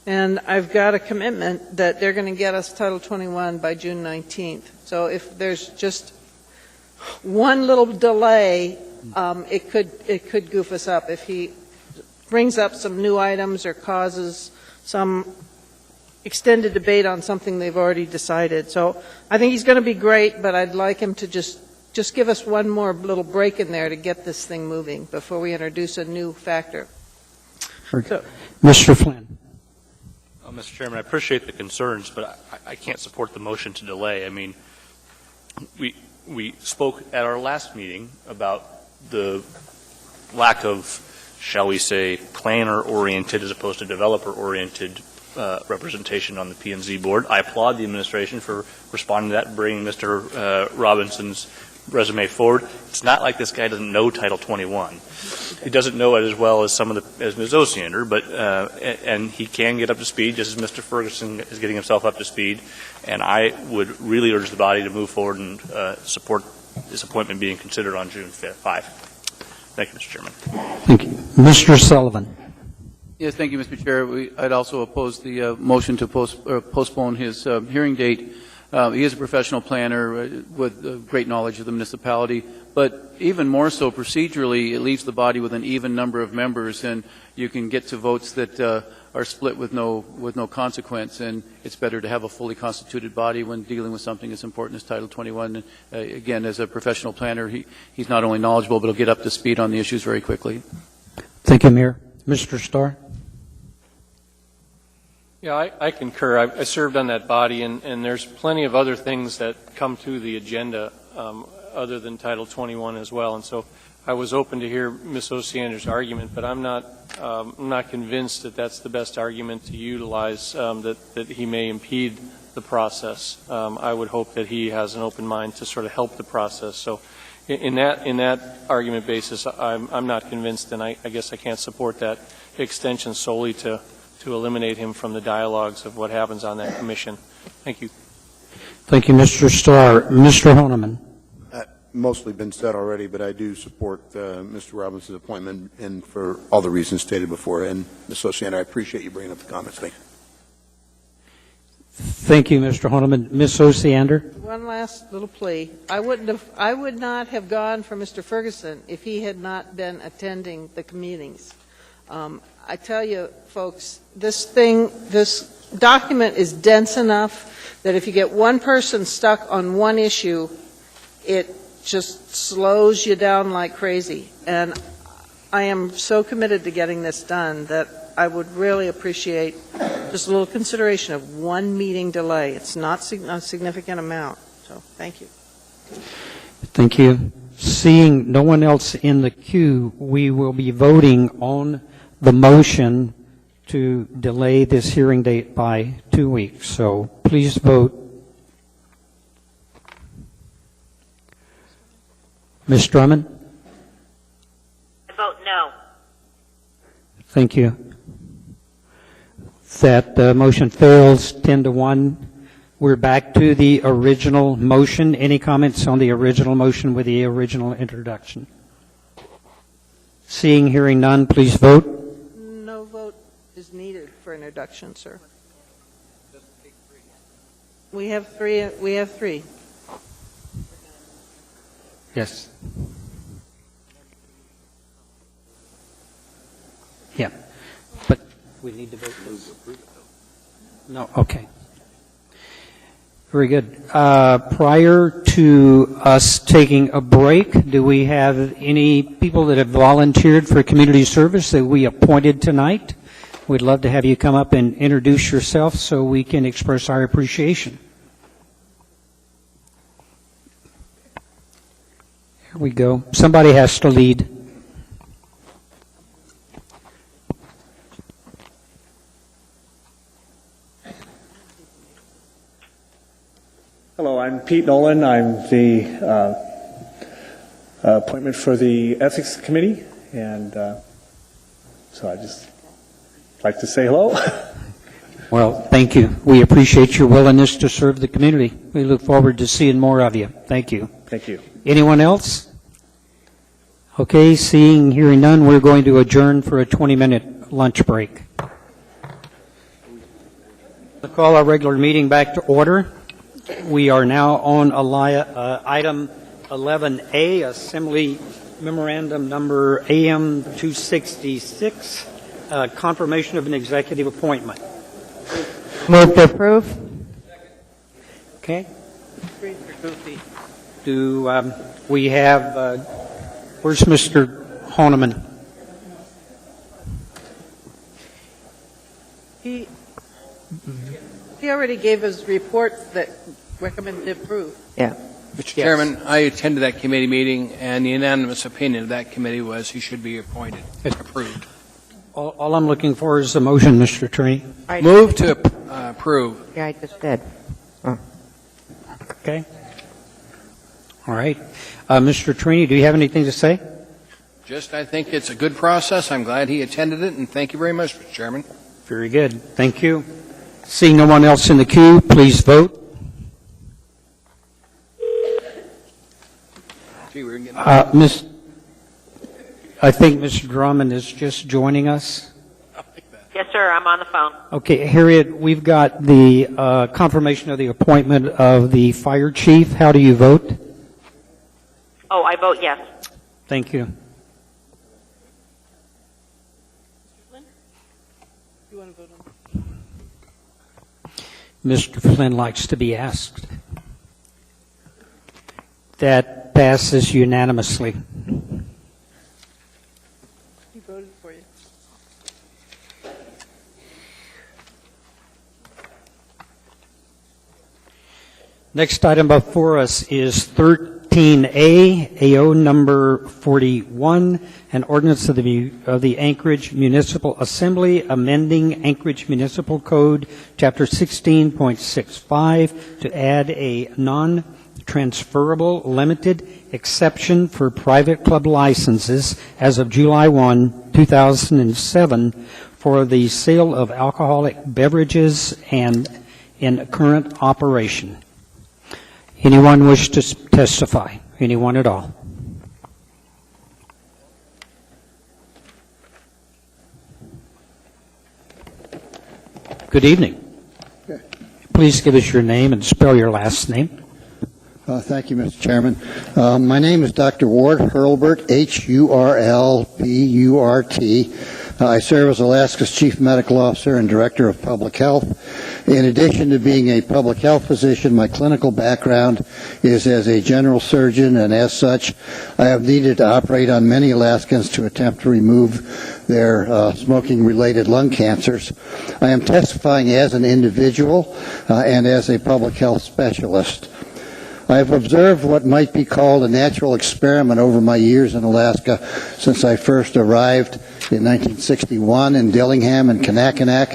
and I've got a commitment that they're going to get us Title 21 by June 19th. So if there's just one little delay, it could goof us up. If he brings up some new items or causes some extended debate on something they've already decided. So I think he's going to be great, but I'd like him to just give us one more little break in there to get this thing moving before we introduce a new factor. So, Mr. Flynn. Mr. Chairman, I appreciate the concerns, but I can't support the motion to delay. I mean, we spoke at our last meeting about the lack of, shall we say, planner-oriented as opposed to developer-oriented representation on the P&Z board. I applaud the administration for responding to that and bringing Mr. Robinson's resume forward. It's not like this guy doesn't know Title 21. He doesn't know it as well as as Ms. Osiander, but and he can get up to speed, just as Mr. Ferguson is getting himself up to speed. And I would really urge the body to move forward and support this appointment being considered on June 5. Thank you, Mr. Chairman. Thank you. Mr. Sullivan. Yes, thank you, Mr. Chair. I'd also oppose the motion to postpone his hearing date. He is a professional planner with great knowledge of the municipality, but even more so procedurally, it leaves the body with an even number of members, and you can get to votes that are split with no consequence, and it's better to have a fully constituted body when dealing with something as important as Title 21. Again, as a professional planner, he's not only knowledgeable, but he'll get up to speed on the issues very quickly. Thank you, Mayor. Mr. Starr? Yeah, I concur. I served on that body, and there's plenty of other things that come to the agenda other than Title 21 as well. And so I was open to hear Ms. Osiander's argument, but I'm not convinced that that's the best argument to utilize, that he may impede the process. I would hope that he has an open mind to sort of help the process. So in that argument basis, I'm not convinced, and I guess I can't support that extension solely to eliminate him from the dialogues of what happens on that commission. Thank you. Thank you, Mr. Starr. Mr. Honeman. Mostly been said already, but I do support Mr. Robinson's appointment, and for all the reasons stated before. And Ms. Osiander, I appreciate you bringing up the comments. Thank you. Thank you, Mr. Honeman. Ms. Osiander. One last little plea. I would not have gone for Mr. Ferguson if he had not been attending the meetings. I tell you, folks, this document is dense enough that if you get one person stuck on one issue, it just slows you down like crazy. And I am so committed to getting this done that I would really appreciate just a little consideration of one meeting delay. It's not a significant amount. So thank you. Thank you. Seeing no one else in the queue, we will be voting on the motion to delay this hearing date by 2 weeks. So please vote. Ms. Drummond? I vote no. Thank you. That motion fails 10-1. We're back to the original motion. Any comments on the original motion with the original introduction? Seeing, hearing none, please vote. No vote is needed for introduction, sir. We have three. We have three. Yes. Yeah. But we need to vote this. No, okay. Very good. Prior to us taking a break, do we have any people that have volunteered for community service that we appointed tonight? We'd love to have you come up and introduce yourself so we can express our appreciation. Here we go. Somebody has to lead. Hello, I'm Pete Nolan. I'm the appointment for the Ethics Committee, and so I just like to say hello. Well, thank you. We appreciate your willingness to serve the community. We look forward to seeing more of you. Thank you. Thank you. Anyone else? Okay, seeing, hearing none, we're going to adjourn for a 20-minute lunch break. We'll call our regular meeting back to order. We are now on item 11A, Assembly Memorandum Number AM 266, confirmation of an executive appointment. Move to approve. Okay. Do we have, where's Mr. Honeman? He already gave his report that recommended approve. Yeah. Mr. Chairman, I attended that committee meeting, and the unanimous opinion of that committee was he should be appointed. Approved. All I'm looking for is a motion, Mr. Attorney. Move to approve. Yeah, I just did. Oh. Okay. All right. Mr. Trini, do you have anything to say? Just, I think it's a good process. I'm glad he attended it, and thank you very much, Mr. Chairman. Very good. Thank you. Seeing no one else in the queue, please vote. Gee, we're getting... I think Mr. Drummond is just joining us. Yes, sir, I'm on the phone. Okay, Harriet, we've got the confirmation of the appointment of the fire chief. How do you vote? Oh, I vote yes. Thank you. You want to vote on? Mr. Flynn likes to be asked. That passes unanimously. He voted for you. Next item before us is 13A, AO number 41, an ordinance of the Anchorage Municipal Assembly amending Anchorage Municipal Code, Chapter 16.65, to add a non-transferable limited exception for private club licenses as of July 1, 2007, for the sale of alcoholic beverages and in current operation. Anyone wish to testify? Anyone at all? Good evening. Please give us your name and spell your last name. Thank you, Mr. Chairman. My name is Dr. Ward Hurlburt, H-U-R-L-B-U-R-T. I serve as Alaska's Chief Medical Officer and Director of Public Health. In addition to being a public health physician, my clinical background is as a general surgeon, and as such, I have needed to operate on many Alaskans to attempt to remove their smoking-related lung cancers. I am testifying as an individual and as a public health specialist. I have observed what might be called a natural experiment over my years in Alaska since I first arrived in 1961 in Dillingham and Kanakanak.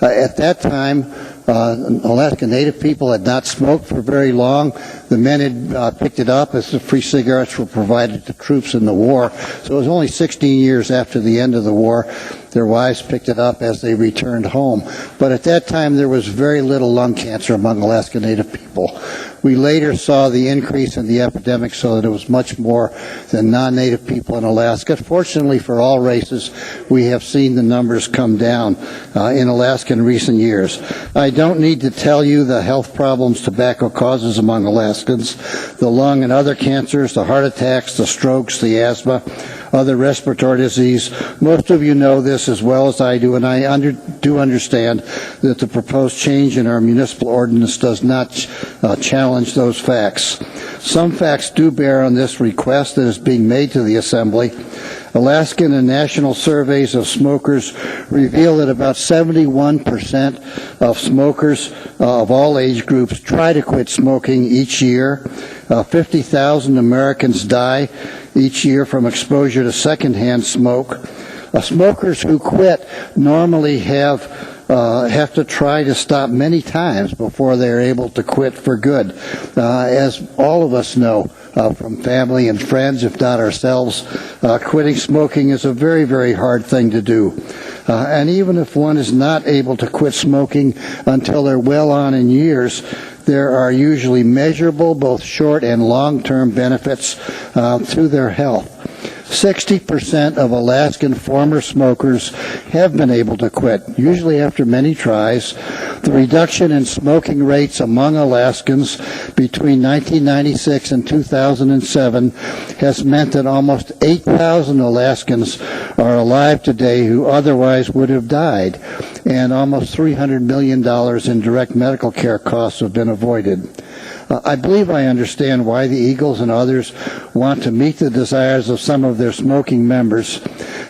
At that time, Alaska Native people had not smoked for very long. The men had picked it up as the free cigarettes were provided to troops in the war. So it was only 16 years after the end of the war. Their wives picked it up as they returned home. But at that time, there was very little lung cancer among Alaska Native people. We later saw the increase in the epidemic so that it was much more than non-Native people in Alaska. Fortunately for all races, we have seen the numbers come down in Alaska in recent years. I don't need to tell you the health problems tobacco causes among Alaskans, the lung and other cancers, the heart attacks, the strokes, the asthma, other respiratory disease. Most of you know this as well as I do, and I do understand that the proposed change in our municipal ordinance does not challenge those facts. Some facts do bear on this request that is being made to the Assembly. Alaskan and national surveys of smokers reveal that about 71% of smokers of all age groups try to quit smoking each year. 50,000 Americans die each year from exposure to secondhand smoke. Smokers who quit normally have to try to stop many times before they're able to quit for good. As all of us know from family and friends, if not ourselves, quitting smoking is a very, very hard thing to do. And even if one is not able to quit smoking until they're well on in years, there are usually measurable, both short and long-term benefits to their health. 60% of Alaskan former smokers have been able to quit, usually after many tries. The reduction in smoking rates among Alaskans between 1996 and 2007 has meant that almost 8,000 Alaskans are alive today who otherwise would have died, and almost $300 million in direct medical care costs have been avoided. I believe I understand why the Eagles and others want to meet the desires of some of their smoking members.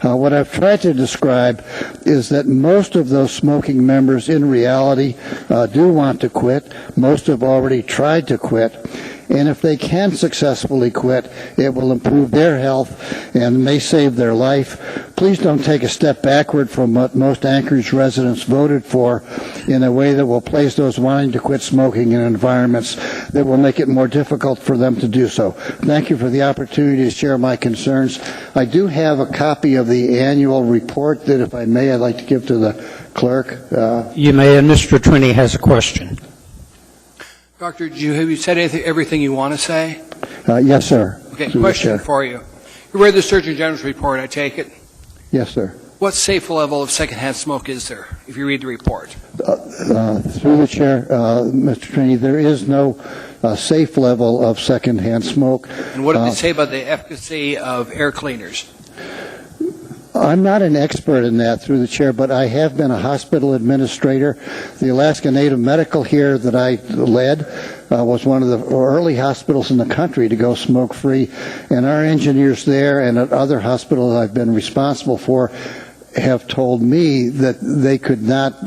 What I've tried to describe is that most of those smoking members in reality do want to quit. Most have already tried to quit. and if they can successfully quit, it will improve their health and may save their life. Please don't take a step backward from what most Anchorage residents voted for in a way that will place those wanting to quit smoking in environments that will make it more difficult for them to do so. Thank you for the opportunity to share my concerns. I do have a copy of the annual report that, if I may, I'd like to give to the clerk. You may, and Mr. Trini has a question. Doctor, have you said everything you want to say? Yes, sir. Okay, question for you. You read the Surgeon General's report, I take it? Yes, sir. What safe level of secondhand smoke is there, if you read the report? Through the chair, Mr. Trini, there is no safe level of secondhand smoke. And what did they say about the efficacy of air cleaners? I'm not an expert in that, through the chair, but I have been a hospital administrator. The Alaska Native Medical here that I led was one of the early hospitals in the country to go smoke-free, and our engineers there and at other hospitals I've been responsible for have told me that they could not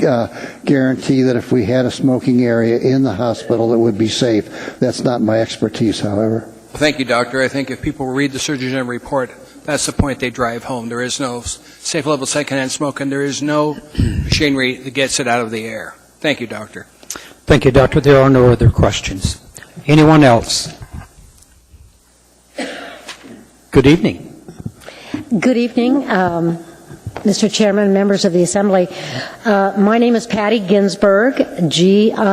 guarantee that if we had a smoking area in the hospital it would be safe. That's not my expertise, however. Thank you, Doctor. I think if people read the Surgeon General report, that's the point they drive home. There is no safe level secondhand smoke, and there is no machinery that gets it out of the air. Thank you, Doctor. Thank you, Doctor. There are no other questions. Anyone else? Good evening. Good evening, Mr. Chairman, members of the Assembly. My name is Patty Ginsburg, Ginsburg.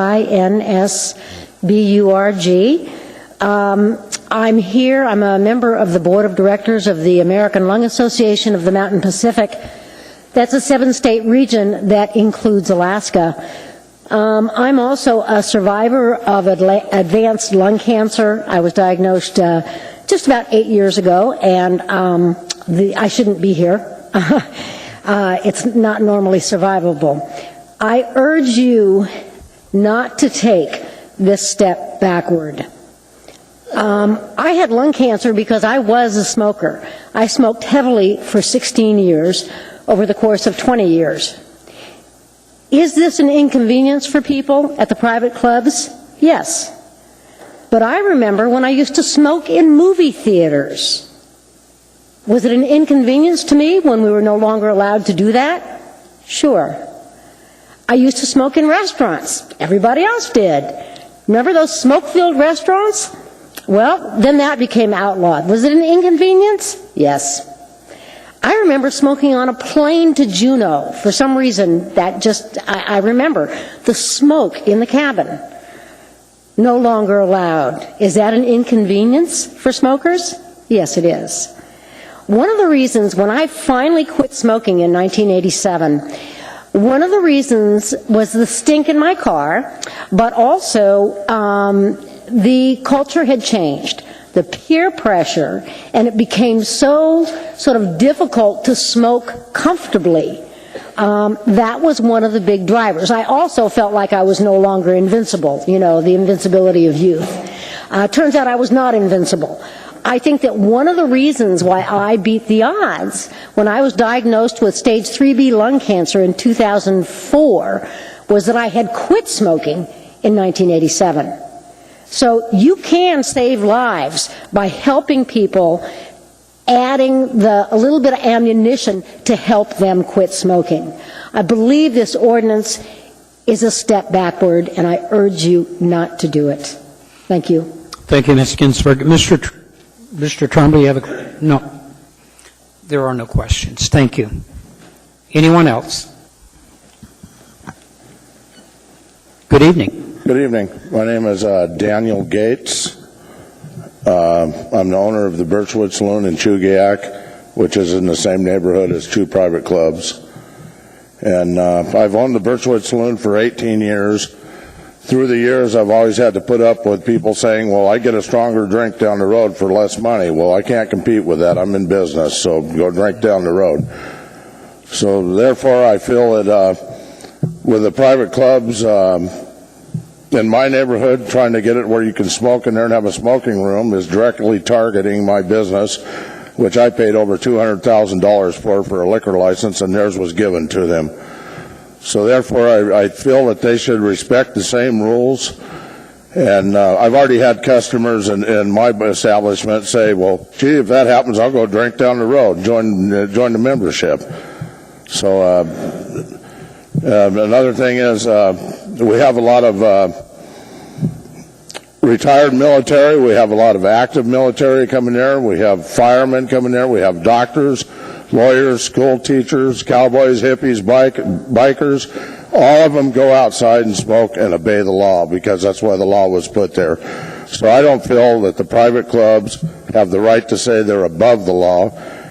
I'm here. I'm a member of the Board of Directors of the American Lung Association of the Mountain Pacific. That's a 7-state region that includes Alaska. I'm also a survivor of advanced lung cancer. I was diagnosed just about 8 years ago, and I shouldn't be here. It's not normally survivable. I urge you not to take this step backward. I had lung cancer because I was a smoker. I smoked heavily for 16 years over the course of 20 years. Is this an inconvenience for people at the private clubs? Yes. But I remember when I used to smoke in movie theaters. Was it an inconvenience to me when we were no longer allowed to do that? Sure. I used to smoke in restaurants. Everybody else did. Remember those smoke-filled restaurants? Well, then that became outlawed. Was it an inconvenience? Yes. I remember smoking on a plane to Juneau. For some reason, I remember the smoke in the cabin. No longer allowed. Is that an inconvenience for smokers? Yes, it is. One of the reasons, when I finally quit smoking in 1987, one of the reasons was the stink in my car, but also the culture had changed, the peer pressure, and it became so sort of difficult to smoke comfortably. That was one of the big drivers. I also felt like I was no longer invincible, the invincibility of youth. Turns out I was not invincible. I think that one of the reasons why I beat the odds when I was diagnosed with stage 3B lung cancer in 2004 was that I had quit smoking in 1987. So you can save lives by helping people, adding a little bit of ammunition to help them quit smoking. I believe this ordinance is a step backward, and I urge you not to do it. Thank you. Thank you, Ms. Ginsburg. Mr. Trombley, you have a... No. There are no questions. Thank you. Anyone else? Good evening. Good evening. My name is Daniel Gates. I'm the owner of the Birchwood Saloon in Chugiak, which is in the same neighborhood as two private clubs. And I've owned the Birchwood Saloon for 18 years. Through the years, I've always had to put up with people saying, well, I get a stronger drink down the road for less money. Well, I can't compete with that. I'm in business, so go drink down the road. So therefore, I feel that with the private clubs in my neighborhood, trying to get it where you can smoke in there and have a smoking room is directly targeting my business, which I paid over $200,000 for a liquor license, and theirs was given to them. So therefore, I feel that they should respect the same rules And I've already had customers in my establishment say, well, gee, if that happens, I'll go drink down the road, join the membership. So another thing is we have a lot of retired military. We have a lot of active military coming there. We have firemen coming there. We have doctors, lawyers, school teachers, cowboys, hippies, bikers. All of them go outside and smoke and obey the law because that's why the law was put there. So I don't feel that the private clubs have the right to say they're above the law,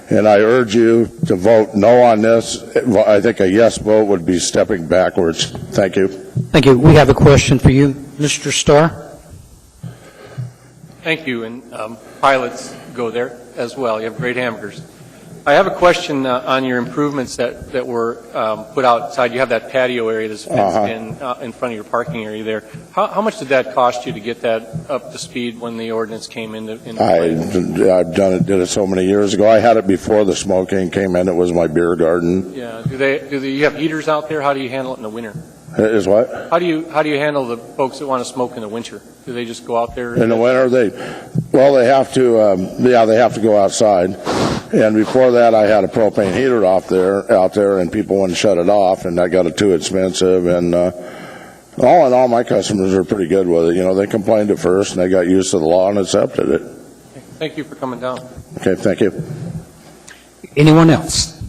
and I urge you to vote no on this. I think a yes vote would be stepping backwards. Thank you. Thank you. We have a question for you, Mr. Starr. Thank you, and pilots go there as well. You have great hamburgers. I have a question on your improvements that were put outside. You have that patio area that's fenced in front of your parking area there. How much did that cost you to get that up to speed when the ordinance came into play? I've did it so many years ago. I had it before the smoking came in. It was my beer garden. Yeah. Do you have heaters out there? How do you handle it in the winter? Is what? How do you handle the folks that want to smoke in the winter? Do they just go out there? In the winter, they have to. They have to go outside. And before that, I had a propane heater out there, and people wouldn't shut it off, and that got it too expensive. And all in all, my customers are pretty good with it. You know, they complained at first, and they got used to the law and accepted it. Thank you for coming down. Okay, thank you. Anyone else?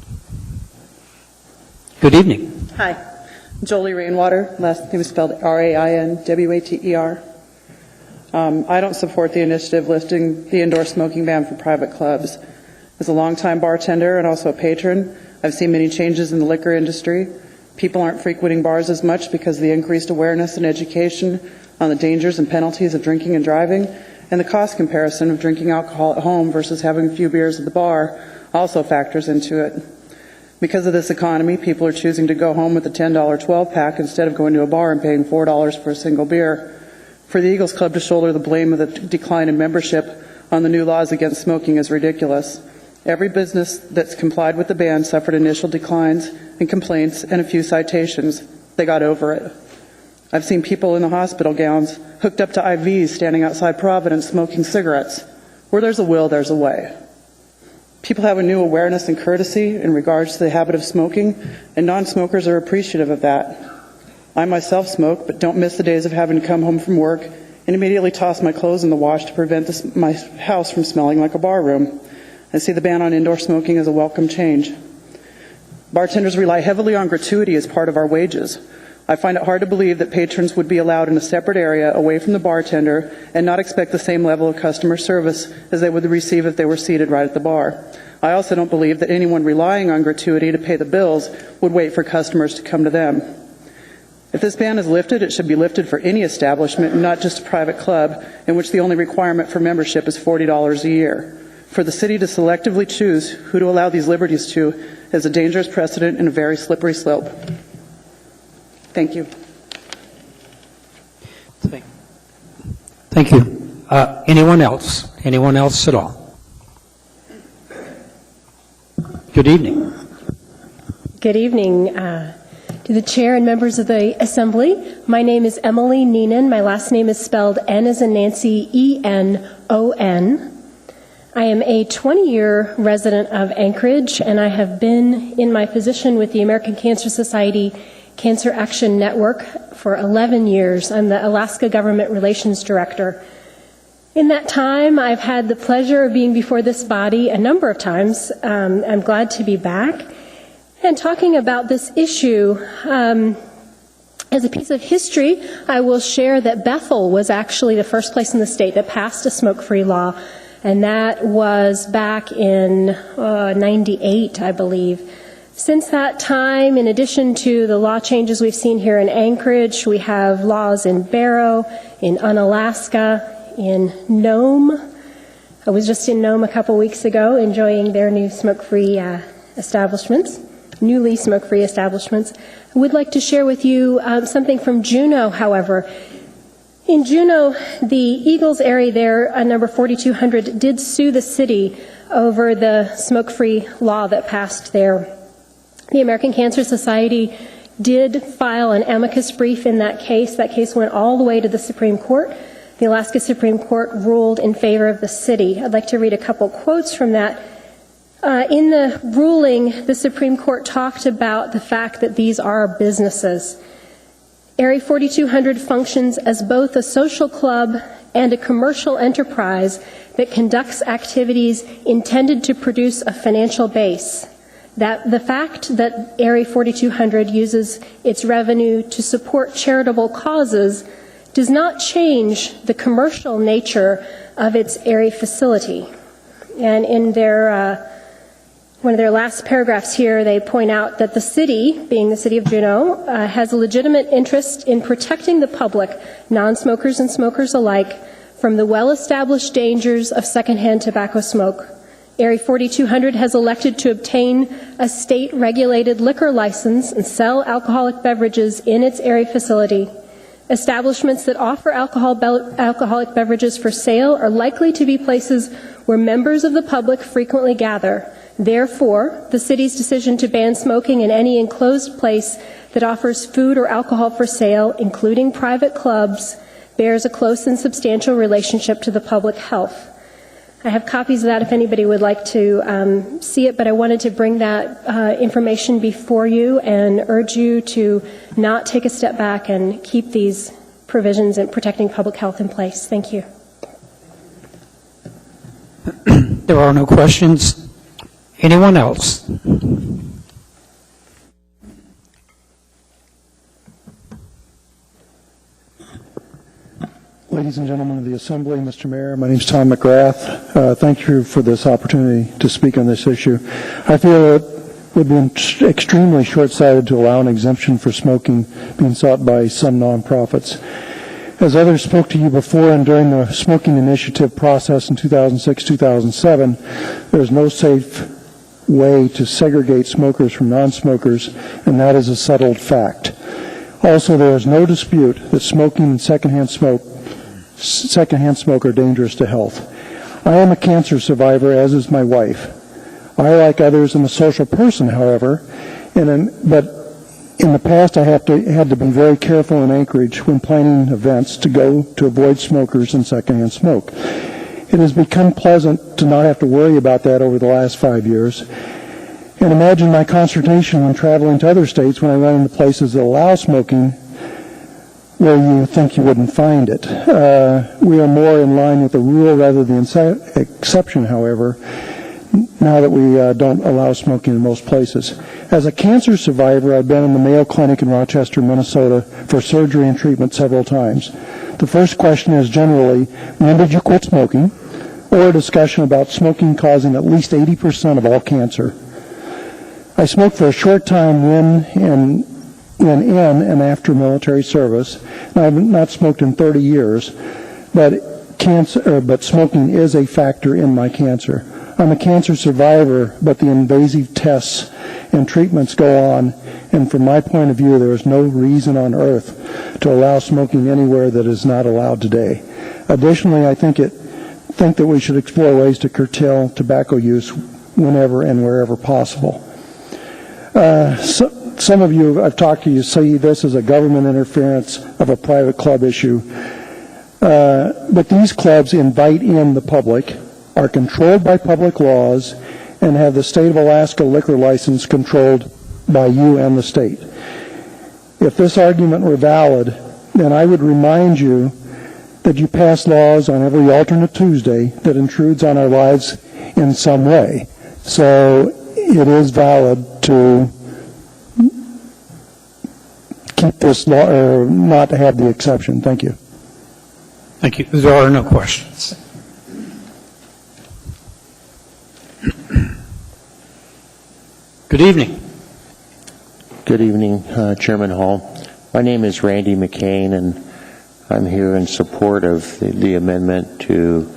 Good evening. Hi. Jolie Rainwater, last name is spelled R-A-I-N-W-A-T-E-R. I don't support the initiative lifting the indoor smoking ban for private clubs. As a longtime bartender and also a patron, I've seen many changes in the liquor industry. People aren't frequenting bars as much because of the increased awareness and education on the dangers and penalties of drinking and driving, and the cost comparison of drinking alcohol at home versus having a few beers at the bar also factors into it. Because of this economy, people are choosing to go home with a $10 12-pack instead of going to a bar and paying $4 for a single beer. For the Eagles Club to shoulder the blame of the decline in membership on the new laws against smoking is ridiculous. Every business that's complied with the ban suffered initial declines and complaints and a few citations. They got over it. I've seen people in the hospital gowns hooked up to IVs standing outside Providence smoking cigarettes. Where there's a will, there's a way. People have a new awareness and courtesy in regards to the habit of smoking, and non-smokers are appreciative of that. I myself smoke, but don't miss the days of having to come home from work and immediately toss my clothes in the wash to prevent my house from smelling like a bar room. I see the ban on indoor smoking as a welcome change. Bartenders rely heavily on gratuity as part of our wages. I find it hard to believe that patrons would be allowed in a separate area away from the bartender and not expect the same level of customer service as they would receive if they were seated right at the bar. I also don't believe that anyone relying on gratuity to pay the bills would wait for customers to come to them. If this ban is lifted, it should be lifted for any establishment, not just a private club, in which the only requirement for membership is $40 a year. For the city to selectively choose who to allow these liberties to is a dangerous precedent and a very slippery slope. Thank you. Thank you. Anyone else? Anyone else at all? Good evening. Good evening to the chair and members of the assembly. My name is Emily Neenan. My last name is spelled N as in Nancy, E-N-O-N. I am a 20-year resident of Anchorage, and I have been in my position with the American Cancer Society Cancer Action Network for 11 years. I'm the Alaska Government Relations Director. In that time, I've had the pleasure of being before this body a number of times. I'm glad to be back and talking about this issue. As a piece of history, I will share that Bethel was actually the first place in the state that passed a smoke-free law, and that was back in 98, I believe. Since that time, in addition to the law changes we've seen here in Anchorage, we have laws in Barrow, in Unalaska, in Nome. I was just in Nome a couple weeks ago enjoying their new smoke-free establishments, newly smoke-free establishments. I would like to share with you something from Juneau, however. In Juneau, the Eagles area there, number 4200, did sue the city over the smoke-free law that passed there. The American Cancer Society did file an amicus brief in that case. That case went all the way to the Supreme Court. The Alaska Supreme Court ruled in favor of the city. I'd like to read a couple quotes from that. In the ruling, the Supreme Court talked about the fact that these are businesses. Area 4200 functions as both a social club and a commercial enterprise that conducts activities intended to produce a financial base. That the fact that Area 4200 uses its revenue to support charitable causes does not change the commercial nature of its area facility. And in their one of their last paragraphs here, they point out that the city, being the city of Juneau, has a legitimate interest in protecting the public, non-smokers and smokers alike, from the well-established dangers of secondhand tobacco smoke. Area 4200 has elected to obtain a state-regulated liquor license and sell alcoholic beverages in its area facility. Establishments that offer alcoholic beverages for sale are likely to be places where members of the public frequently gather. Therefore, the city's decision to ban smoking in any enclosed place that offers food or alcohol for sale, including private clubs, bears a close and substantial relationship to the public health. I have copies of that if anybody would like to see it, but I wanted to bring that information before you and urge you to not take a step back and keep these provisions in protecting public health in place. Thank you. There are no questions. Anyone else? Ladies and gentlemen of the Assembly, Mr. Mayor, my name is Tom McGrath. Thank you for this opportunity to speak on this issue. I feel it would be extremely short-sighted to allow an exemption for smoking being sought by some nonprofits. As others spoke to you before and during the smoking initiative process in 2006-2007, there is no safe way to segregate smokers from non-smokers, and that is a settled fact. Also, there is no dispute that smoking and secondhand smoke are dangerous to health. I am a cancer survivor, as is my wife. I, like others, am a social person, however, but in the past I had to be very careful in Anchorage when planning events to avoid smokers and secondhand smoke. It has become pleasant to not have to worry about that over the last 5 years. And imagine my consternation when traveling to other states when I run into places that allow smoking where you think you wouldn't find it. We are more in line with the rule rather than the exception, however, now that we don't allow smoking in most places. As a cancer survivor, I've been in the Mayo Clinic in Rochester, Minnesota for surgery and treatment several times. The first question is generally, when did you quit smoking? Or a discussion about smoking causing at least 80% of all cancer. I smoked for a short time in and after military service. I have not smoked in 30 years, but smoking is a factor in my cancer. I'm a cancer survivor, but the invasive tests and treatments go on, and from my point of view, there is no reason on earth to allow smoking anywhere that is not allowed today. Additionally, I think that we should explore ways to curtail tobacco use whenever and wherever possible. Some of you I've talked to you see this as a government interference of a private club issue, but these clubs invite in the public, are controlled by public laws, and have the state of Alaska liquor license controlled by you and the state. If this argument were valid, then I would remind you that you pass laws on every alternate Tuesday that intrudes on our lives in some way. So it is valid to keep this law, or not to have the exception. Thank you. Thank you. There are no questions. Good evening. Good evening, Chairman Hall. My name is Randy McCain, and I'm here in support of the amendment to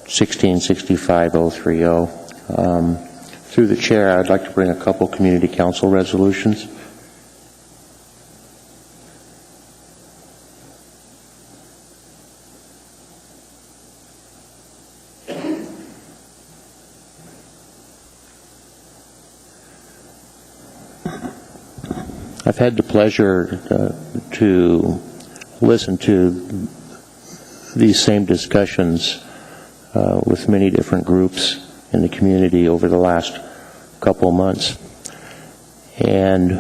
1665-030. Through the chair, I'd like to bring a couple community council resolutions. I've had the pleasure to listen to these same discussions with many different groups in the community over the last couple of months. And,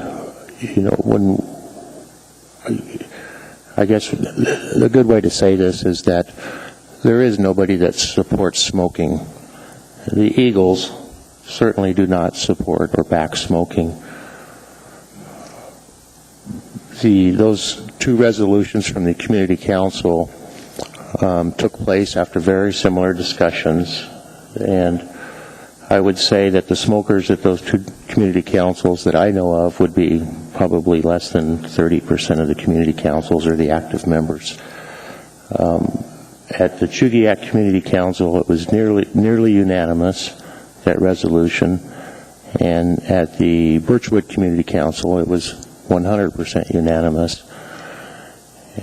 I guess the good way to say this is that there is nobody that supports smoking. The Eagles certainly do not support or back smoking. Those two resolutions from the Community Council took place after very similar discussions, and I would say that the smokers at those two community councils that I know of would be probably less than 30% of the community councils or the active members. At the Chugiak Community Council, it was nearly unanimous, that resolution, and at the Birchwood Community Council, it was 100% unanimous.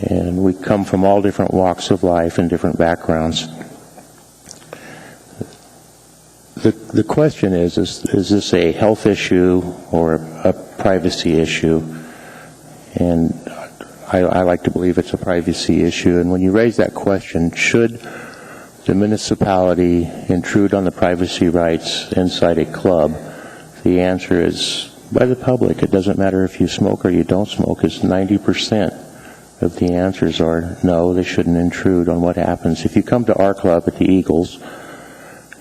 And we come from all different walks of life and different backgrounds. The question is this a health issue or a privacy issue? And I like to believe it's a privacy issue. And when you raise that question, should the municipality intrude on the privacy rights inside a club? The answer is by the public. It doesn't matter if you smoke or you don't smoke. It's 90% of the answers are no, they shouldn't intrude on what happens. If you come to our club at the Eagles,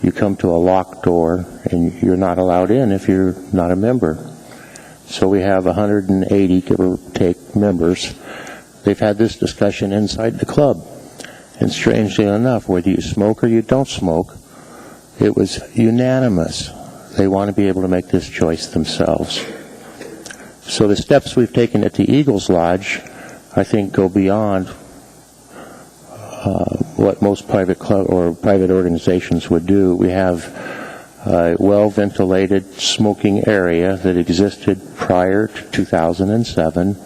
you come to a locked door and you're not allowed in if you're not a member. So we have 180, give or take, members. They've had this discussion inside the club. And strangely enough, whether you smoke or you don't smoke, it was unanimous. They want to be able to make this choice themselves. So the steps we've taken at the Eagles Lodge, I think, go beyond what most private club or private organizations would do. We have a well-ventilated smoking area that existed prior to 2007,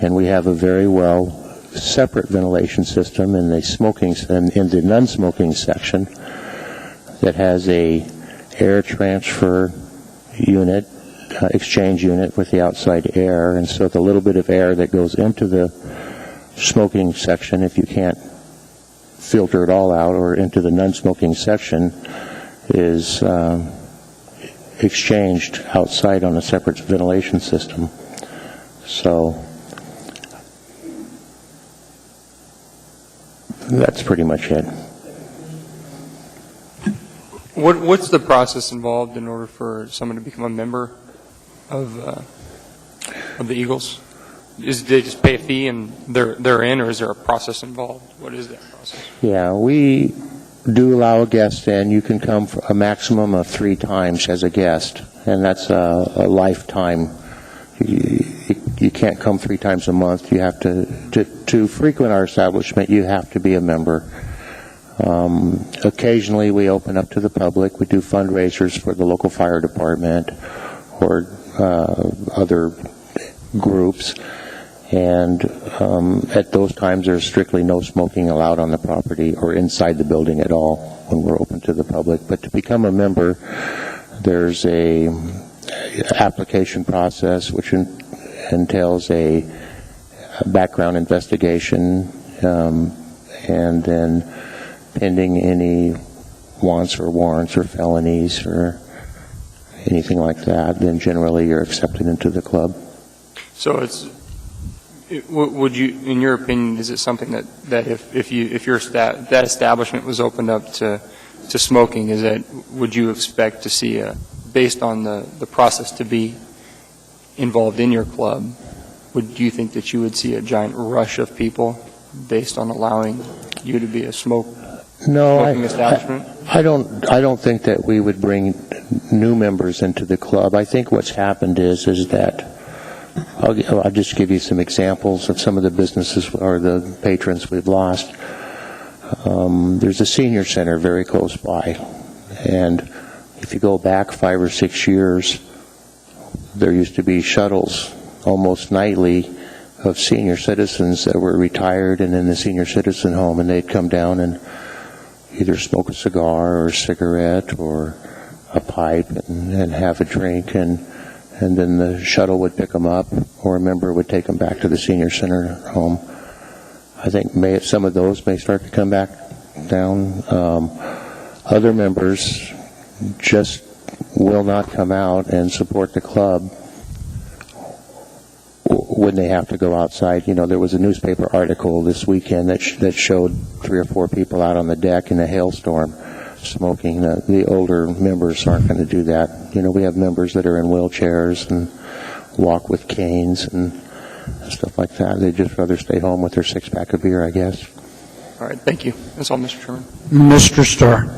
and we have a very well separate ventilation system in the smoking in the non-smoking section that has a air transfer unit, exchange unit with the outside air, and so the little bit of air that goes into the smoking section, if you can't filter it all out, or into the non-smoking section, is exchanged outside on a separate ventilation system. So that's pretty much it. What's the process involved in order for someone to become a member of the Eagles? Is they just pay a fee and they're in, or is there a process involved? What is that process? Yeah, we do allow a guest in. You can come for a maximum of 3 times as a guest, and that's a lifetime. You can't come 3 times a month. You have to frequent our establishment, you have to be a member. Occasionally we open up to the public. We do fundraisers for the local fire department or other groups. And at those times, there's strictly no smoking allowed on the property or inside the building at all when we're open to the public. But to become a member, there's a application process which entails a background investigation, and then pending any wants or warrants or felonies or anything like that, then generally you're accepted into the club. So would you, in your opinion, is it something that if that establishment was opened up to smoking, would you expect to see based on the process to be involved in your club, would you think that you would see a giant rush of people based on allowing you to be a smoking establishment? I don't think that we would bring new members into the club. I think what's happened is that I'll just give you some examples of some of the businesses or the patrons we've lost. There's a senior center very close by, and if you go back 5 or 6 years, there used to be shuttles almost nightly of senior citizens that were retired and in the senior citizen home, and they'd come down and either smoke a cigar or a cigarette or a pipe and have a drink, and and then the shuttle would pick them up, or a member would take them back to the senior center home. I think some of those may start to come back down. Other members just will not come out and support the club when they have to go outside. You know, there was a newspaper article this weekend that showed 3 or 4 people out on the deck in a hailstorm smoking. The older members aren't going to do that. You know, we have members that are in wheelchairs and walk with canes and stuff like that. They'd just rather stay home with their 6-pack of beer, I guess. All right, thank you. That's all, Mr. Chairman. Mr. Starr.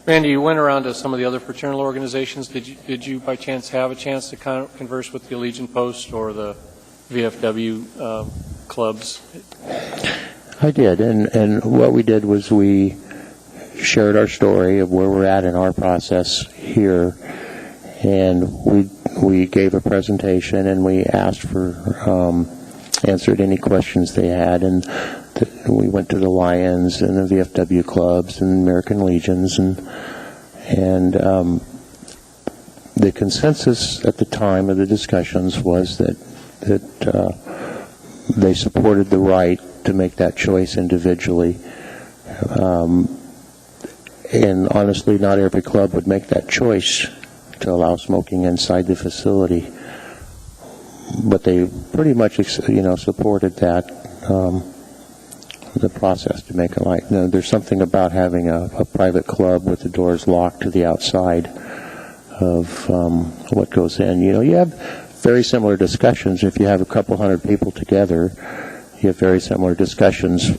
Randy, you went around to some of the other fraternal organizations. Did you by chance have a chance to converse with the Allegiant Post or the VFW clubs? I did, and what we did was we shared our story of where we're at in our process here, and we gave a presentation, and we asked for answered any questions they had, and we went to the Lions and the VFW clubs and American Legions, and the consensus at the time of the discussions was that they supported the right to make that choice individually. And honestly, not every club would make that choice to allow smoking inside the facility. But they pretty much, supported that, the process to make it like. You know, there's something about having a private club with the doors locked to the outside of what goes in. You know, you have very similar discussions if you have a couple hundred people together. You have very similar discussions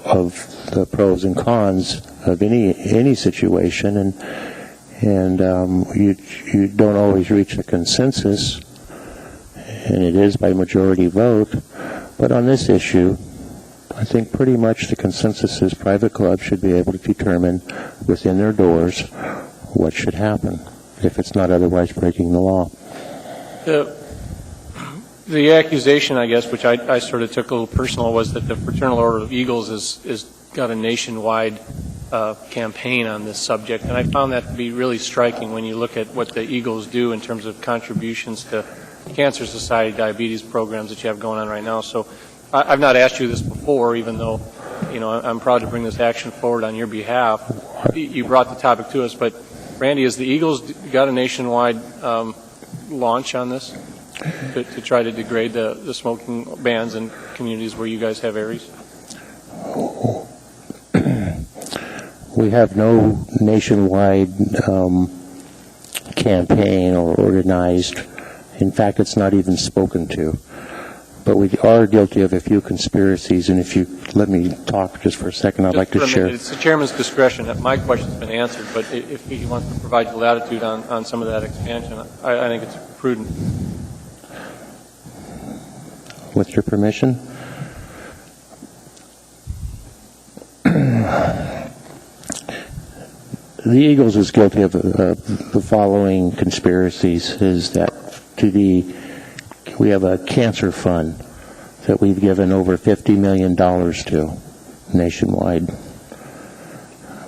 of the pros and cons of any situation, and you don't always reach a consensus, and it is by majority vote. But on this issue, I think pretty much the consensus is private clubs should be able to determine within their doors what should happen if it's not otherwise breaking the law. The accusation, I guess, which I sort of took a little personal, was that the Fraternal Order of Eagles is got a nationwide campaign on this subject, and I found that to be really striking when you look at what the Eagles do in terms of contributions to Cancer Society diabetes programs that you have going on right now. So I've not asked you this before, even though, you know, I'm proud to bring this action forward on your behalf. You brought the topic to us, but Randy, has the Eagles got a nationwide launch on this to try to degrade the smoking bans in communities where you guys have areas? We have no nationwide campaign or organized. In fact, it's not even spoken to. But we are guilty of a few conspiracies, and if you let me talk just for a second, I'd like to share. It's the chairman's discretion. My question's been answered, but if he wants to provide you latitude on some of that expansion, I think it's prudent. With your permission. The Eagles is guilty of the following conspiracies, is that we have a cancer fund that we've given over $50 million to nationwide.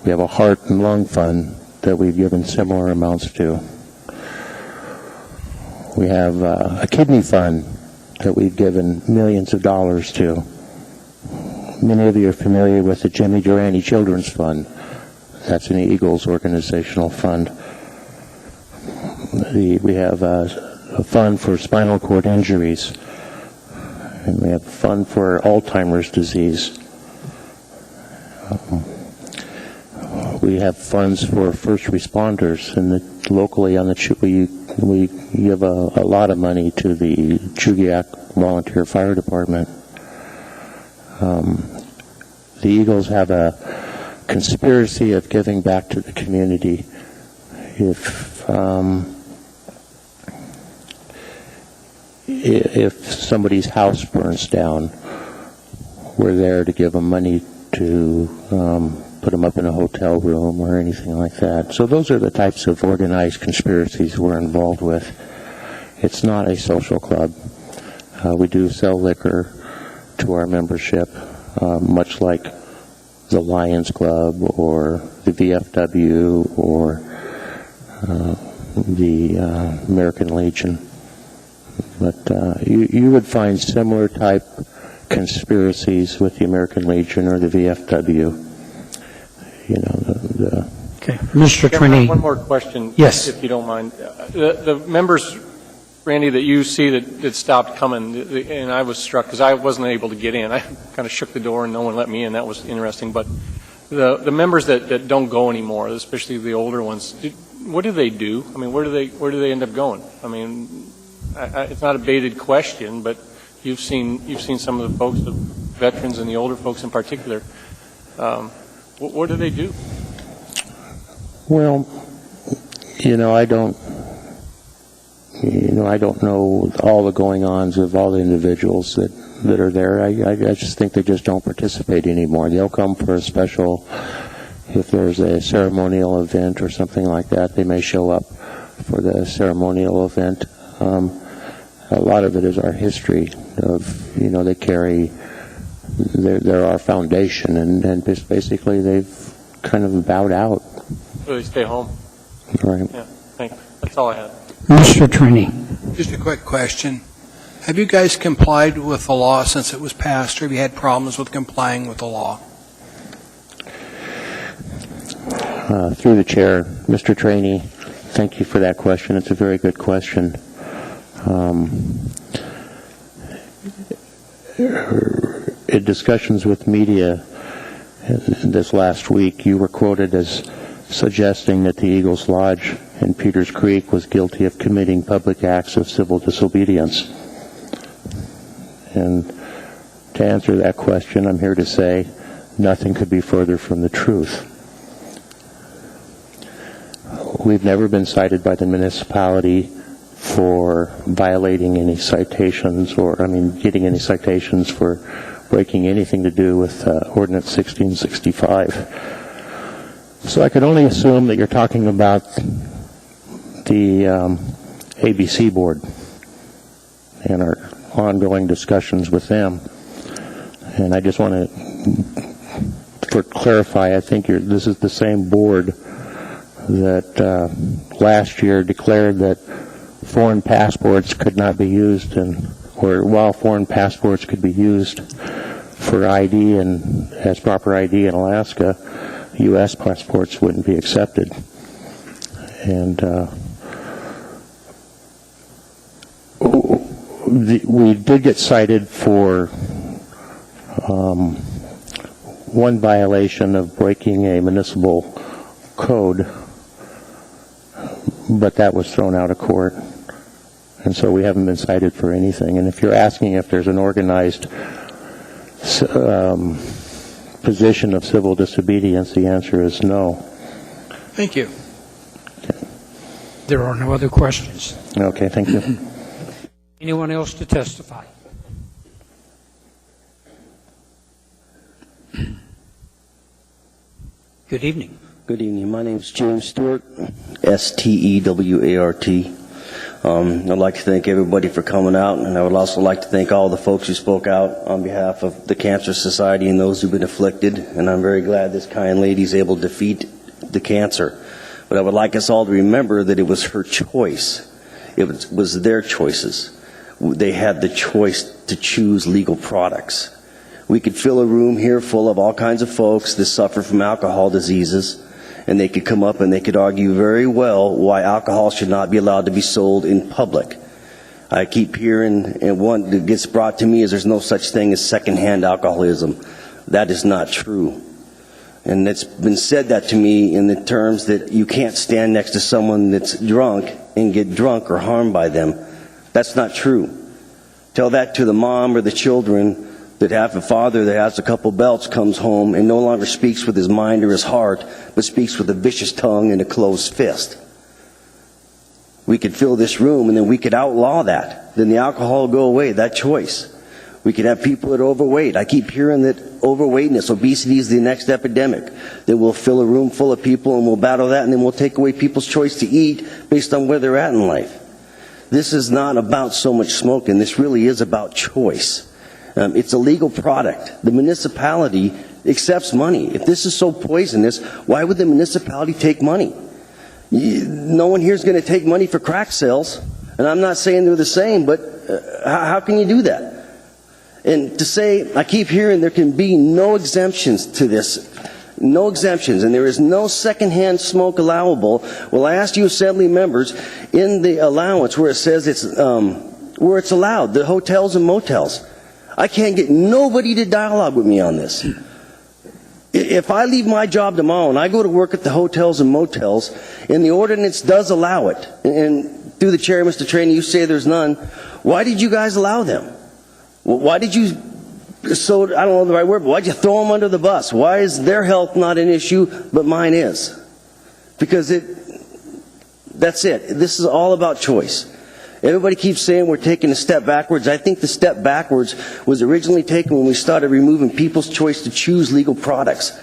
We have a heart and lung fund that we've given similar amounts to. We have a kidney fund that we've given millions of dollars to. Many of you are familiar with the Jimmy Durante Children's Fund. That's an Eagles organizational fund. We have a fund for spinal cord injuries, and we have a fund for Alzheimer's disease. We have funds for first responders, and locally on the we give a lot of money to the Chugiak Volunteer Fire Department. The Eagles have a conspiracy of giving back to the community. If somebody's house burns down, we're there to give them money to put them up in a hotel room or anything like that. So those are the types of organized conspiracies we're involved with. It's not a social club. We do sell liquor to our membership, much like the Lions Club or the VFW or the American Legion. But you would find similar type conspiracies with the American Legion or the VFW. You know, Okay. Mr. Chairman, Trini. one more question, Yes. if you don't mind. The members, Randy, that you see that stopped coming, and I was struck because I wasn't able to get in. I kind of shook the door and no one let me in. That was interesting. But the members that don't go anymore, especially the older ones, what do they do? I mean, where do they end up going? I mean, it's not a baited question, but you've seen some of the folks, the veterans and the older folks in particular. What do they do? well, I don't know all the going-ons of all the individuals that are there. I just think they just don't participate anymore. They'll come for a special, if there's a ceremonial event or something like that, they may show up for the ceremonial event. A lot of it is our history of, they carry, they're our foundation, and basically they've kind of bowed out. So they stay home. Right. Yeah, thanks. That's all I have. Mr. Trini. Just a quick question. Have you guys complied with the law since it was passed, or have you had problems with complying with the law? Through the chair, Mr. Trini, thank you for that question. It's a very good question. In discussions with media this last week, you were quoted as suggesting that the Eagles Lodge in Peters Creek was guilty of committing public acts of civil disobedience. And to answer that question, I'm here to say nothing could be further from the truth. We've never been cited by the municipality for violating any citations getting any citations for breaking anything to do with Ordinance 1665. So I could only assume that you're talking about the ABC board and our ongoing discussions with them. And I just want to clarify, I think this is the same board that last year declared that foreign passports could not be used, while foreign passports could be used for ID and as proper ID in Alaska, U.S. passports wouldn't be accepted. And we did get cited for one violation of breaking a municipal code, but that was thrown out of court. And so we haven't been cited for anything. And if you're asking if there's an organized position of civil disobedience, the answer is no. Thank you. There are no other questions. Okay, thank you. Anyone else to testify? Good evening. Good evening. My name is James Stewart, S-T-E-W-A-R-T. I'd like to thank everybody for coming out, and I would also like to thank all the folks who spoke out on behalf of the Cancer Society and those who've been afflicted, and I'm very glad this kind lady is able to defeat the cancer. But I would like us all to remember that it was her choice. It was their choices. They had the choice to choose legal products. We could fill a room here full of all kinds of folks that suffer from alcohol diseases, and they could come up and they could argue very well why alcohol should not be allowed to be sold in public. I keep hearing, and one that gets brought to me is there's no such thing as secondhand alcoholism. That is not true. And it's been said that to me in the terms that you can't stand next to someone that's drunk and get drunk or harmed by them. That's not true. Tell that to the mom or the children that have a father that has a couple belts, comes home and no longer speaks with his mind or his heart, but speaks with a vicious tongue and a closed fist. We could fill this room and then we could outlaw that. Then the alcohol will go away, that choice. We could have people that are overweight. I keep hearing that overweightness, obesity is the next epidemic. Then we'll fill a room full of people and we'll battle that, and then we'll take away people's choice to eat based on where they're at in life. This is not about so much smoking. This really is about choice. It's a legal product. The municipality accepts money. If this is so poisonous, why would the municipality take money? No one here is going to take money for crack sales, and I'm not saying they're the same, but how can you do that? And to say, I keep hearing there can be no exemptions to this, no exemptions, and there is no secondhand smoke allowable. Well, I asked you assembly members, in the allowance where it says where it's allowed, the hotels and motels, I can't get nobody to dialogue with me on this. If I leave my job tomorrow and I go to work at the hotels and motels, and the ordinance does allow it, and through the chair, Mr. Trainee, you say there's none, why did you guys allow them? Why did you, I don't know the right word, but why'd you throw them under the bus? Why is their health not an issue, but mine is? Because that's it. This is all about choice. Everybody keeps saying we're taking a step backwards. I think the step backwards was originally taken when we started removing people's choice to choose legal products.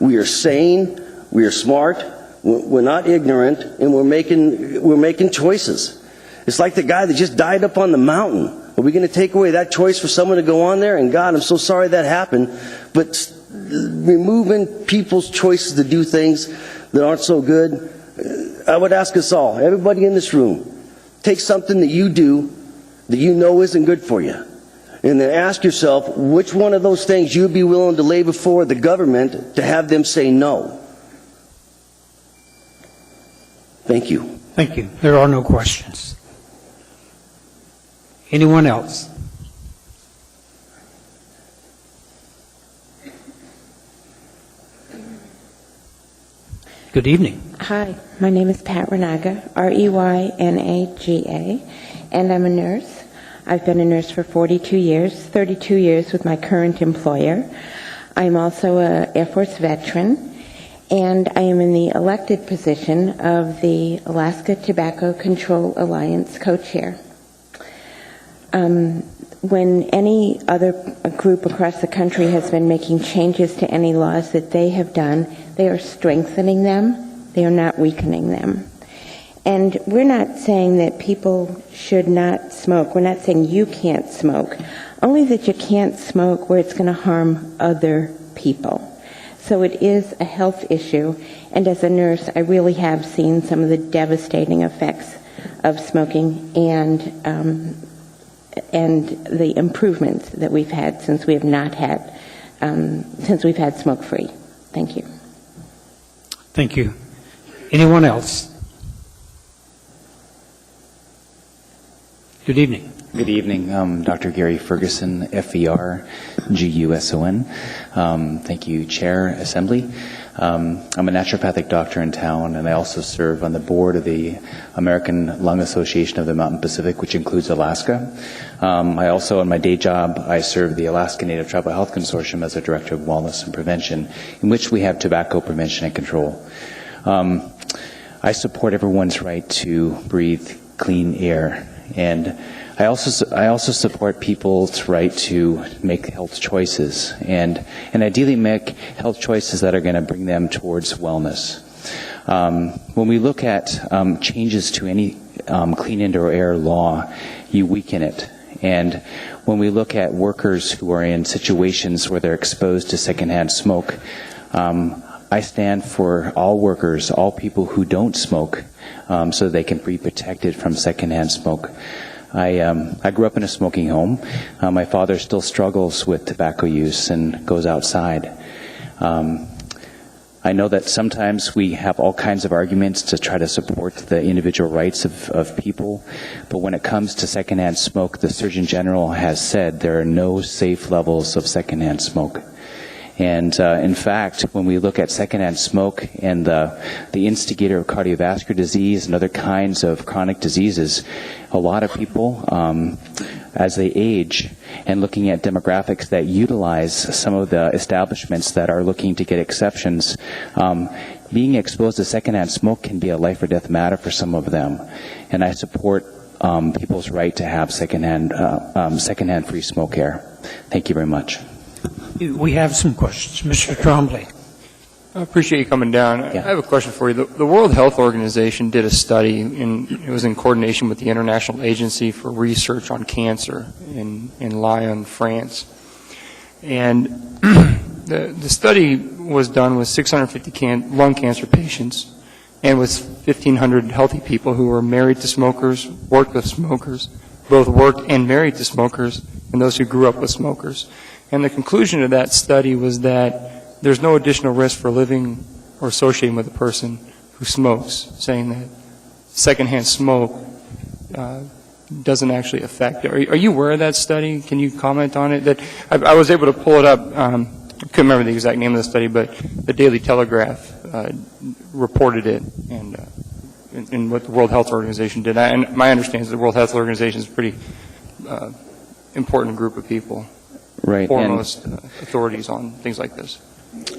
We are sane, we are smart, we're not ignorant, and we're making choices. It's like the guy that just died up on the mountain. Are we going to take away that choice for someone to go on there? And God, I'm so sorry that happened. But removing people's choices to do things that aren't so good, I would ask us all, everybody in this room, take something that you do that you know isn't good for you. And then ask yourself which one of those things you'd be willing to lay before the government to have them say no. Thank you. Thank you. There are no questions. Anyone else? Good evening. Hi, my name is Pat Renaga, Reynaga, and I'm a nurse. I've been a nurse for 42 years, 32 years with my current employer. I'm also an Air Force veteran, and I am in the elected position of the Alaska Tobacco Control Alliance co-chair. When any other group across the country has been making changes to any laws that they have done, they are strengthening them. They are not weakening them. And we're not saying that people should not smoke. We're not saying you can't smoke. Only that you can't smoke where it's going to harm other people. So it is a health issue. And as a nurse, I really have seen some of the devastating effects of smoking and the improvements that we've had since we have not had, since we've had smoke-free. Thank you. Thank you. Anyone else? Good evening. Good evening. Dr. Gary Ferguson, FER, GUSON. Thank you, Chair, Assembly. I'm a naturopathic doctor in town, and I also serve on the board of the American Lung Association of the Mountain Pacific, which includes Alaska. I also, in my day job, I serve the Alaska Native Tribal Health Consortium as a Director of Wellness and Prevention, in which we have tobacco prevention and control. I support everyone's right to breathe clean air, and I also support people's right to make health choices and ideally make health choices that are going to bring them towards wellness. When we look at changes to any clean indoor air law, you weaken it. And when we look at workers who are in situations where they're exposed to secondhand smoke, I stand for all workers, all people who don't smoke, so they can be protected from secondhand smoke. I grew up in a smoking home. My father still struggles with tobacco use and goes outside. I know that sometimes we have all kinds of arguments to try to support the individual rights of people, but when it comes to secondhand smoke, the Surgeon General has said there are no safe levels of secondhand smoke. And in fact, when we look at secondhand smoke and the instigator of cardiovascular disease and other kinds of chronic diseases, a lot of people, as they age and looking at demographics that utilize some of the establishments that are looking to get exceptions, being exposed to secondhand smoke can be a life or death matter for some of them. And I support people's right to have secondhand free smoke air. Thank you very much. We have some questions. Mr. Trombley. I appreciate you coming down. Yeah. I have a question for you. The World Health Organization did a study, and it was in coordination with the International Agency for Research on Cancer in Lyon, France. And the study was done with 650 lung cancer patients, and with 1,500 healthy people who were married to smokers, worked with smokers, both worked and married to smokers, and those who grew up with smokers. And the conclusion of that study was that there's no additional risk for living or associating with a person who smokes, saying that secondhand smoke doesn't actually affect it. Are you aware of that study? Can you comment on it? That I was able to pull it up. I couldn't remember the exact name of the study, but the Daily Telegraph reported it, and what the World Health Organization did. And my understanding is the World Health Organization is a pretty important group of people, right, foremost authorities on things like this.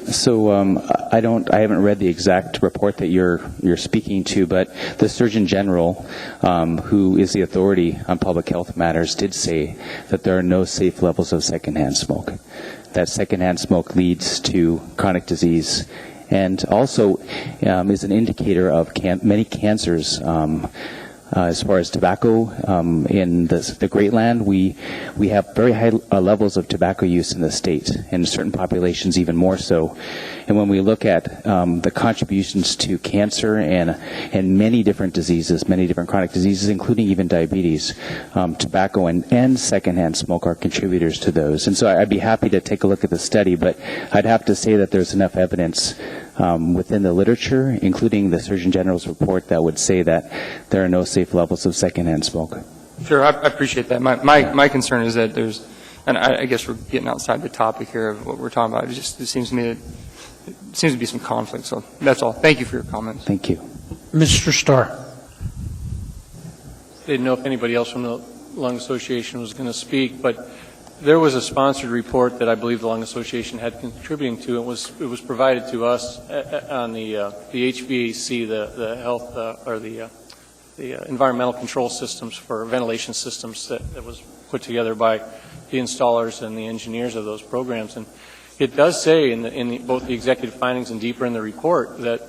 So I haven't read the exact report that you're speaking to, but the Surgeon General, who is the authority on public health matters, did say that there are no safe levels of secondhand smoke. That secondhand smoke leads to chronic disease, and also is an indicator of many cancers. As far as tobacco, in the Great Land, we have very high levels of tobacco use in the state, and certain populations even more so. And when we look at the contributions to cancer and many different diseases, many different chronic diseases, including even diabetes, tobacco and secondhand smoke are contributors to those. And so I'd be happy to take a look at the study, but I'd have to say that there's enough evidence within the literature, including the Surgeon General's report, that would say that there are no safe levels of secondhand smoke. Sure, I appreciate that. My concern is that there's, and I guess we're getting outside the topic here of what we're talking about. It seems to me that it seems to be some conflict. So that's all. Thank you for your comments. Thank you. Mr. Starr. Didn't know if anybody else from the Lung Association was going to speak, but there was a sponsored report that I believe the Lung Association had contributing to. It was provided to us on the HVAC, the health or the environmental control systems for ventilation systems that was put together by the installers and the engineers of those programs. And it does say in both the executive findings and deeper in the report that,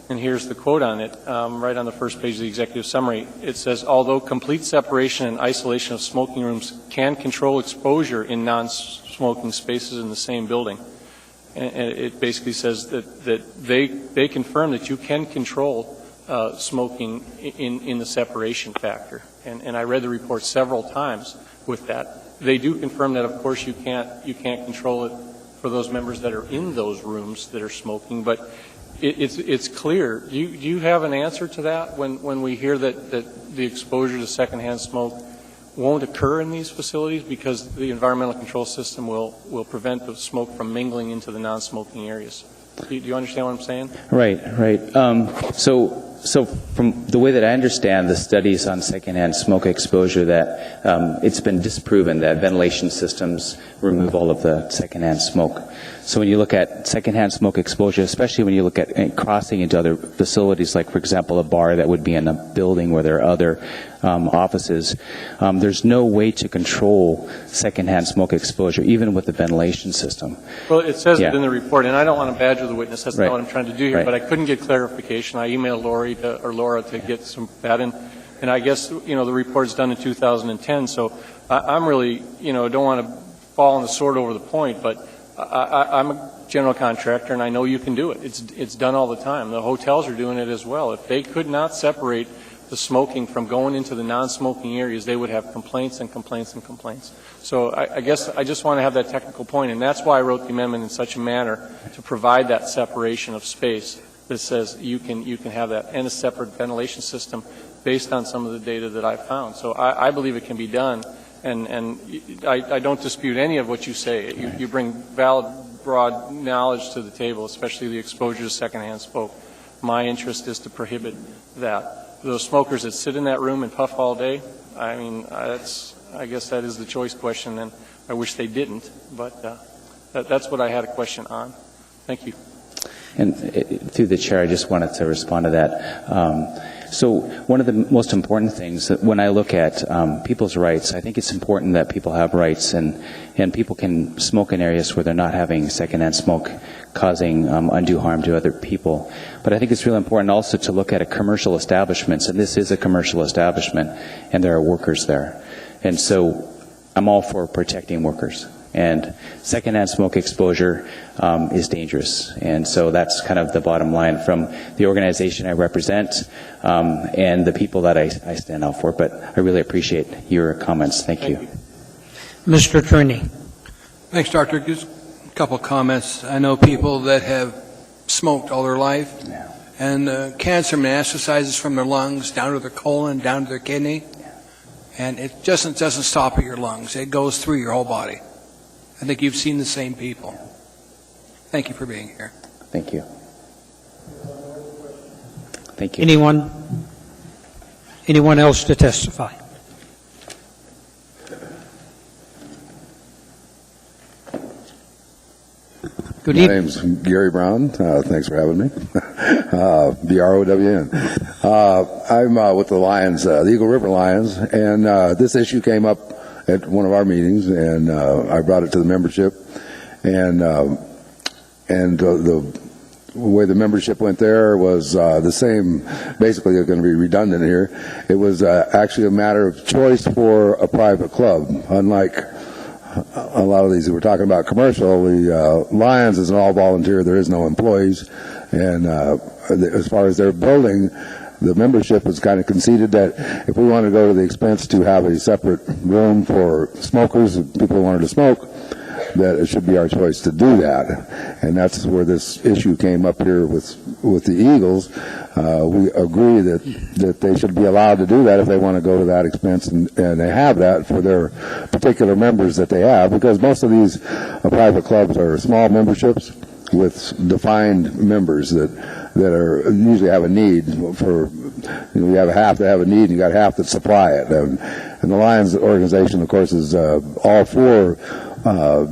and here's the quote on it, right on the first page of the executive summary, it says, although complete separation and isolation of smoking rooms can control exposure in non-smoking spaces in the same building, and it basically says that they confirm that you can control smoking in the separation factor. And I read the report several times with that. They do confirm that, of course, you can't control it for those members that are in those rooms that are smoking, but it's clear. Do you have an answer to that when we hear that the exposure to secondhand smoke won't occur in these facilities because the environmental control system will prevent the smoke from mingling into the non-smoking areas? Do you understand what I'm saying? Right. So from the way that I understand the studies on secondhand smoke exposure, that it's been disproven that ventilation systems remove all of the secondhand smoke. So when you look at secondhand smoke exposure, especially when you look at crossing into other facilities, like, for example, a bar that would be in a building where there are other offices, there's no way to control secondhand smoke exposure, even with the ventilation system. Well, it says it in the report, and I don't want to badger the witness. That's not what I'm trying to do here, Right. but I couldn't get clarification. I emailed Laura to get some that in, and I guess, the report's done in 2010, so I'm really, don't want to fall on the sword over the point, but I'm a general contractor, and I know you can do it. It's done all the time. The hotels are doing it as well. If they could not separate the smoking from going into the non-smoking areas, they would have complaints and complaints and complaints. So I guess I just want to have that technical point, and that's why I wrote the amendment in such a manner to provide that separation of space that says you can have that, and a separate ventilation system based on some of the data that I've found. So I believe it can be done. And I don't dispute any of what you say. You bring valid, broad knowledge to the table, especially the exposure to secondhand smoke. My interest is to prohibit that. Those smokers that sit in that room and puff all day, I mean, I guess that is the choice question, and I wish they didn't. But that's what I had a question on. Thank you. And through the chair, I just wanted to respond to that. So one of the most important things that when I look at people's rights, I think it's important that people have rights, and people can smoke in areas where they're not having secondhand smoke causing undue harm to other people. But I think it's really important also to look at a commercial establishments, and this is a commercial establishment, and there are workers there. And so I'm all for protecting workers. And secondhand smoke exposure is dangerous. And so that's kind of the bottom line from the organization I represent and the people that I stand out for. But I really appreciate your comments. Thank you. Mr. Attorney. Thanks, Doctor. Just a couple of comments. I know people that have smoked all their life, and cancer metastasizes from their lungs down to their colon, down to their kidney, and it just doesn't stop at your lungs. It goes through your whole body. I think you've seen the same people. Thank you for being here. Thank you. Thank you. Anyone else to testify? Good evening. My name's Gary Brown. Thanks for having me. BROWN. I'm with the Lions, the Eagle River Lions, and this issue came up at one of our meetings, and I brought it to the membership, and the way the membership went there was the same. Basically, they're going to be redundant here. It was actually a matter of choice for a private club, unlike a lot of these that we're talking about commercial. The Lions is an all-volunteer. There is no employees. And as far as their building, the membership has kind of conceded that if we want to go to the expense to have a separate room for smokers, people who wanted to smoke, that it should be our choice to do that. And that's where this issue came up here with the Eagles. We agree that they should be allowed to do that if they want to go to that expense, and they have that for their particular members that they have, because most of these private clubs are small memberships with defined members that are usually have a need for, you have half that have a need and you got half that supply it. And the Lions organization, of course, is all for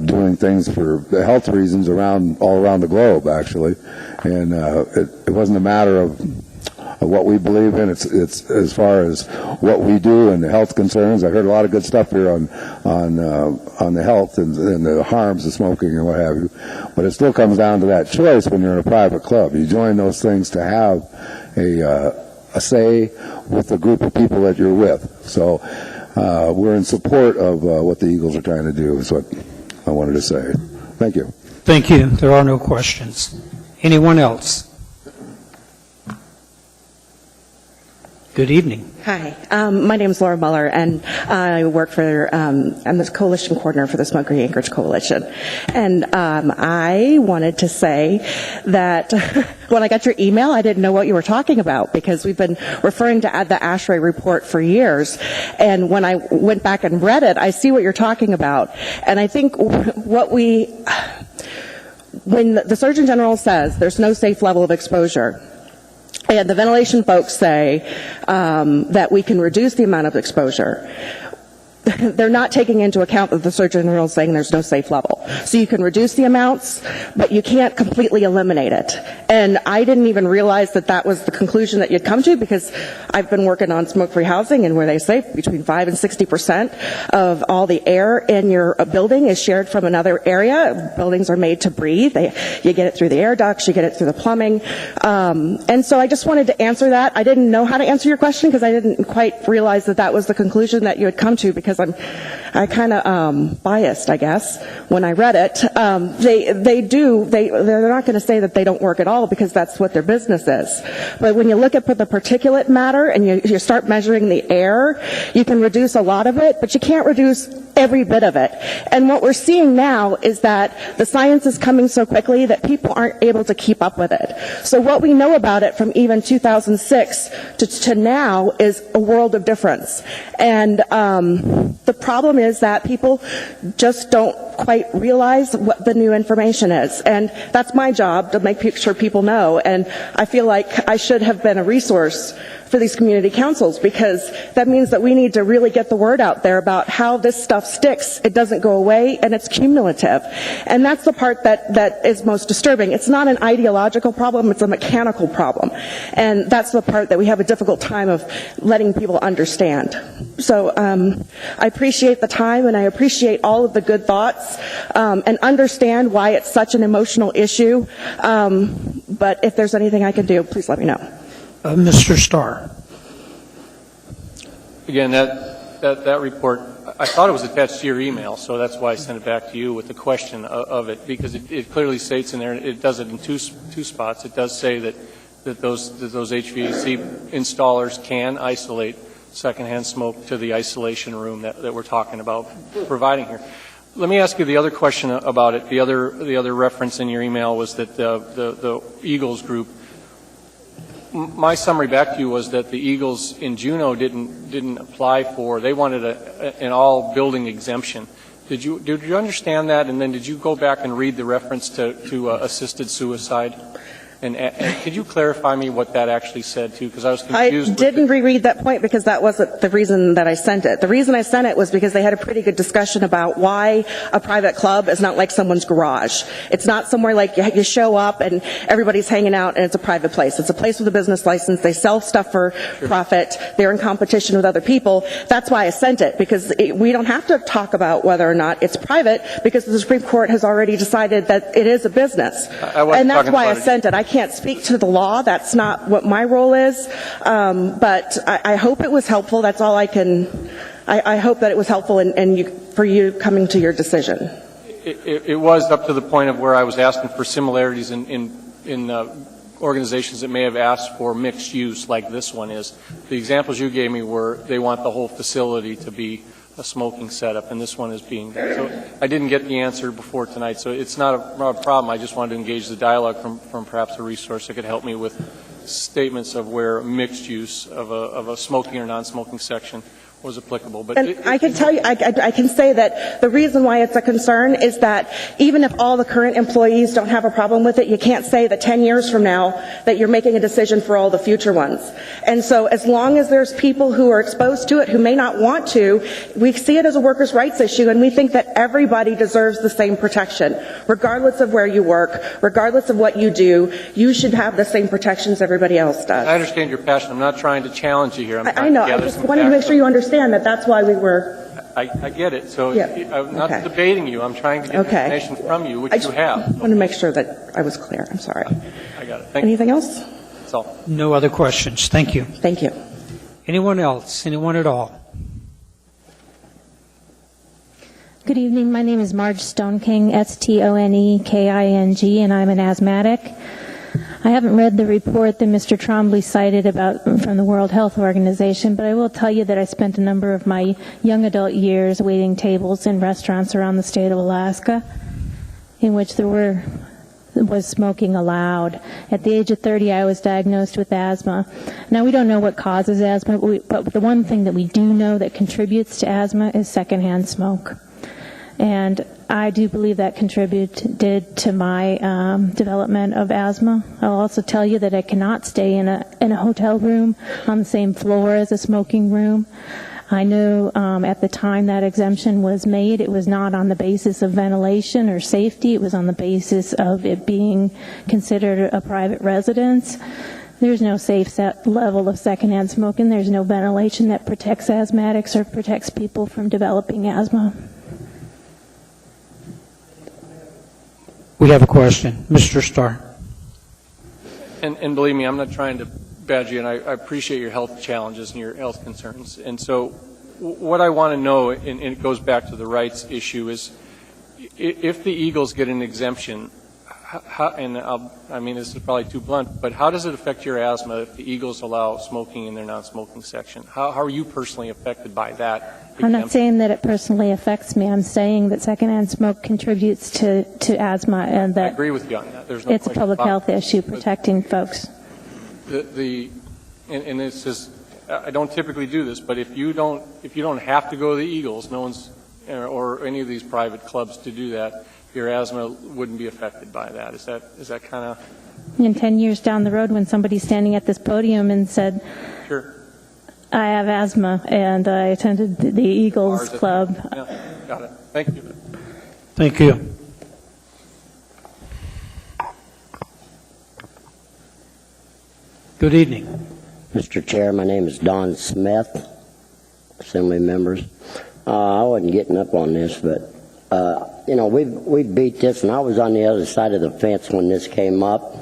doing things for health reasons all around the globe, actually. And it wasn't a matter of what we believe in. It's as far as what we do and the health concerns. I heard a lot of good stuff here on the health and the harms of smoking and what have you. But it still comes down to that choice when you're in a private club. You join those things to have a say with the group of people that you're with. So we're in support of what the Eagles are trying to do, is what I wanted to say. Thank you. Thank you. There are no questions. Anyone else? Good evening. Hi, my name is Laura Muller, and I work for, I'm the coalition coordinator for the Smoke-Free Anchorage Coalition. And I wanted to say that when I got your email, I didn't know what you were talking about, because we've been referring to the ASHRAE report for years. And when I went back and read it, I see what you're talking about. And I think when the Surgeon General says there's no safe level of exposure, and the ventilation folks say that we can reduce the amount of exposure, they're not taking into account that the Surgeon General is saying there's no safe level. So you can reduce the amounts, but you can't completely eliminate it. And I didn't even realize that that was the conclusion that you'd come to, because I've been working on smoke-free housing, and where they say between 5 and 60% of all the air in your building is shared from another area. Buildings are made to breathe. You get it through the air ducts, you get it through the plumbing. And so I just wanted to answer that. I didn't know how to answer your question, because I didn't quite realize that that was the conclusion that you had come to, because I kind of biased, I guess, when I read it. They're not going to say that they don't work at all, because that's what their business is. But when you look at the particulate matter and you start measuring the air, you can reduce a lot of it, but you can't reduce every bit of it. And what we're seeing now is that the science is coming so quickly that people aren't able to keep up with it. So what we know about it from even 2006 to now is a world of difference. And the problem is that people just don't quite realize what the new information is. And that's my job, to make sure people know. And I feel like I should have been a resource for these community councils, because that means that we need to really get the word out there about how this stuff sticks. It doesn't go away, and it's cumulative. And that's the part that is most disturbing. It's not an ideological problem, it's a mechanical problem. And that's the part that we have a difficult time of letting people understand. So I appreciate the time, and I appreciate all of the good thoughts, and understand why it's such an emotional issue. But if there's anything I can do, please let me know. Mr. Starr. Again, that report, I thought it was attached to your email, so that's why I sent it back to you with the question of it, because it clearly states in there, it does it in two spots. It does say that those HVAC installers can isolate secondhand smoke to the isolation room that we're talking about providing here. Let me ask you the other question about it. The other reference in your email was that the Eagles group. My summary back to you was that the Eagles in Juneau didn't apply for. They wanted an all building exemption. Did you understand that? And then did you go back and read the reference to assisted suicide? And could you clarify me what that actually said too? Because I was confused. I didn't reread that point because that wasn't the reason that I sent it. The reason I sent it was because they had a pretty good discussion about why a private club is not like someone's garage. It's not somewhere like you show up and everybody's hanging out and it's a private place. It's a place with a business license. They sell stuff for profit. They're in competition with other people. That's why I sent it, because we don't have to talk about whether or not it's private, because the Supreme Court has already decided that it is a business. And that's why I sent it. I can't speak to the law. That's not what my role is. But I hope it was helpful. That's all I can. I hope that it was helpful for you coming to your decision. It was up to the point of where I was asking for similarities in organizations that may have asked for mixed use like this one is. The examples you gave me were they want the whole facility to be a smoking setup, and this one is being done. So I didn't get the answer before tonight, so it's not a problem. I just wanted to engage the dialogue from perhaps a resource that could help me with statements of where mixed use of a smoking or non-smoking section was applicable. But and I can tell you, I can say that the reason why it's a concern is that even if all the current employees don't have a problem with it, you can't say that 10 years from now that you're making a decision for all the future ones. And so as long as there's people who are exposed to it who may not want to, we see it as a workers' rights issue, and we think that everybody deserves the same protection. Regardless of where you work, regardless of what you do, you should have the same protections everybody else does. I understand your passion. I'm not trying to challenge you here. I know. I just wanted to make sure you understand that that's why we were. I get it. So Yeah. I'm not debating you. I'm trying to get information from you, which you have. I want to make sure that I was clear. I'm sorry. I got it. Thank Anything else? That's all. No other questions. Thank you. Thank you. Anyone else? Anyone at all? Good evening. My name is Marge Stoneking, Stoneking, and I'm an asthmatic. I haven't read the report that Mr. Trombley cited from the World Health Organization, but I will tell you that I spent a number of my young adult years waiting tables in restaurants around the state of Alaska in which there was smoking allowed. At the age of 30, I was diagnosed with asthma. Now, we don't know what causes asthma, but the one thing that we do know that contributes to asthma is secondhand smoke. And I do believe that contributed to my development of asthma. I'll also tell you that I cannot stay in a hotel room on the same floor as a smoking room. I know at the time that exemption was made, it was not on the basis of ventilation or safety. It was on the basis of it being considered a private residence. There's no safe level of secondhand smoking. There's no ventilation that protects asthmatics or protects people from developing asthma. We have a question. Mr. Starr. And believe me, I'm not trying to badger you, and I appreciate your health challenges and your health concerns. And so what I want to know, and it goes back to the rights issue, is if the Eagles get an exemption, I mean, this is probably too blunt, but how does it affect your asthma if the Eagles allow smoking in their non-smoking section? How are you personally affected by that? I'm not saying that it personally affects me. I'm saying that secondhand smoke contributes to asthma, and that I agree with you on that. There's no it's a public health issue protecting folks. And this is, I don't typically do this, but if you don't have to go to the Eagles, no one's or any of these private clubs to do that, your asthma wouldn't be affected by that. Is that kind of? In 10 years down the road, when somebody's standing at this podium and said, "Sure, I have asthma and I attended the Eagles Club." Yeah, got it. Thank you. Thank you. Good evening. Mr. Chair, my name is Don Smith, Assembly members. I wasn't getting up on this, but we beat this, and I was on the other side of the fence when this came up.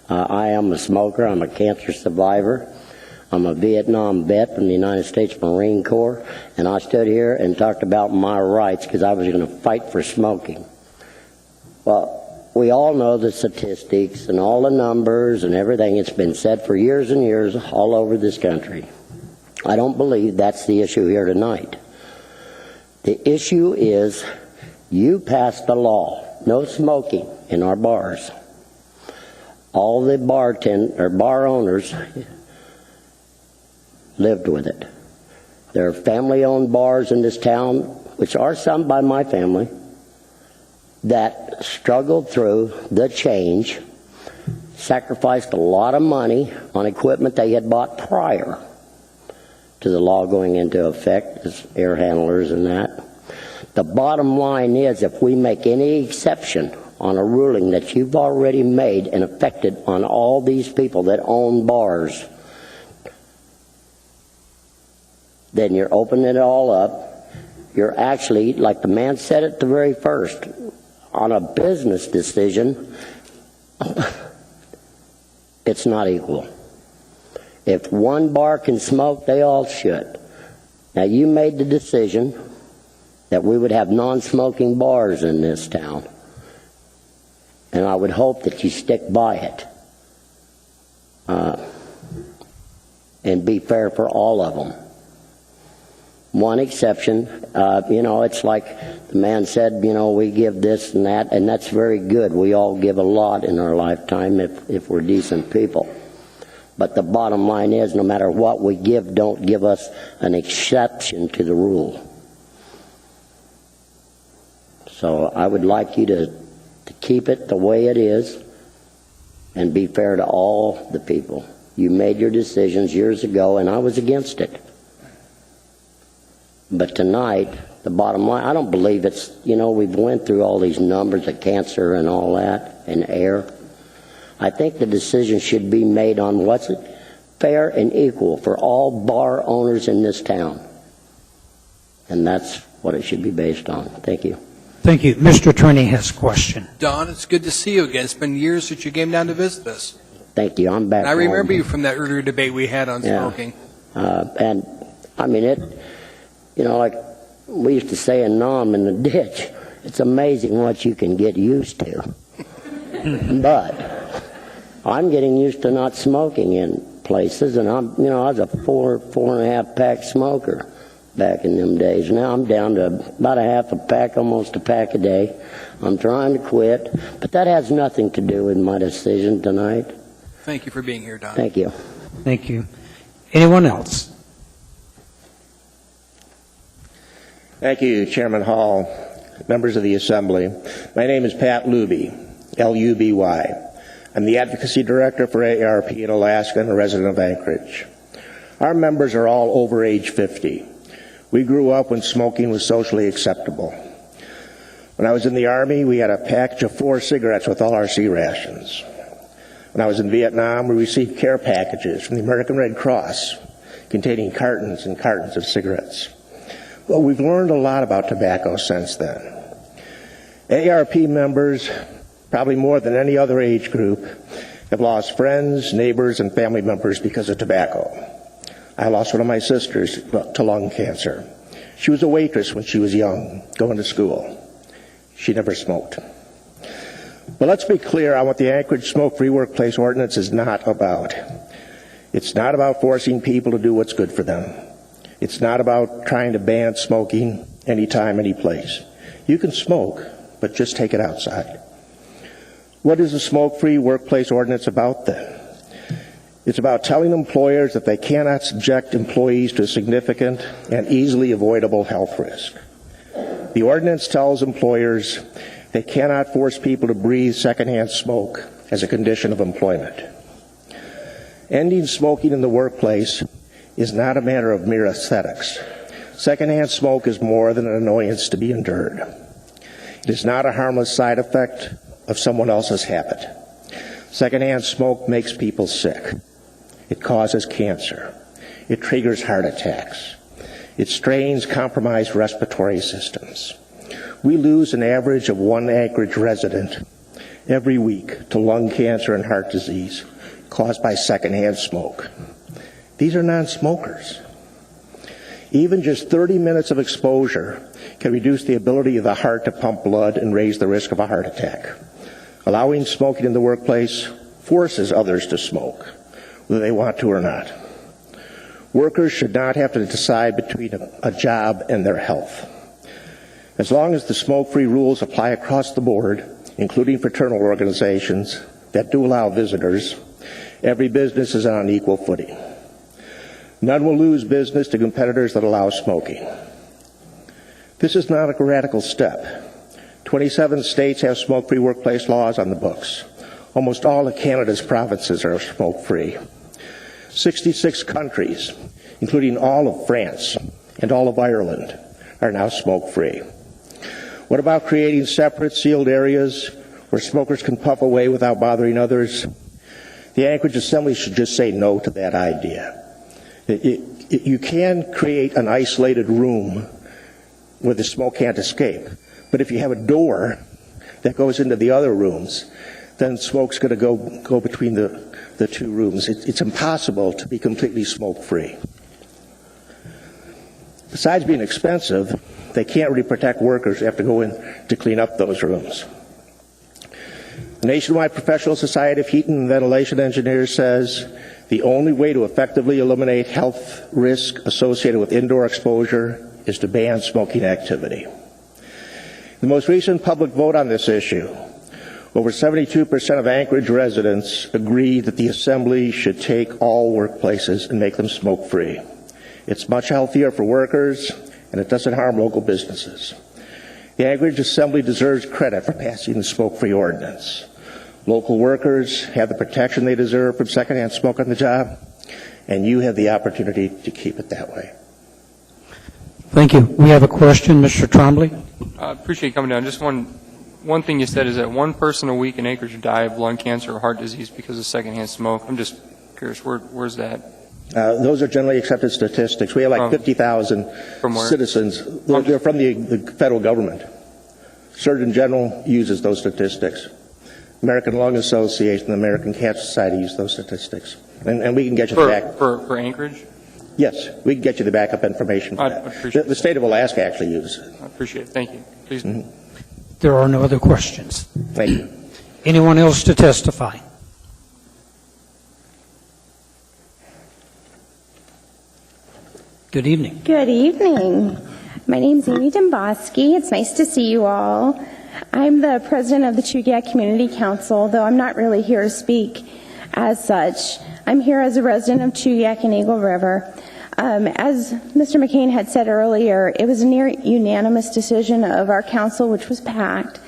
I am a smoker. I'm a cancer survivor. I'm a Vietnam vet from the United States Marine Corps, and I stood here and talked about my rights because I was going to fight for smoking. Well, we all know the statistics and all the numbers and everything. It's been said for years and years all over this country. I don't believe that's the issue here tonight. The issue is you passed a law, no smoking in our bars. All the bar owners lived with it. There are family-owned bars in this town, which are some by my family, that struggled through the change, sacrificed a lot of money on equipment they had bought prior to the law going into effect, as air handlers and that. The bottom line is, if we make any exception on a ruling that you've already made and affected on all these people that own bars, then you're opening it all up. You're actually, like the man said at the very first, on a business decision, it's not equal. If one bar can smoke, they all should. Now, you made the decision that we would have non-smoking bars in this town, and I would hope that you stick by it and be fair for all of them. One exception, it's like the man said, we give this and that, and that's very good. We all give a lot in our lifetime if we're decent people. But the bottom line is, no matter what we give, don't give us an exception to the rule. So I would like you to keep it the way it is and be fair to all the people. You made your decisions years ago, and I was against it. But tonight, the bottom line, I don't believe it's, we've went through all these numbers of cancer and all that, and air. I think the decision should be made on what's fair and equal for all bar owners in this town. And that's what it should be based on. Thank you. Thank you. Mr. Attorney has a question. Don, it's good to see you again. It's been years since you came down to visit us. Thank you. I'm back. And I remember you from that earlier debate we had on smoking. And, like we used to say in Nam in the ditch, it's amazing what you can get used to. But I'm getting used to not smoking in places, and I was a 4.5 pack smoker back in them days. Now I'm down to about a half a pack, almost a pack a day. I'm trying to quit, but that has nothing to do with my decision tonight. Thank you for being here, Don. Thank you. Thank you. Anyone else? Thank you, Chairman Hall, members of the Assembly. My name is Pat Luby, L-U-B-Y. I'm the Advocacy Director for AARP in Alaska and a resident of Anchorage. Our members are all over age 50. We grew up when smoking was socially acceptable. When I was in the Army, we had a package of 4 cigarettes with all our C rations. When I was in Vietnam, we received care packages from the American Red Cross containing cartons and cartons of cigarettes. Well, we've learned a lot about tobacco since then. AARP members, probably more than any other age group, have lost friends, neighbors, and family members because of tobacco. I lost one of my sisters to lung cancer. She was a waitress when she was young, going to school. She never smoked. But let's be clear on what the Anchorage Smoke-Free Workplace Ordinance is not about. It's not about forcing people to do what's good for them. It's not about trying to ban smoking anytime, any place. You can smoke, but just take it outside. What is the Smoke-Free Workplace Ordinance about then? It's about telling employers that they cannot subject employees to a significant and easily avoidable health risk. The ordinance tells employers they cannot force people to breathe secondhand smoke as a condition of employment. Ending smoking in the workplace is not a matter of mere aesthetics. Secondhand smoke is more than an annoyance to be endured. It is not a harmless side effect of someone else's habit. Secondhand smoke makes people sick. It causes cancer. It triggers heart attacks. It strains compromised respiratory systems. We lose an average of 1 Anchorage resident every week to lung cancer and heart disease caused by secondhand smoke. These are non-smokers. Even just 30 minutes of exposure can reduce the ability of the heart to pump blood and raise the risk of a heart attack. Allowing smoking in the workplace forces others to smoke, whether they want to or not. Workers should not have to decide between a job and their health. As long as the smoke-free rules apply across the board, including fraternal organizations that do allow visitors, every business is on equal footing. None will lose business to competitors that allow smoking. This is not a radical step. 27 states have smoke-free workplace laws on the books. Almost all of Canada's provinces are smoke-free. 66 countries, including all of France and all of Ireland, are now smoke-free. What about creating separate sealed areas where smokers can puff away without bothering others? The Anchorage Assembly should just say no to that idea. You can create an isolated room where the smoke can't escape, but if you have a door that goes into the other rooms, then smoke's going to go between the two rooms. It's impossible to be completely smoke-free. Besides being expensive, they can't really protect workers who have to go in to clean up those rooms. The Nationwide Professional Society of Heat and Ventilation Engineers says the only way to effectively eliminate health risk associated with indoor exposure is to ban smoking activity. The most recent public vote on this issue, over 72% of Anchorage residents agree that the Assembly should take all workplaces and make them smoke-free. It's much healthier for workers, and it doesn't harm local businesses. The Anchorage Assembly deserves credit for passing the smoke-free ordinance. Local workers have the protection they deserve from secondhand smoke on the job, and you have the opportunity to keep it that way. Thank you. We have a question, Mr. Trombley. I appreciate you coming down. Just one thing you said is that one person a week in Anchorage would die of lung cancer or heart disease because of secondhand smoke. I'm just curious, where's that? Those are generally accepted statistics. We have like 50,000 citizens. They're from the federal government. Surgeon General uses those statistics. American Lung Association, the American Cancer Society use those statistics. And we can get you the back. For Anchorage? Yes, we can get you the backup information for that. The state of Alaska actually uses it. I appreciate it. Thank you. Please. Mm-hmm. There are no other questions. Thank you. Anyone else to testify? Good evening. Good evening. My name's Amy Domboski. It's nice to see you all. I'm the president of the Chugach Community Council, though I'm not really here to speak as such. I'm here as a resident of Chugach and Eagle River. As Mr. McCain had said earlier, it was a near unanimous decision of our council, which was packed.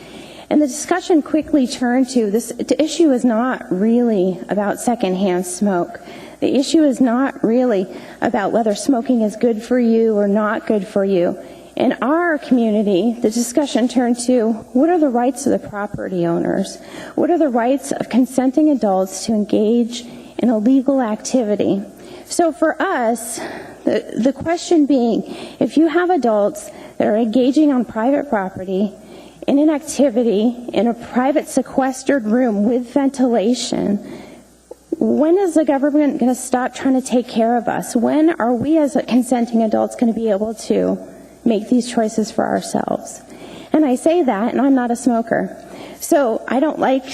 And the discussion quickly turned to this. The issue is not really about secondhand smoke. The issue is not really about whether smoking is good for you or not good for you. In our community, the discussion turned to what are the rights of the property owners? What are the rights of consenting adults to engage in a legal activity? So for us, the question being, if you have adults that are engaging on private property in an activity in a private sequestered room with ventilation, when is the government going to stop trying to take care of us? When are we as consenting adults going to be able to make these choices for ourselves? And I say that, and I'm not a smoker. So I don't like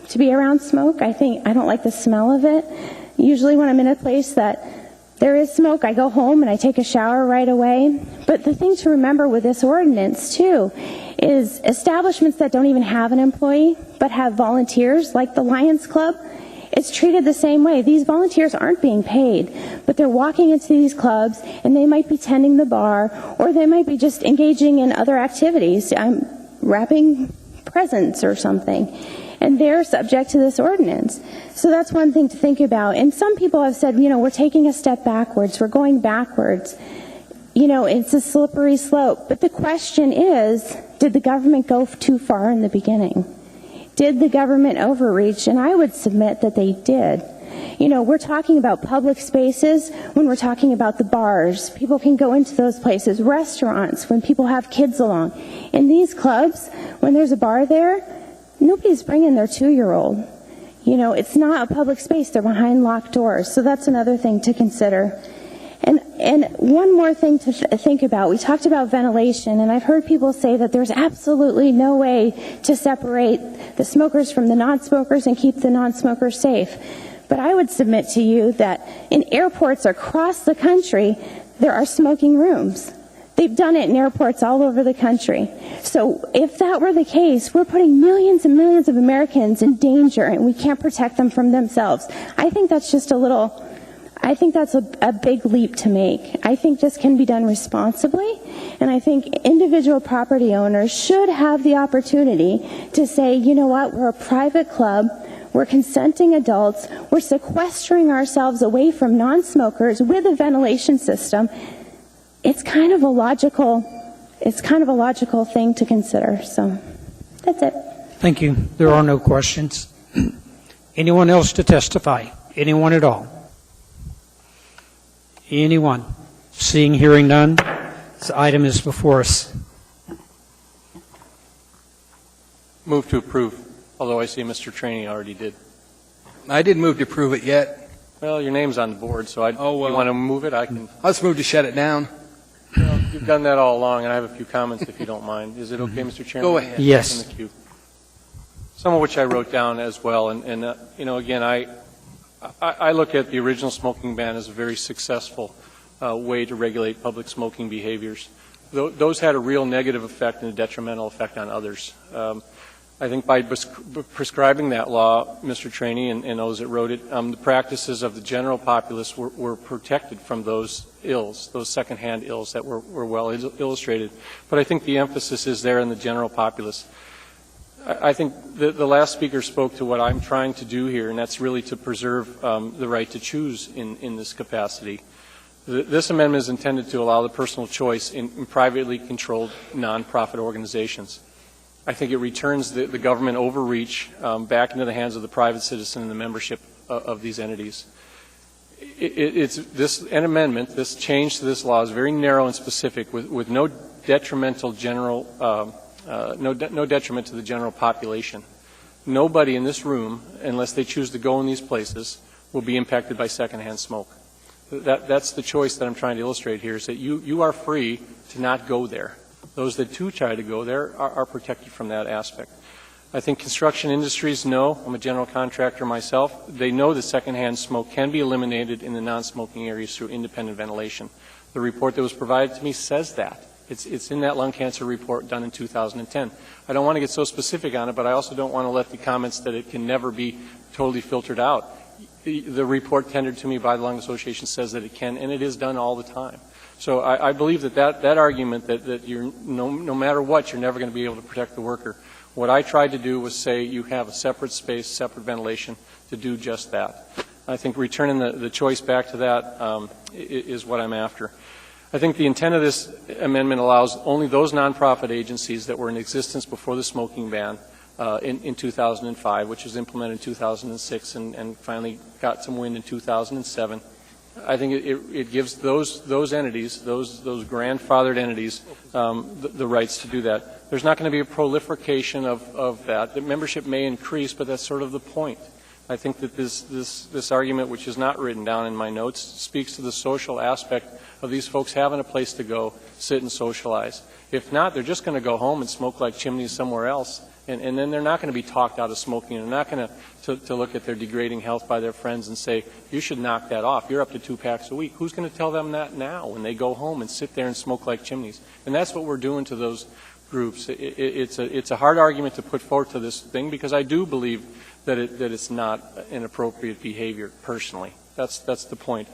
to be around smoke. I don't like the smell of it. Usually when I'm in a place that there is smoke, I go home and I take a shower right away. But the thing to remember with this ordinance, too, is establishments that don't even have an employee but have volunteers, like the Lions Club, it's treated the same way. These volunteers aren't being paid, but they're walking into these clubs and they might be tending the bar, or they might be just engaging in other activities, wrapping presents or something. And they're subject to this ordinance. So that's one thing to think about. And some people have said, we're taking a step backwards, we're going backwards. It's a slippery slope. But the question is, did the government go too far in the beginning? Did the government overreach? And I would submit that they did. We're talking about public spaces when we're talking about the bars. People can go into those places. Restaurants, when people have kids along. In these clubs, when there's a bar there, nobody's bringing their 2-year-old. You know, it's not a public space. They're behind locked doors. So that's another thing to consider. And one more thing to think about. We talked about ventilation, and I've heard people say that there's absolutely no way to separate the smokers from the non-smokers and keep the non-smokers safe. But I would submit to you that in airports across the country, there are smoking rooms. They've done it in airports all over the country. So if that were the case, we're putting millions and millions of Americans in danger, and we can't protect them from themselves. I think that's just a big leap to make. I think this can be done responsibly, and I think individual property owners should have the opportunity to say, you know what, we're a private club, we're consenting adults, we're sequestering ourselves away from non-smokers with a ventilation system. It's kind of a logical thing to consider. So that's it. Thank you. There are no questions. Anyone else to testify? Anyone at all? Anyone? Seeing, hearing none, this item is before us. Move to approve, although I see Mr. Trainee already did. I didn't move to approve it yet. Well, your name's on the board, so you want to move it? I can. Let's move to shut it down. Well, you've done that all along, and I have a few comments if you don't mind. Is it okay, Mr. Chairman? Go ahead. Yes. In the queue. Some of which I wrote down as well, and you know, again, I look at the original smoking ban as a very successful way to regulate public smoking behaviors. Those had a real negative effect and a detrimental effect on others. I think by prescribing that law, Mr. Trainee and those that wrote it, the practices of the general populace were protected from those ills, those secondhand ills that were well illustrated. But I think the emphasis is there in the general populace. I think the last speaker spoke to what I'm trying to do here, and that's really to preserve the right to choose in this capacity. This amendment is intended to allow the personal choice in privately controlled nonprofit organizations. I think it returns the government overreach back into the hands of the private citizen and the membership of these entities. An amendment, this change to this law is very narrow and specific with no detrimental general no detriment to the general population. Nobody in this room, unless they choose to go in these places, will be impacted by secondhand smoke. That's the choice that I'm trying to illustrate here, is that you are free to not go there. Those that do try to go there are protected from that aspect. I think construction industries know, I'm a general contractor myself, they know that secondhand smoke can be eliminated in the non-smoking areas through independent ventilation. The report that was provided to me says that. It's in that lung cancer report done in 2010. I don't want to get so specific on it, but I also don't want to let the comments that it can never be totally filtered out. The report tendered to me by the Lung Association says that it can, and it is done all the time. So I believe that argument that you're, no matter what, you're never going to be able to protect the worker. What I tried to do was say you have a separate space, separate ventilation to do just that. I think returning the choice back to that is what I'm after. I think the intent of this amendment allows only those nonprofit agencies that were in existence before the smoking ban in 2005, which was implemented in 2006 and finally got some wind in 2007. I think it gives those entities, those grandfathered entities, the rights to do that. There's not going to be a proliferation of that. The membership may increase, but that's sort of the point. I think that this argument, which is not written down in my notes, speaks to the social aspect of these folks having a place to go, sit and socialize. If not, they're just going to go home and smoke like chimneys somewhere else, and then they're not going to be talked out of smoking. They're not going to look at their degrading health by their friends and say, you should knock that off. You're up to 2 packs a week. Who's going to tell them that now when they go home and sit there and smoke like chimneys? And that's what we're doing to those groups. It's a hard argument to put forward to this thing because I do believe that it's not inappropriate behavior personally. That's the point.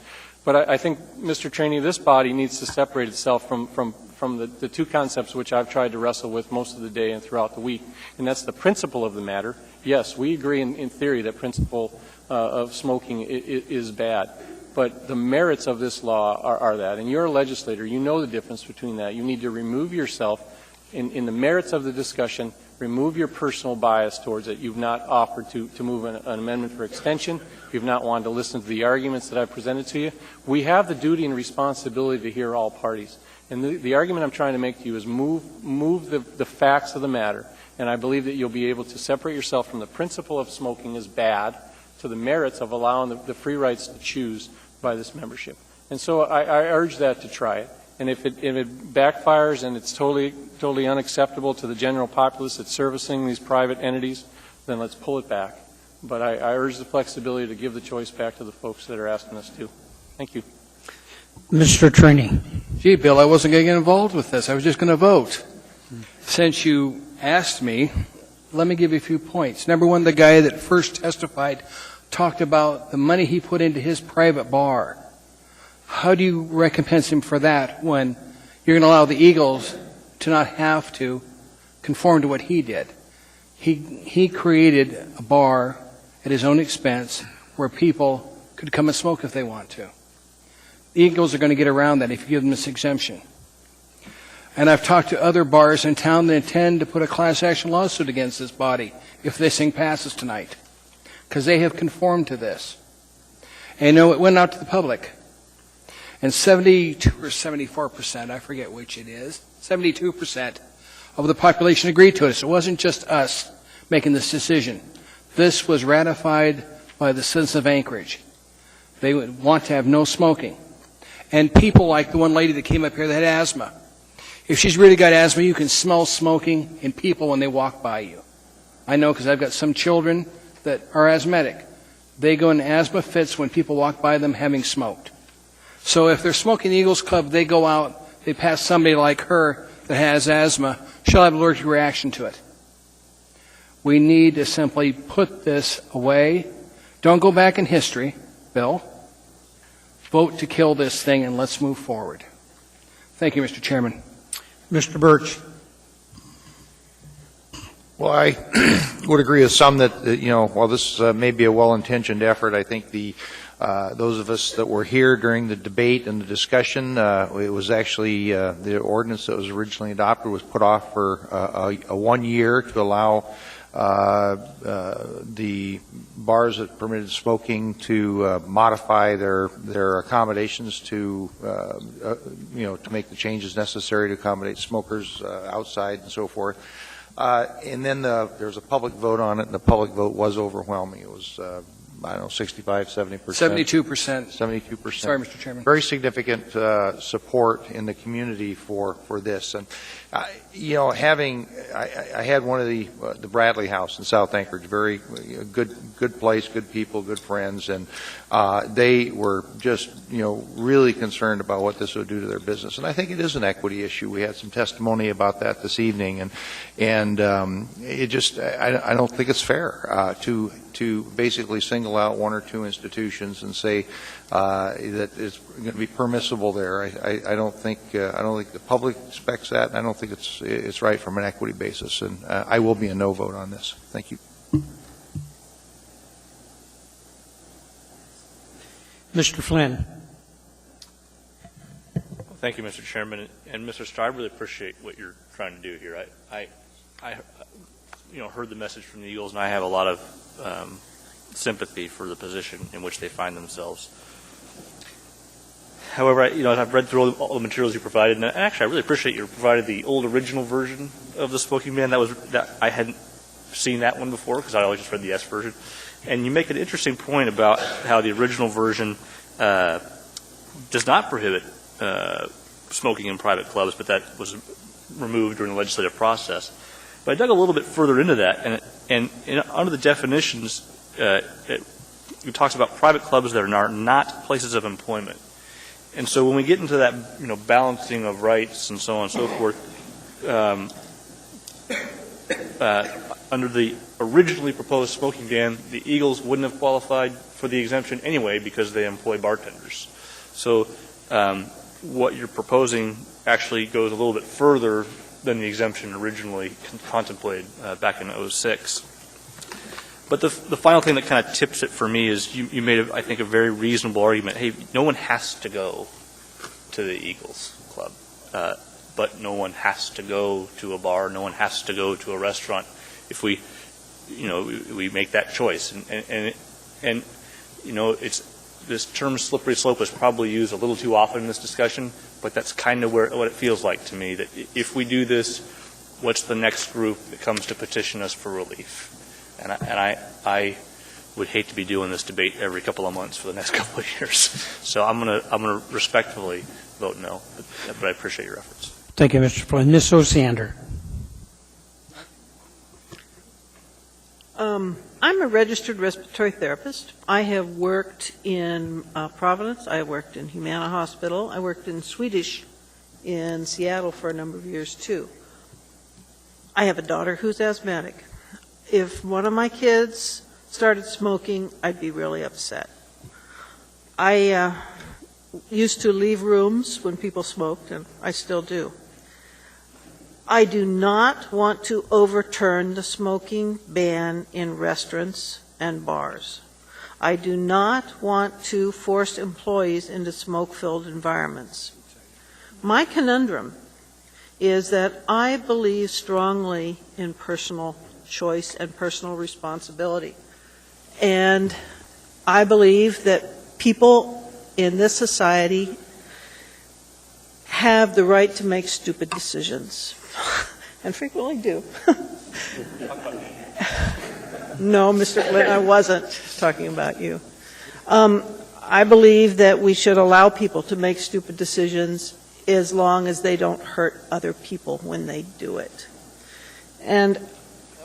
But I think, Mr. Trainee, this body needs to separate itself from the two concepts which I've tried to wrestle with most of the day and throughout the week, and that's the principle of the matter. Yes, we agree in theory that principle of smoking is bad, but the merits of this law are that. And you're a legislator. You know the difference between that. You need to remove yourself in the merits of the discussion, remove your personal bias towards it. You've not offered to move an amendment for extension. You've not wanted to listen to the arguments that I've presented to you. We have the duty and responsibility to hear all parties. And the argument I'm trying to make to you is move the facts of the matter And I believe that you'll be able to separate yourself from the principle of smoking as bad to the merits of allowing the free rights to choose by this membership. And so I urge that to try it. And if it backfires and it's totally unacceptable to the general populace that's servicing these private entities, then let's pull it back. But I urge the flexibility to give the choice back to the folks that are asking us to. Thank you. Mr. Trini. Gee, Bill, I wasn't going to get involved with this. I was just going to vote. Since you asked me, let me give you a few points. Number one, the guy that first testified talked about the money he put into his private bar. How do you recompense him for that when you're going to allow the Eagles to not have to conform to what he did? He created a bar at his own expense where people could come and smoke if they want to. The Eagles are going to get around that if you give them this exemption. And I've talked to other bars in town that intend to put a class action lawsuit against this body if this thing passes tonight, because they have conformed to this. And it went out to the public. And 72 or 74%, I forget which it is, 72% of the population agreed to it. So it wasn't just us making this decision. This was ratified by the citizens of Anchorage. They would want to have no smoking. And people like the one lady that came up here that had asthma. If she's really got asthma, you can smell smoking in people when they walk by you. I know because I've got some children that are asthmatic. They go in asthma fits when people walk by them having smoked. So if they're smoking the Eagles Club, they go out, they pass somebody like her that has asthma, she'll have an allergic reaction to it. We need to simply put this away. Don't go back in history, Bill. Vote to kill this thing and let's move forward. Thank you, Mr. Chairman. Mr. Birch. Well, I would agree with some that, while this may be a well-intentioned effort, I think those of us that were here during the debate and the discussion, it was actually the ordinance that was originally adopted was put off for a 1 year to allow the bars that permitted smoking to modify their accommodations to make the changes necessary to accommodate smokers outside and so forth. And then there was a public vote on it, and the public vote was overwhelming. It was 65, 70%. 72%. 72%. Sorry, Mr. Chairman. Very significant support in the community for this. And, I had one of the Bradley House in South Anchorage, very good place, good people, good friends, and they were just, really concerned about what this would do to their business. And I think it is an equity issue. We had some testimony about that this evening, and it just, I don't think it's fair to basically single out one or two institutions and say that it's going to be permissible there. I don't think the public expects that, and I don't think it's right from an equity basis. And I will be a no vote on this. Thank you. Mr. Flynn. Thank you, Mr. Chairman. And Mr. Starr, I really appreciate what you're trying to do here. I heard the message from the Eagles, and I have a lot of sympathy for the position in which they find themselves. However, I've read through all the materials you provided, and actually I really appreciate you provided the old original version of the smoking ban. That I hadn't seen that one before because I always just read the S version. And you make an interesting point about how the original version does not prohibit smoking in private clubs, but that was removed during the legislative process. But I dug a little bit further into that, and under the definitions, it talks about private clubs that are not places of employment. And so when we get into that, balancing of rights and so on and so forth, under the originally proposed smoking ban, the Eagles wouldn't have qualified for the exemption anyway because they employ bartenders. So what you're proposing actually goes a little bit further than the exemption originally contemplated back in 2006. But the final thing that kind of tips it for me is you made, I think, a very reasonable argument. Hey, no one has to go to the Eagles Club, but no one has to go to a bar. No one has to go to a restaurant if we make that choice. And it's this term slippery slope was probably used a little too often in this discussion, but that's kind of what it feels like to me, that if we do this, what's the next group that comes to petition us for relief? And I would hate to be doing this debate every couple of months for the next couple of years. So I'm gonna respectfully vote no, but I appreciate your efforts. Thank you, Mr. Flynn. Ms. Osiander. I'm a registered respiratory therapist. I have worked in Providence. I worked in Humana Hospital. I worked in Swedish in Seattle for a number of years, too. I have a daughter who's asthmatic. If one of my kids started smoking, I'd be really upset. I used to leave rooms when people smoked, and I still do. I do not want to overturn the smoking ban in restaurants and bars. I do not want to force employees into smoke-filled environments. My conundrum is that I believe strongly in personal choice and personal responsibility. And I believe that people in this society have the right to make stupid decisions. And frequently do. No, Mr. Flynn, I wasn't talking about you. I believe that we should allow people to make stupid decisions as long as they don't hurt other people when they do it. And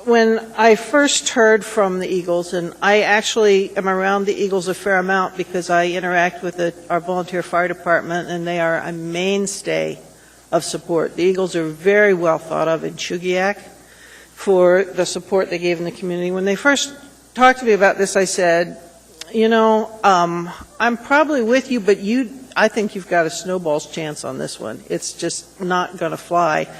when I first heard from the Eagles, and I actually am around the Eagles a fair amount because I interact with our volunteer fire department, and they are a mainstay of support. The Eagles are very well thought of in Chugiak for the support they gave in the community. When they first talked to me about this, I said, you know, I'm probably with you, but I think you've got a snowball's chance on this one. It's just not going to fly.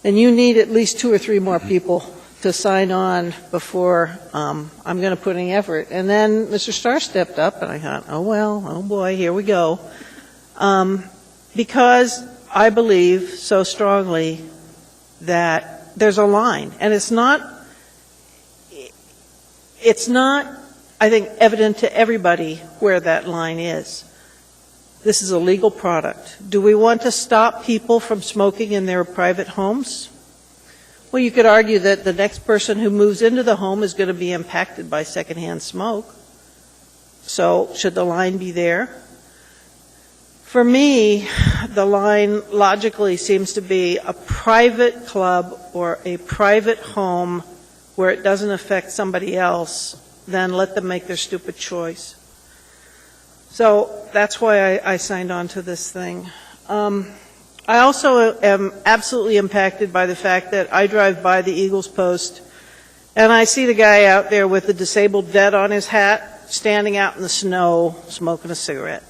And you need at least 2 or 3 more people to sign on before I'm going to put any effort. And then Mr. Starr stepped up, and I thought, oh, well, oh, boy, here we go. Because I believe so strongly that there's a line, and it's not, I think, evident to everybody where that line is. This is a legal product. Do we want to stop people from smoking in their private homes? Well, you could argue that the next person who moves into the home is going to be impacted by secondhand smoke. So should the line be there? For me, the line logically seems to be a private club or a private home where it doesn't affect somebody else, then let them make their stupid choice. So that's why I signed on to this thing. I also am absolutely impacted by the fact that I drive by the Eagles Post and I see the guy out there with the disabled vet on his hat standing out in the snow smoking a cigarette.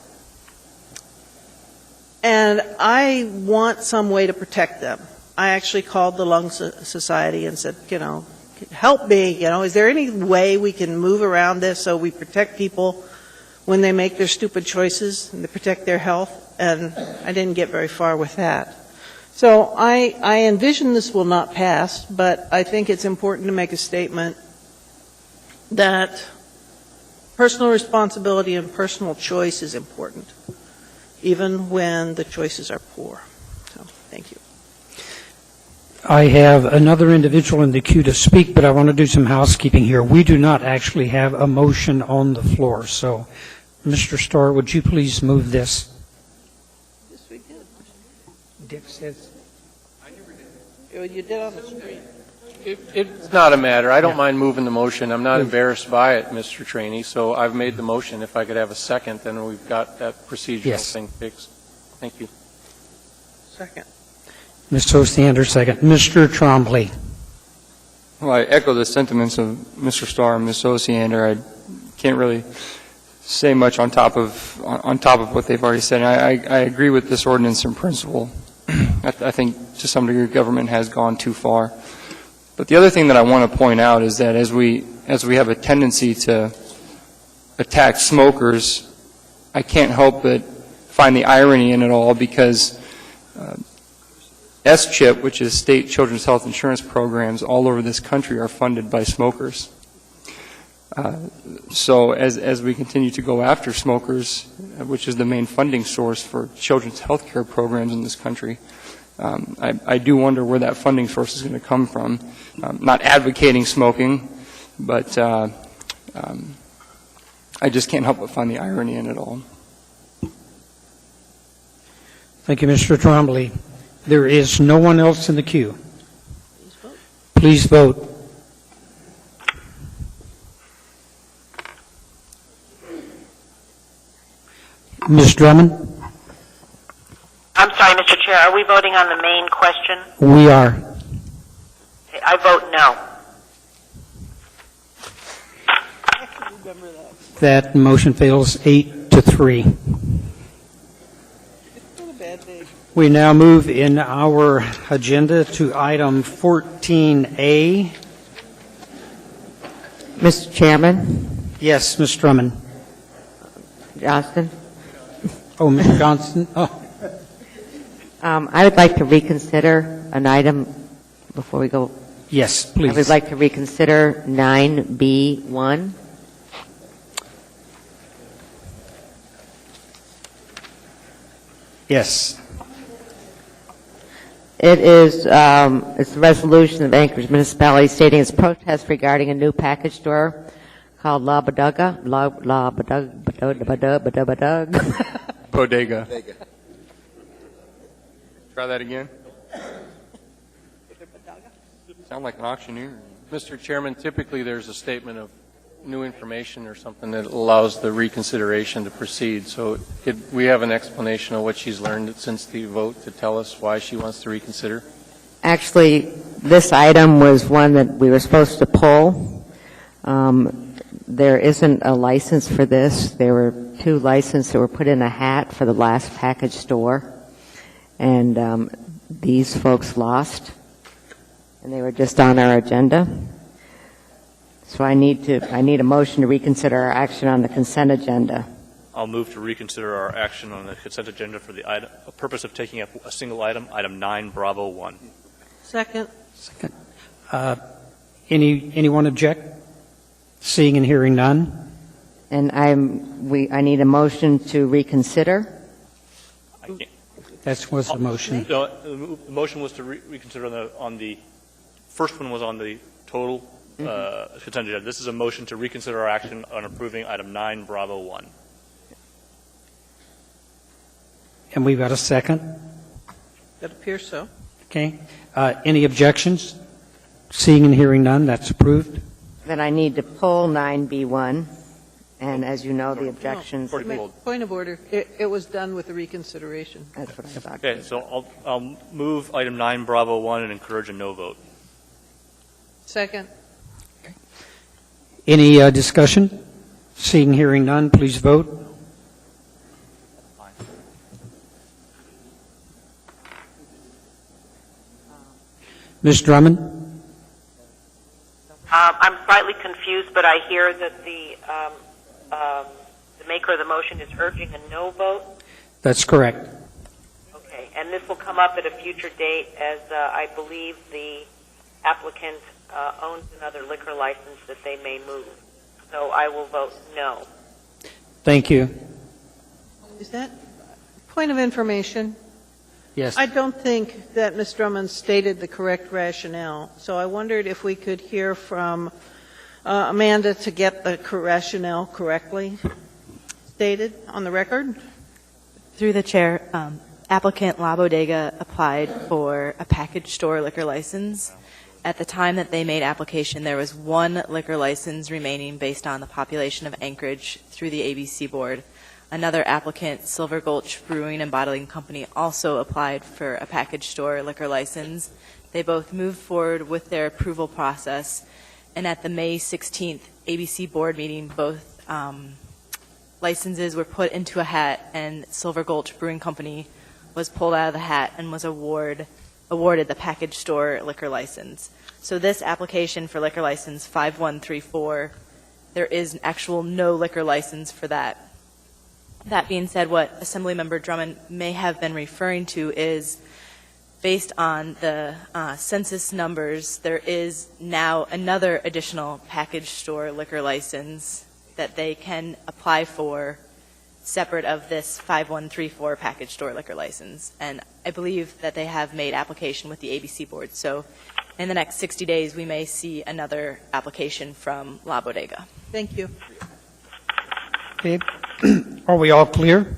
And I want some way to protect them. I actually called the Lung Society and said, you know, help me, you know, is there any way we can move around this so we protect people when they make their stupid choices and to protect their health? And I didn't get very far with that. So I envision this will not pass, but I think it's important to make a statement that personal responsibility and personal choice is important, even when the choices are poor. So, thank you. I have another individual in the queue to speak, but I want to do some housekeeping here. We do not actually have a motion on the floor. So, Mr. Starr, would you please move this? Yes, we did. Dick says. I never did. You did on the screen. It's not a matter. I don't mind moving the motion. I'm not embarrassed by it, Mr. Trainee, so I've made the motion. If I could have a second, then we've got that procedural thing fixed. Thank you. Second. Ms. Osiander, second. Mr. Trombley. Well, I echo the sentiments of Mr. Starr and Ms. Osiander. I can't really say much on top of what they've already said. And I agree with this ordinance in principle. I think to some degree government has gone too far. But the other thing that I want to point out is that as we have a tendency to attack smokers, I can't help but find the irony in it all because SCHIP, which is state children's health insurance programs all over this country, are funded by smokers. So as we continue to go after smokers, which is the main funding source for children's health care programs in this country, I do wonder where that funding source is going to come from. Not advocating smoking, but I just can't help but find the irony in it all. Thank you, Mr. Trombley. There is no one else in the queue. Please vote. Ms. Drummond? I'm sorry, Mr. Chair. Are we voting on the main question? We are. Okay, I vote no. That motion fails 8-3. We now move in our agenda to item 14A. Mr. Chairman? Yes, Ms. Drummond. Johnston? Oh, Mr. Johnston? Oh. I would like to reconsider an item before we go. Yes, please. I would like to reconsider 9B1. Yes. It is, it's a resolution of Anchorage Municipality stating its protest regarding a new package store called La Bodega. Bodega. Try that again. Sound like an auctioneer. Mr. Chairman, typically there's a statement of new information or something that allows the reconsideration to proceed. So we have an explanation of what she's learned since the vote to tell us why she wants to reconsider. Actually, this item was one that we were supposed to pull. There isn't a license for this. There were 2 licenses that were put in a hat for the last package store. And these folks lost. And they were just on our agenda. So I need a motion to reconsider our action on the consent agenda. I'll move to reconsider our action on the consent agenda for the purpose of taking up a single item, item 9 Bravo 1. Second. Anyone object? Seeing and hearing none. And I need a motion to reconsider. That was the motion. No, the motion was to reconsider on the first one was on the total consent agenda. This is a motion to reconsider our action on approving item 9 Bravo 1. And we've got a second. It appears so. Okay. Any objections? Seeing and hearing none, that's approved. Then I need to pull 9B1. And as you know, the objections. Point of order. It was done with the reconsideration. That's what I thought. Okay, so I'll move item 9 Bravo 1 and encourage a no vote. Second. Any discussion? Seeing and hearing none, please vote. Ms. Drummond? I'm slightly confused, but I hear that the maker of the motion is urging a no vote. That's correct. Okay, and this will come up at a future date as I believe the applicant owns another liquor license that they may move. So I will vote no. Thank you. Is that point of information? Yes. I don't think that Ms. Drummond stated the correct rationale, so I wondered if we could hear from Amanda to get the rationale correctly stated on the record. Through the chair, applicant La Bodega applied for a package store liquor license. At the time that they made application, there was 1 liquor license remaining based on the population of Anchorage through the ABC board. Another applicant, Silver Gulch Brewing and Bottling Company, also applied for a package store liquor license. They both moved forward with their approval process, and at the May 16th ABC board meeting, both licenses were put into a hat, and Silver Gulch Brewing Company was pulled out of the hat and was awarded the package store liquor license. So this application for liquor license 5134, there is an actual no liquor license for that. That being said, what Assemblymember Drummond may have been referring to is, based on the census numbers, there is now another additional package store liquor license that they can apply for separate of this 5134 package store liquor license. And I believe that they have made application with the ABC board. So in the next 60 days, we may see another application from La Bodega. Thank you. Okay. Are we all clear?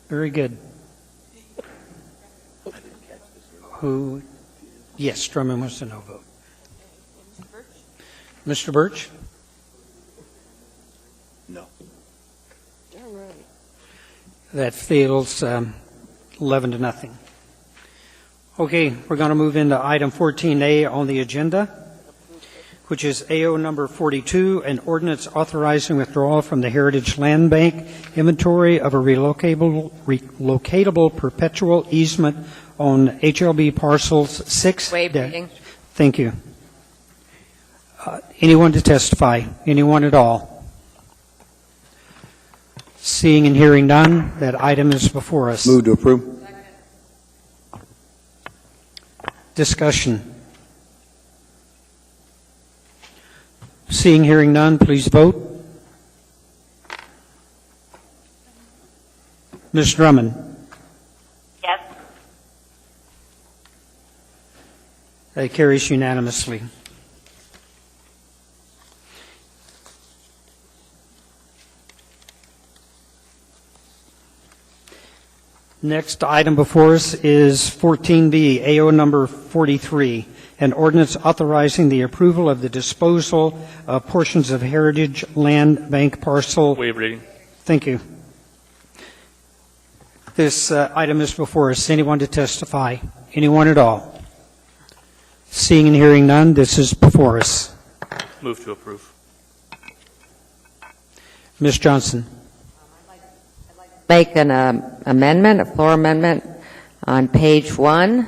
Very good. Who? Yes, Drummond wants a no vote. Mr. Birch? No. That fails 11 to nothing. Okay, we're going to move into item 14A on the agenda, which is AO number 42, an ordinance authorizing withdrawal from the Heritage Land Bank inventory of a relocatable perpetual easement on HLB parcels 6. Waive reading. Thank you. Anyone to testify? Anyone at all? Seeing and hearing none, that item is before us. Move to approve. Discussion. Seeing, hearing none, please vote. Ms. Drummond? Yes. That carries unanimously. Next item before us is 14B, AO number 43, an ordinance authorizing the approval of the disposal of portions of Heritage Land Bank parcel. Waive reading. Thank you. This item is before us. Anyone to testify? Anyone at all? Seeing and hearing none, this is before us. Move to approve. Ms. Johnson. Make an amendment, a floor amendment, on page 1,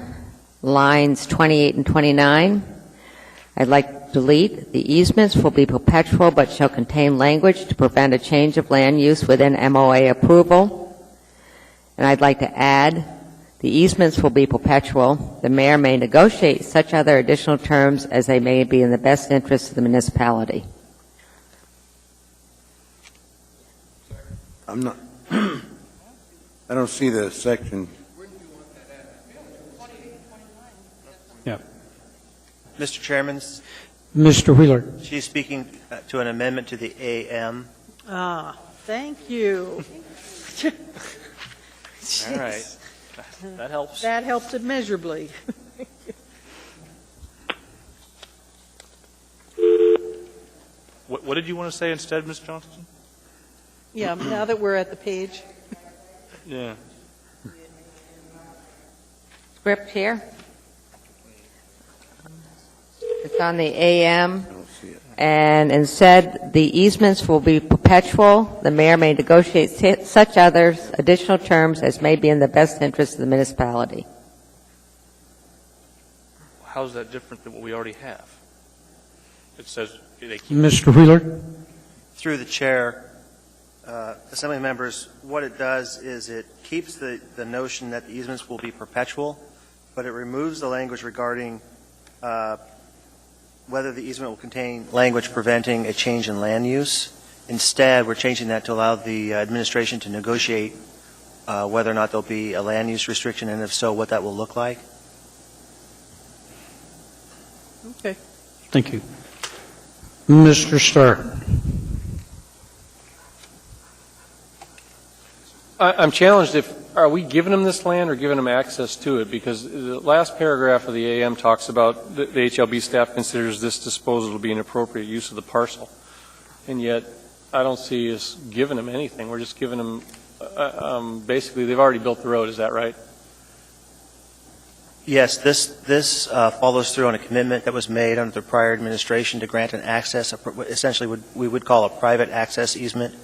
lines 28 and 29. I'd like to delete, the easements will be perpetual but shall contain language to prevent a change of land use within MOA approval. And I'd like to add, the easements will be perpetual. The mayor may negotiate such other additional terms as they may be in the best interest of the municipality. I'm not. I don't see the section. Yeah. Mr. Chairman, Mr. Wheeler. she's speaking to an amendment to the AM. Ah, thank you. All right. That helps. That helped immeasurably. What did you want to say instead, Ms. Johnston? Yeah, now that we're at the page. Yeah. Script here. It's on the AM. And instead, the easements will be perpetual. The mayor may negotiate such others additional terms as may be in the best interest of the municipality. How is that different than what we already have? It says they keep. Mr. Wheeler. Through the chair, Assembly members, what it does is it keeps the notion that the easements will be perpetual, but it removes the language regarding whether the easement will contain language preventing a change in land use. Instead, we're changing that to allow the administration to negotiate whether or not there'll be a land use restriction, and if so, what that will look like. Okay. Thank you. Mr. Starr. I'm challenged are we giving them this land or giving them access to it? Because the last paragraph of the AM talks about the HLB staff considers this disposal to be an appropriate use of the parcel. And yet, I don't see us giving them anything. We're just giving them, basically, they've already built the road. Is that right? Yes, this follows through on a commitment that was made under the prior administration to grant an access, essentially we would call a private access easement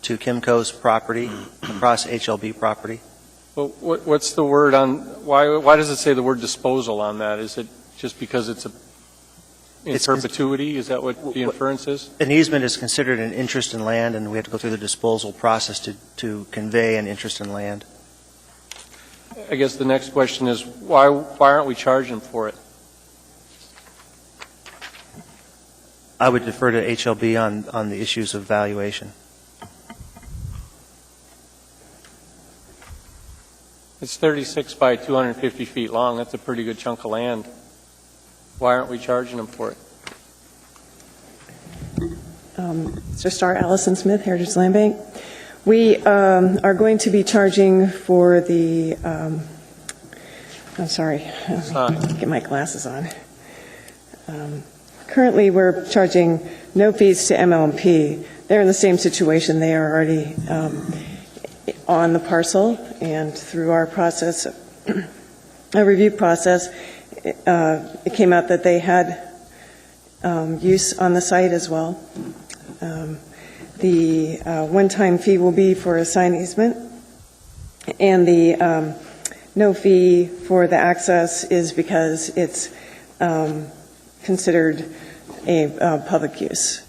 to Kimco's property across HLB property. Well, what's the word on, why does it say the word disposal on that? Is it just because it's in perpetuity? Is that what the inference is? An easement is considered an interest in land, and we have to go through the disposal process to convey an interest in land. I guess the next question is, why aren't we charging for it? I would defer to HLB on the issues of valuation. It's 36 by 250 feet long. That's a pretty good chunk of land. Why aren't we charging them for it? Mr. Starr, Allison Smith, Heritage Land Bank. We are going to be charging for the, I'm sorry, get my glasses on. Currently, we're charging no fees to MLMP. They're in the same situation. They are already on the parcel, and through our process, a review process, it came out that they had use on the site as well. The one-time fee will be for a sign easement, and the no fee for the access is because it's considered a public use.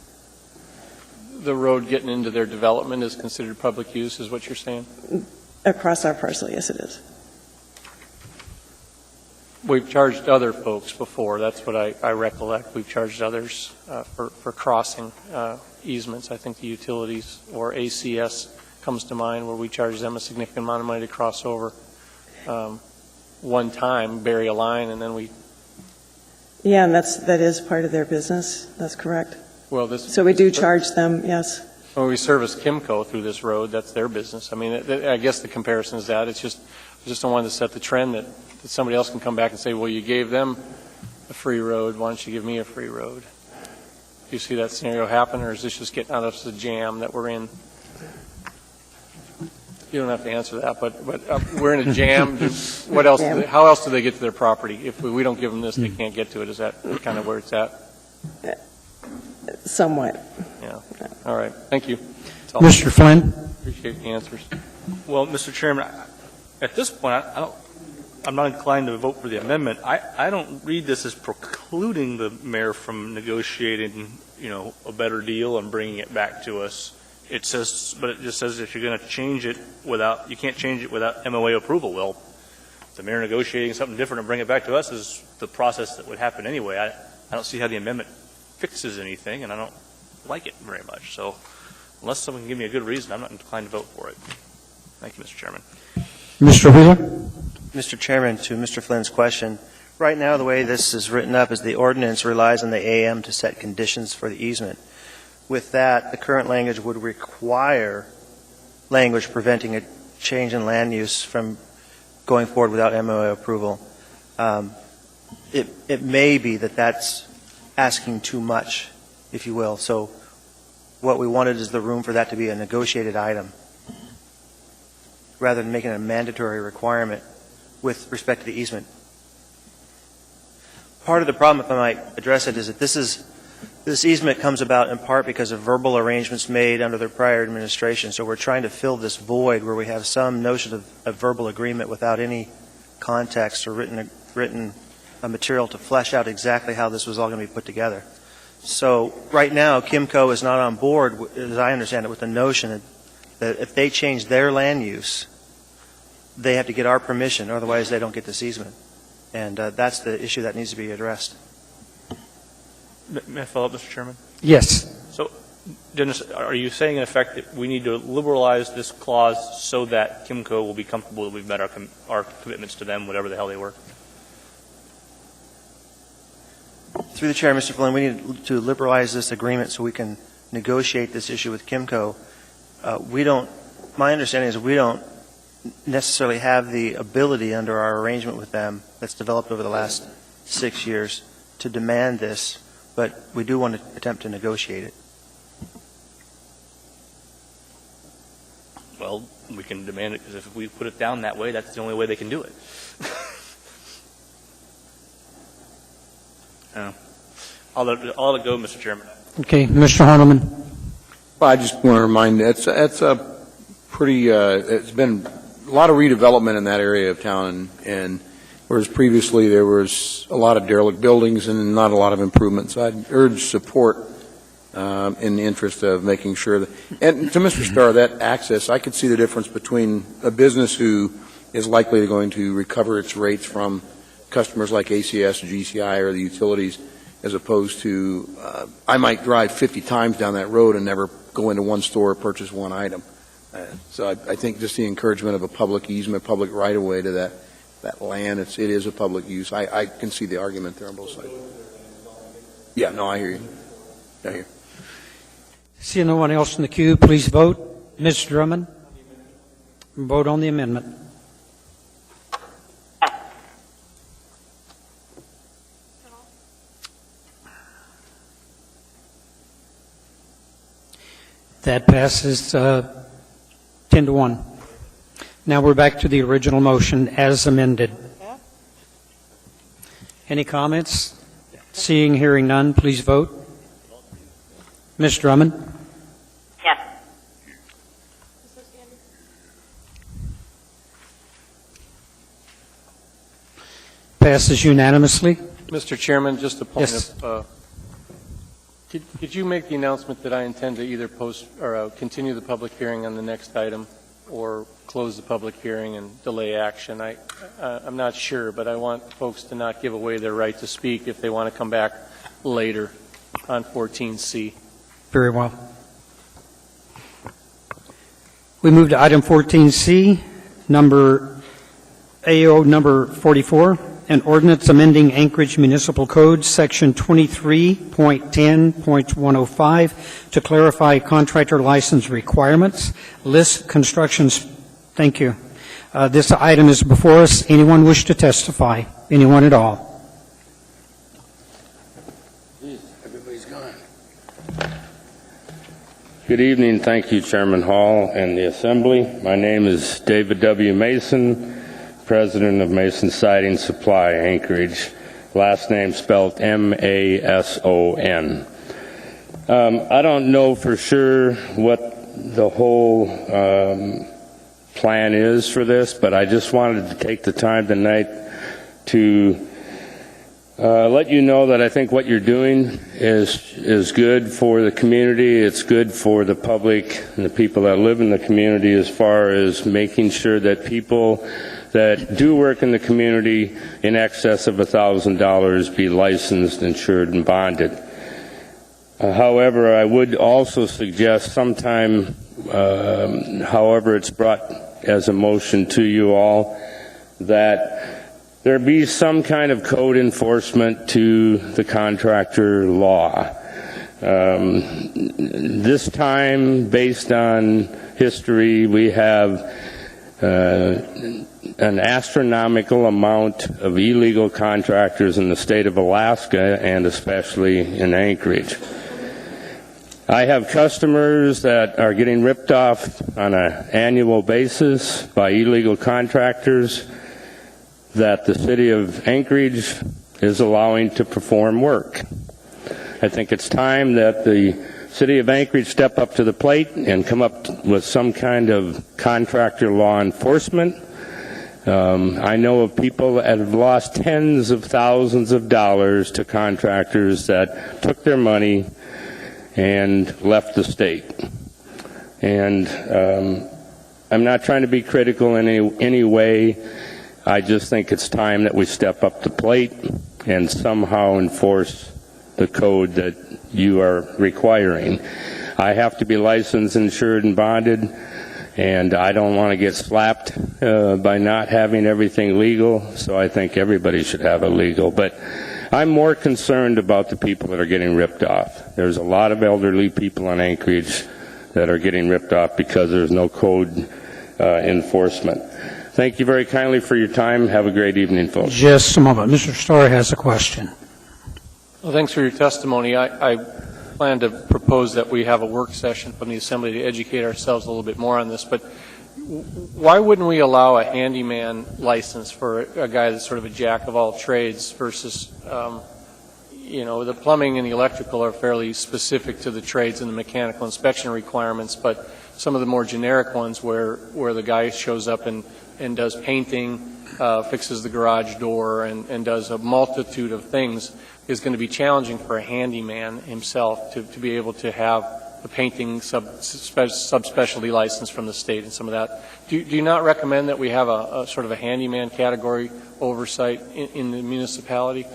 The road getting into their development is considered public use, is what you're saying? Across our parcel, yes, it is. We've charged other folks before. That's what I recollect. We've charged others for crossing easements. I think the utilities or ACS comes to mind, where we charge them a significant amount of money to cross over one time, bury a line, and then we... Yeah, and that is part of their business. That's correct. Well, so we do charge them, yes. When we service Kimco through this road, that's their business. I mean, I guess the comparison is that. It's just, I just don't want to set the trend that somebody else can come back and say, well, you gave them a free road, why don't you give me a free road? Do you see that scenario happen, or is this just getting out of the jam that we're in? You don't have to answer that, but we're in a jam. What else? How else do they get to their property? If we don't give them this, they can't get to it. Is that kind of where it's at? Somewhat. Yeah. All right. Thank you. Mr. Flynn? Appreciate the answers. Well, Mr. Chairman, at this point, I'm not inclined to vote for the amendment. I don't read this as precluding the mayor from negotiating, a better deal and bringing it back to us. It says, but it just says if you're going to change it you can't change it without MOA approval. Well, the mayor negotiating something different and bring it back to us is the process that would happen anyway. I don't see how the amendment fixes anything, and I don't like it very much. So unless someone can give me a good reason, I'm not inclined to vote for it. Thank you, Mr. Chairman. Mr. Wheeler? Mr. Chairman, to Mr. Flynn's question, right now the way this is written up is the ordinance relies on the AM to set conditions for the easement. With that, the current language would require language preventing a change in land use from going forward without MOA approval. It may be that that's asking too much, if you will. So what we wanted is the room for that to be a negotiated item rather than making it a mandatory requirement with respect to the easement. Part of the problem, if I might address it, is that this easement comes about in part because of verbal arrangements made under the prior administration. So we're trying to fill this void where we have some notion of verbal agreement without any context or written material to flesh out exactly how this was all going to be put together. So right now, Kimco is not on board, as I understand it, with the notion that if they change their land use, they have to get our permission, otherwise they don't get this easement. And that's the issue that needs to be addressed. May I follow up, Mr. Chairman? Yes. So, Dennis, are you saying in effect that we need to liberalize this clause so that Kimco will be comfortable that we've met our commitments to them, whatever the hell they were? Through the chair, Mr. Flynn, we need to liberalize this agreement so we can negotiate this issue with Kimco. My understanding is we don't necessarily have the ability under our arrangement with them that's developed over the last 6 years to demand this, but we do want to attempt to negotiate it. Well, we can demand it because if we put it down that way, that's the only way they can do it. I'll let it go, Mr. Chairman. Okay, Mr. Harneman. Well, I just want to remind you, it's a pretty, it's been a lot of redevelopment in that area of town, and whereas previously there was a lot of derelict buildings and not a lot of improvements. I'd urge support in the interest of making sure that, and to Mr. Starr, that access, I could see the difference between a business who is likely going to recover its rates from customers like ACS, GCI, or the utilities, as opposed to I might drive 50 times down that road and never go into one store or purchase one item. So I think just the encouragement of a public easement, public right-of-way to that land, it is a public use. I can see the argument there on both sides. Yeah, no, I hear you. I hear you. Seeing no one else in the queue, please vote. Mr. Drummond, vote on the amendment. That passes 10-1. Now we're back to the original motion as amended. Any comments? Seeing, hearing none, please vote. Ms. Drummond? Yes. Passes unanimously. Mr. Chairman, just a point Yes. of, could you make the announcement that I intend to either post or continue the public hearing on the next item or close the public hearing and delay action? I'm not sure, but I want folks to not give away their right to speak if they want to come back later on 14C. Very well. We move to item 14C, number AO number 44, an ordinance amending Anchorage Municipal Code, Section 23.10.105 to clarify contractor license requirements, list constructions. Thank you. This item is before us. Anyone wish to testify? Anyone at all? Everybody's gone. Good evening. Thank you, Chairman Hall and the Assembly. My name is David W. Mason, President of Mason Siding Supply, Anchorage. Last name spelled M-A-S-O-N. I don't know for sure what the whole plan is for this, but I just wanted to take the time tonight to let you know that I think what you're doing is good for the community. It's good for the public and the people that live in the community as far as making sure that people that do work in the community in excess of $1,000 be licensed, insured, and bonded. However, I would also suggest sometime, however it's brought as a motion to you all, that there be some kind of code enforcement to the contractor law. This time, based on history, we have an astronomical amount of illegal contractors in the state of Alaska and especially in Anchorage. I have customers that are getting ripped off on an annual basis by illegal contractors that the city of Anchorage is allowing to perform work. I think it's time that the city of Anchorage step up to the plate and come up with some kind of contractor law enforcement. I know of people that have lost tens of thousands of dollars to contractors that took their money and left the state. And I'm not trying to be critical in any way. I just think it's time that we step up the plate and somehow enforce the code that you are requiring. I have to be licensed, insured, and bonded, and I don't want to get slapped by not having everything legal, so I think everybody should have it legal. But I'm more concerned about the people that are getting ripped off. There's a lot of elderly people in Anchorage that are getting ripped off because there's no code enforcement. Thank you very kindly for your time. Have a great evening, folks. Just a moment. Mr. Story has a question. Well, thanks for your testimony. I plan to propose that we have a work session from the Assembly to educate ourselves a little bit more on this, but why wouldn't we allow a handyman license for a guy that's sort of a jack of all trades versus, the plumbing and the electrical are fairly specific to the trades and the mechanical inspection requirements, but some of the more generic ones where the guy shows up and does painting, fixes the garage door, and does a multitude of things is going to be challenging for a handyman himself to be able to have a painting subspecialty license from the state and some of that. Do you not recommend that we have a sort of a handyman category oversight in the municipality?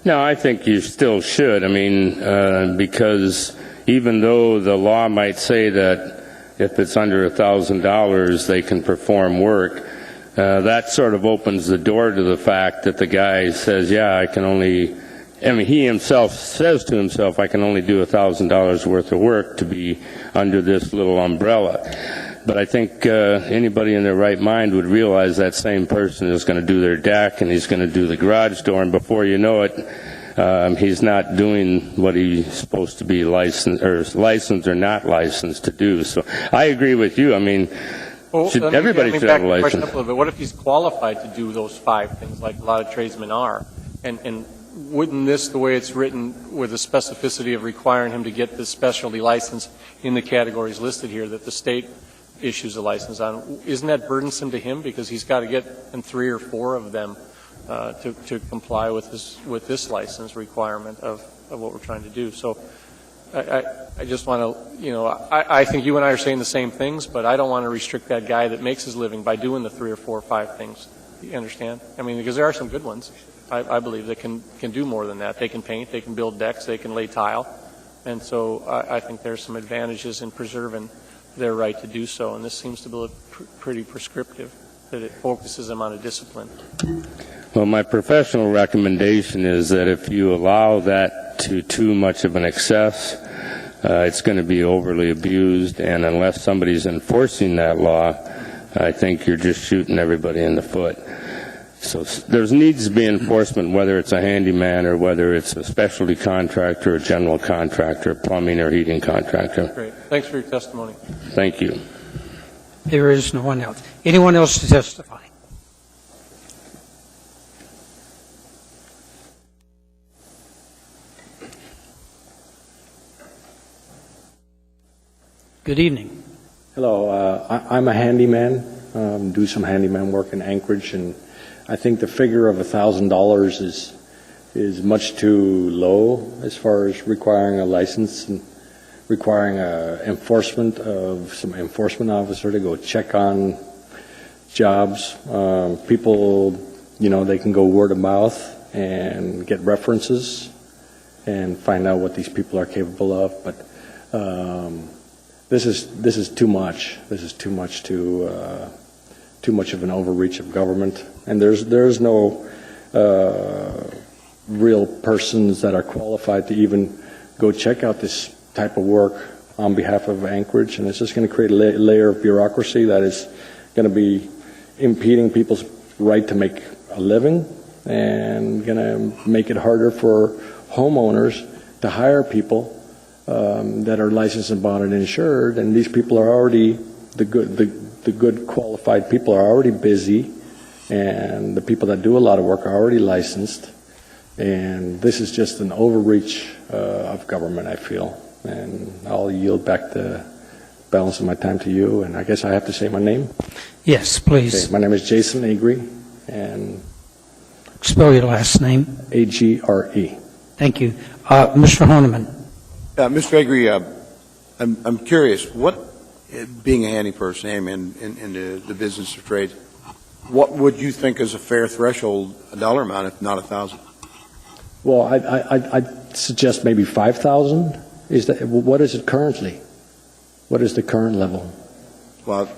No, I think you still should. I mean, because even though the law might say that if it's under $1,000, they can perform work. That sort of opens the door to the fact that the guy says, yeah, I can only, I mean, he himself says to himself, I can only do $1,000 worth of work to be under this little umbrella. But I think anybody in their right mind would realize that same person is going to do their deck and he's going to do the garage door, and before you know it, he's not doing what he's supposed to be licensed or not licensed to do. So I agree with you. I mean, everybody should have a license. Question up a little bit. What if he's qualified to do those 5 things, like a lot of tradesmen are? And wouldn't this, the way it's written, with the specificity of requiring him to get this specialty license in the categories listed here that the state issues a license on, isn't that burdensome to him because he's got to get in 3 or 4 of them to comply with this license requirement of what we're trying to do? So I just want to, I think you and I are saying the same things, but I don't want to restrict that guy that makes his living by doing the 3 or 4 or 5 things. You understand? I mean, because there are some good ones, I believe, that can do more than that. They can paint, they can build decks, they can lay tile. And so I think there's some advantages in preserving their right to do so. And this seems to be pretty prescriptive, that it focuses them on a discipline. Well, my professional recommendation is that if you allow that to too much of an excess, it's going to be overly abused, and unless somebody's enforcing that law, I think you're just shooting everybody in the foot. So there needs to be enforcement, whether it's a handyman or whether it's a specialty contractor, a general contractor, plumbing or heating contractor. Great. Thanks for your testimony. Thank you. There is no one else. Anyone else to testify? Good evening. Hello. I'm a handyman, do some handyman work in Anchorage, and I think the figure of $1,000 is much too low as far as requiring a license and requiring enforcement of some enforcement officer to go check on jobs. People, they can go word of mouth and get references and find out what these people are capable of. But this is too much. This is too much too much of an overreach of government, and there's no real persons that are qualified to even go check out this type of work on behalf of Anchorage, and it's just going to create a layer of bureaucracy that is going to be impeding people's right to make a living and going to make it harder for homeowners to hire people that are licensed and bonded and insured, and these people are already the good qualified people are already busy, and the people that do a lot of work are already licensed, and this is just an overreach of government, I feel. And I'll yield back the balance of my time to you, and I guess I have to say my name? Yes, please. Okay, my name is Jason Agre, and spell your last name. A-G-R-E. Thank you. Mr. Horniman. Mr. Agre, I'm curious, what, being a handyman in the business of trade, what would you think is a fair threshold, a dollar amount, if not 1,000? Well, I'd suggest maybe 5,000. What is it currently? What is the current level? Well,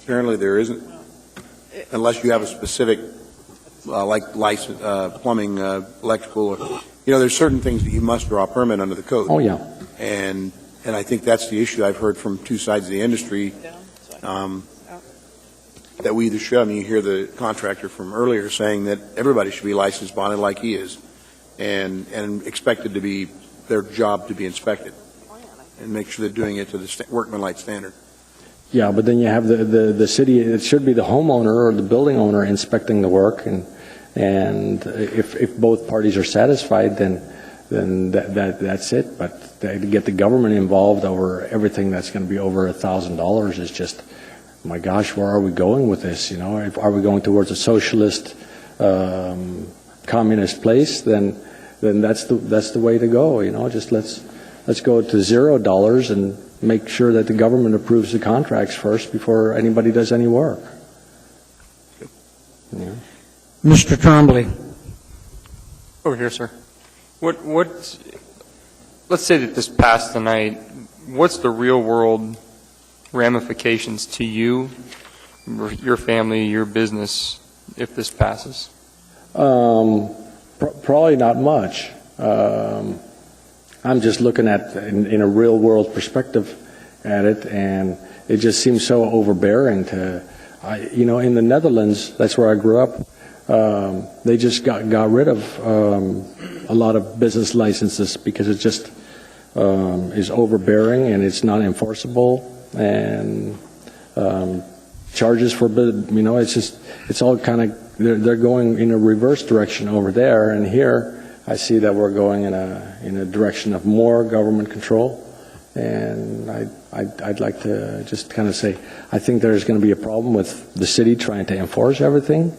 apparently there isn't, unless you have a specific, like license, plumbing, electrical. There's certain things that you must draw a permit under the code. Oh, yeah. And I think that's the issue I've heard from two sides of the industry, that we either should, you hear the contractor from earlier saying that everybody should be licensed, bonded like he is, and expected to be, their job to be inspected, and make sure they're doing it to the workmanlike standard. Yeah, but then you have the city, it should be the homeowner or the building owner inspecting the work, and if both parties are satisfied, then that's it. But to get the government involved over everything that's going to be over $1,000 is just, my gosh, where are we going with this? Are we going towards a socialist, communist place? Then that's the way to go. Just let's go to $0 and make sure that the government approves the contracts first before anybody does any work. Yeah. Mr. Trombley. Over here, sir. Let's say that this passed tonight. What's the real world ramifications to you, your family, your business, if this passes? Probably not much. I'm just looking at in a real world perspective at it, and it just seems so overbearing to, in the Netherlands, that's where I grew up, they just got rid of a lot of business licenses because it just is overbearing and it's not enforceable, and charges for, it's all kind of, they're going in a reverse direction over there, and here I see that we're going in a direction of more government control, and I'd like to just kind of say, I think there's going to be a problem with the city trying to enforce everything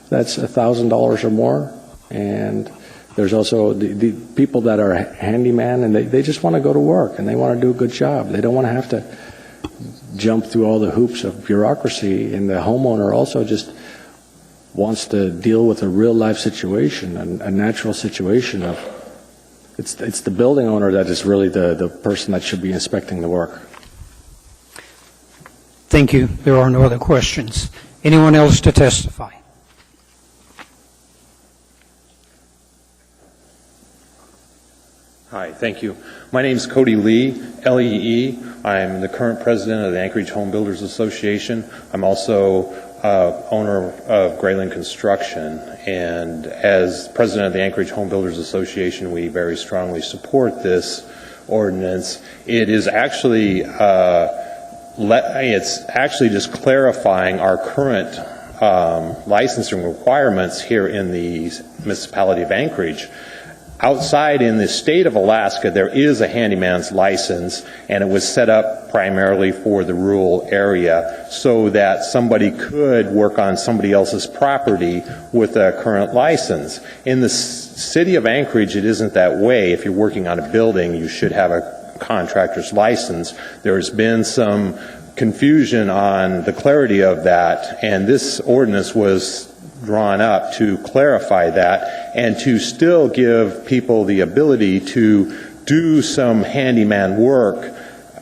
that's $1,000 or more, and there's also the people that are handyman, and they just want to go to work, and they want to do a good job. They don't want to have to jump through all the hoops of bureaucracy, and the homeowner also just wants to deal with a real life situation, a natural situation of, it's the building owner that is really the person that should be inspecting the work. Thank you. There are no other questions. Anyone else to testify? Hi, thank you. My name is Cody Lee, L-E-E. I'm the current president of the Anchorage Home Builders Association. I'm also owner of Grayling Construction, and as president of the Anchorage Home Builders Association, we very strongly support this ordinance. It is actually just clarifying our current licensing requirements here in the municipality of Anchorage. Outside in the state of Alaska, there is a handyman's license, and it was set up primarily for the rural area so that somebody could work on somebody else's property with a current license. In the city of Anchorage, it isn't that way. If you're working on a building, you should have a contractor's license. There's been some confusion on the clarity of that, and this ordinance was drawn up to clarify that and to still give people the ability to do some handyman work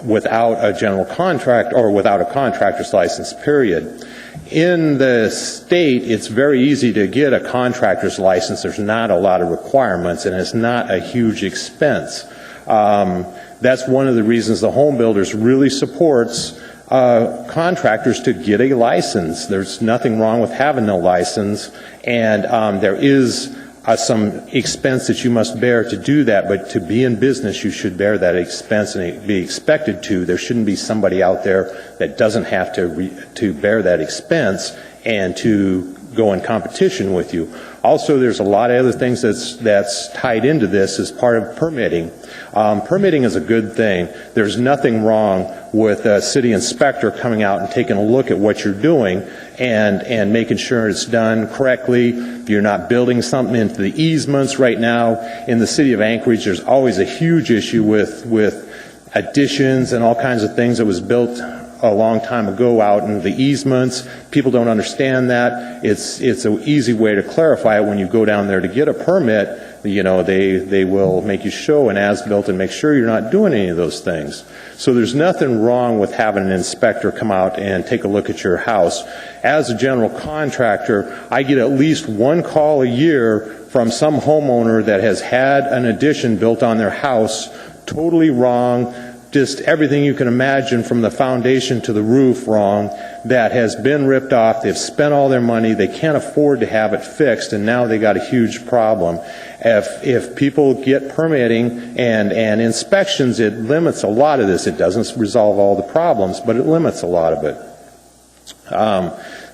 without a general contract or without a contractor's license, period. In the state, it's very easy to get a contractor's license. There's not a lot of requirements, and it's not a huge expense. That's one of the reasons the Home Builders really supports contractors to get a license. There's nothing wrong with having no license, and there is some expense that you must bear to do that, but to be in business, you should bear that expense and be expected to. There shouldn't be somebody out there that doesn't have to bear that expense and to go in competition with you. Also, there's a lot of other things that's tied into this as part of permitting. Permitting is a good thing. There's nothing wrong with a city inspector coming out and taking a look at what you're doing and making sure it's done correctly. You're not building something into the easements. Right now in the city of Anchorage, there's always a huge issue with additions and all kinds of things that was built a long time ago out in the easements. People don't understand that. It's an easy way to clarify it when you go down there to get a permit. They will make you show an as-built and make sure you're not doing any of those things. So there's nothing wrong with having an inspector come out and take a look at your house. As a general contractor, I get at least one call a year from some homeowner that has had an addition built on their house totally wrong, just everything you can imagine from the foundation to the roof wrong, that has been ripped off. They've spent all their money. They can't afford to have it fixed, and now they got a huge problem. If people get permitting and inspections, it limits a lot of this. It doesn't resolve all the problems, but it limits a lot of it.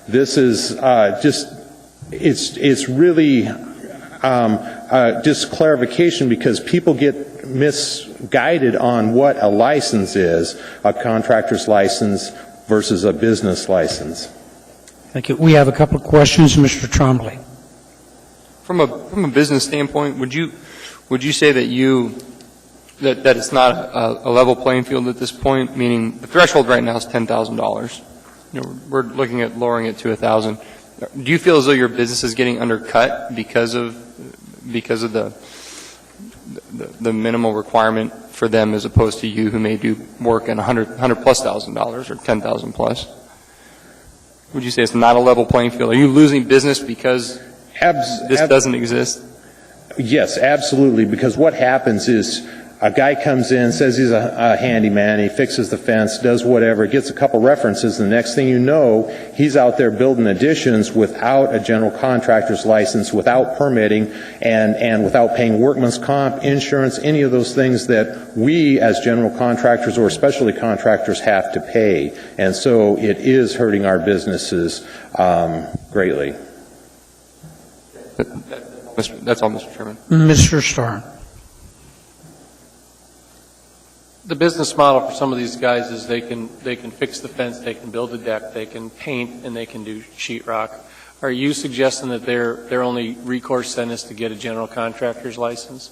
This is it's really just clarification, because people get misguided on what a license is, a contractor's license versus a business license. Thank you. We have a couple of questions, Mr. Trombley. From a business standpoint, would you say that that it's not a level playing field at this point? Meaning the threshold right now is $10,000. We're looking at lowering it to $1,000. Do you feel as though your business is getting undercut because of the minimal requirement for them as opposed to you who may do work in $100,000+ or $10,000 plus? Would you say it's not a level playing field? Are you losing business because this doesn't exist? Yes, absolutely, because what happens is a guy comes in, says he's a handyman, he fixes the fence, does whatever, gets a couple references, and the next thing you know, he's out there building additions without a general contractor's license, without permitting, and without paying workman's comp, insurance, any of those things that we as general contractors or specialty contractors have to pay. And so it is hurting our businesses greatly. That's all, Mr. Chairman. Mr. Starr. The business model for some of these guys is they can fix the fence, they can build a deck, they can paint, and they can do sheetrock. Are you suggesting that their only recourse then is to get a general contractor's license?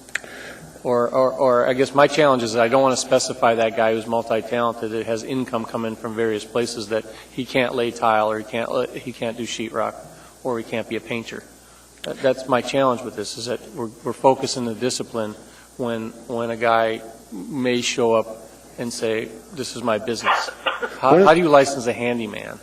Or I guess my challenge is that I don't want to specify that guy who's multi-talented, that has income coming from various places, that he can't lay tile, or he can't do sheetrock, or he can't be a painter. That's my challenge with this, is that we're focusing the discipline when a guy may show up and say, this is my business. How do you license a handyman?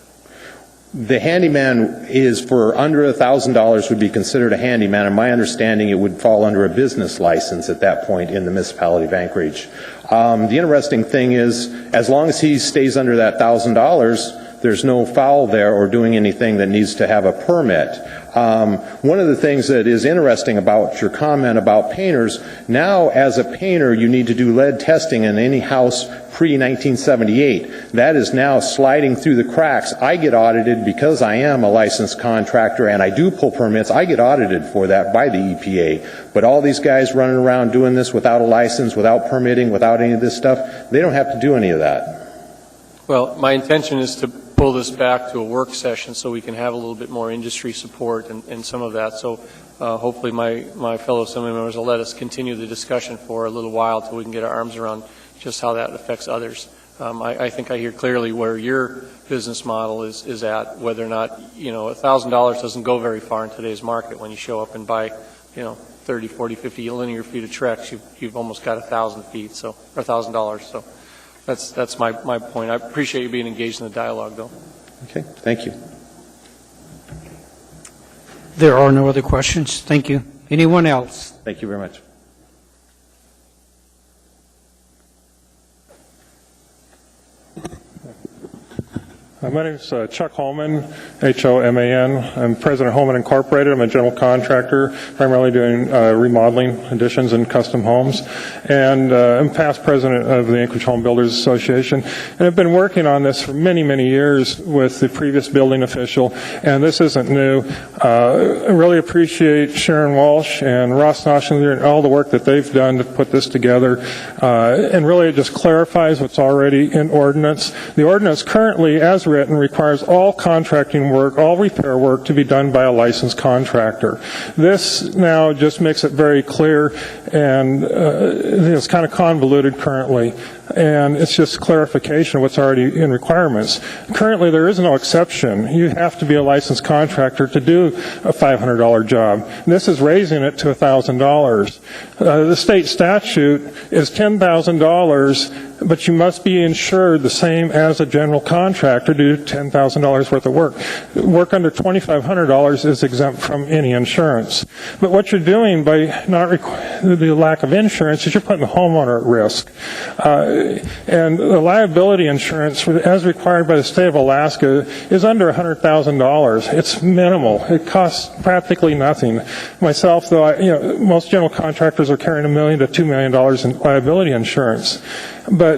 The handyman is for under $1,000 would be considered a handyman, and my understanding it would fall under a business license at that point in the municipality of Anchorage. The interesting thing is, as long as he stays under that $1,000, there's no foul there or doing anything that needs to have a permit. One of the things that is interesting about your comment about painters, now as a painter you need to do lead testing in any house pre-1978. That is now sliding through the cracks. I get audited because I am a licensed contractor and I do pull permits. I get audited for that by the EPA. But all these guys running around doing this without a license, without permitting, without any of this stuff, they don't have to do any of that. Well, my intention is to pull this back to a work session so we can have a little bit more industry support and some of that. So hopefully my fellow assembly members will let us continue the discussion for a little while until we can get our arms around just how that affects others. I think I hear clearly where your business model is at, whether or not, $1,000 doesn't go very far in today's market. When you show up and buy, 30, 40, 50 linear feet of Trex, you've almost got 1,000 feet, or $1,000. So that's my point. I appreciate you being engaged in the dialogue, though. Okay, thank you. There are no other questions. Thank you. Anyone else? Thank you very much. My name is Chuck Holman, H-O-M-A-N. I'm president of Holman Incorporated. I'm a general contractor, primarily doing remodeling, additions, and custom homes. And I'm past president of the Anchorage Home Builders Association. And I've been working on this for many, many years with the previous building official, and this isn't new. I really appreciate Sharon Walsh and Ross Noshender and all the work that they've done to put this together. And really it just clarifies what's already in ordinance. The ordinance currently, as written, requires all contracting work, all repair work to be done by a licensed contractor. This now just makes it very clear, and it's kind of convoluted currently, and it's just clarification of what's already in requirements. Currently, there is no exception. You have to be a licensed contractor to do a $500 job. This is raising it to $1,000. The state statute is $10,000, but you must be insured the same as a general contractor to do $10,000 worth of work. Work under $2,500 is exempt from any insurance. But what you're doing by the lack of insurance is you're putting the homeowner at risk. And the liability insurance, as required by the state of Alaska, is under $100,000. It's minimal. It costs practically nothing. Myself, though, most general contractors are carrying $1 million to $2 million in liability insurance. But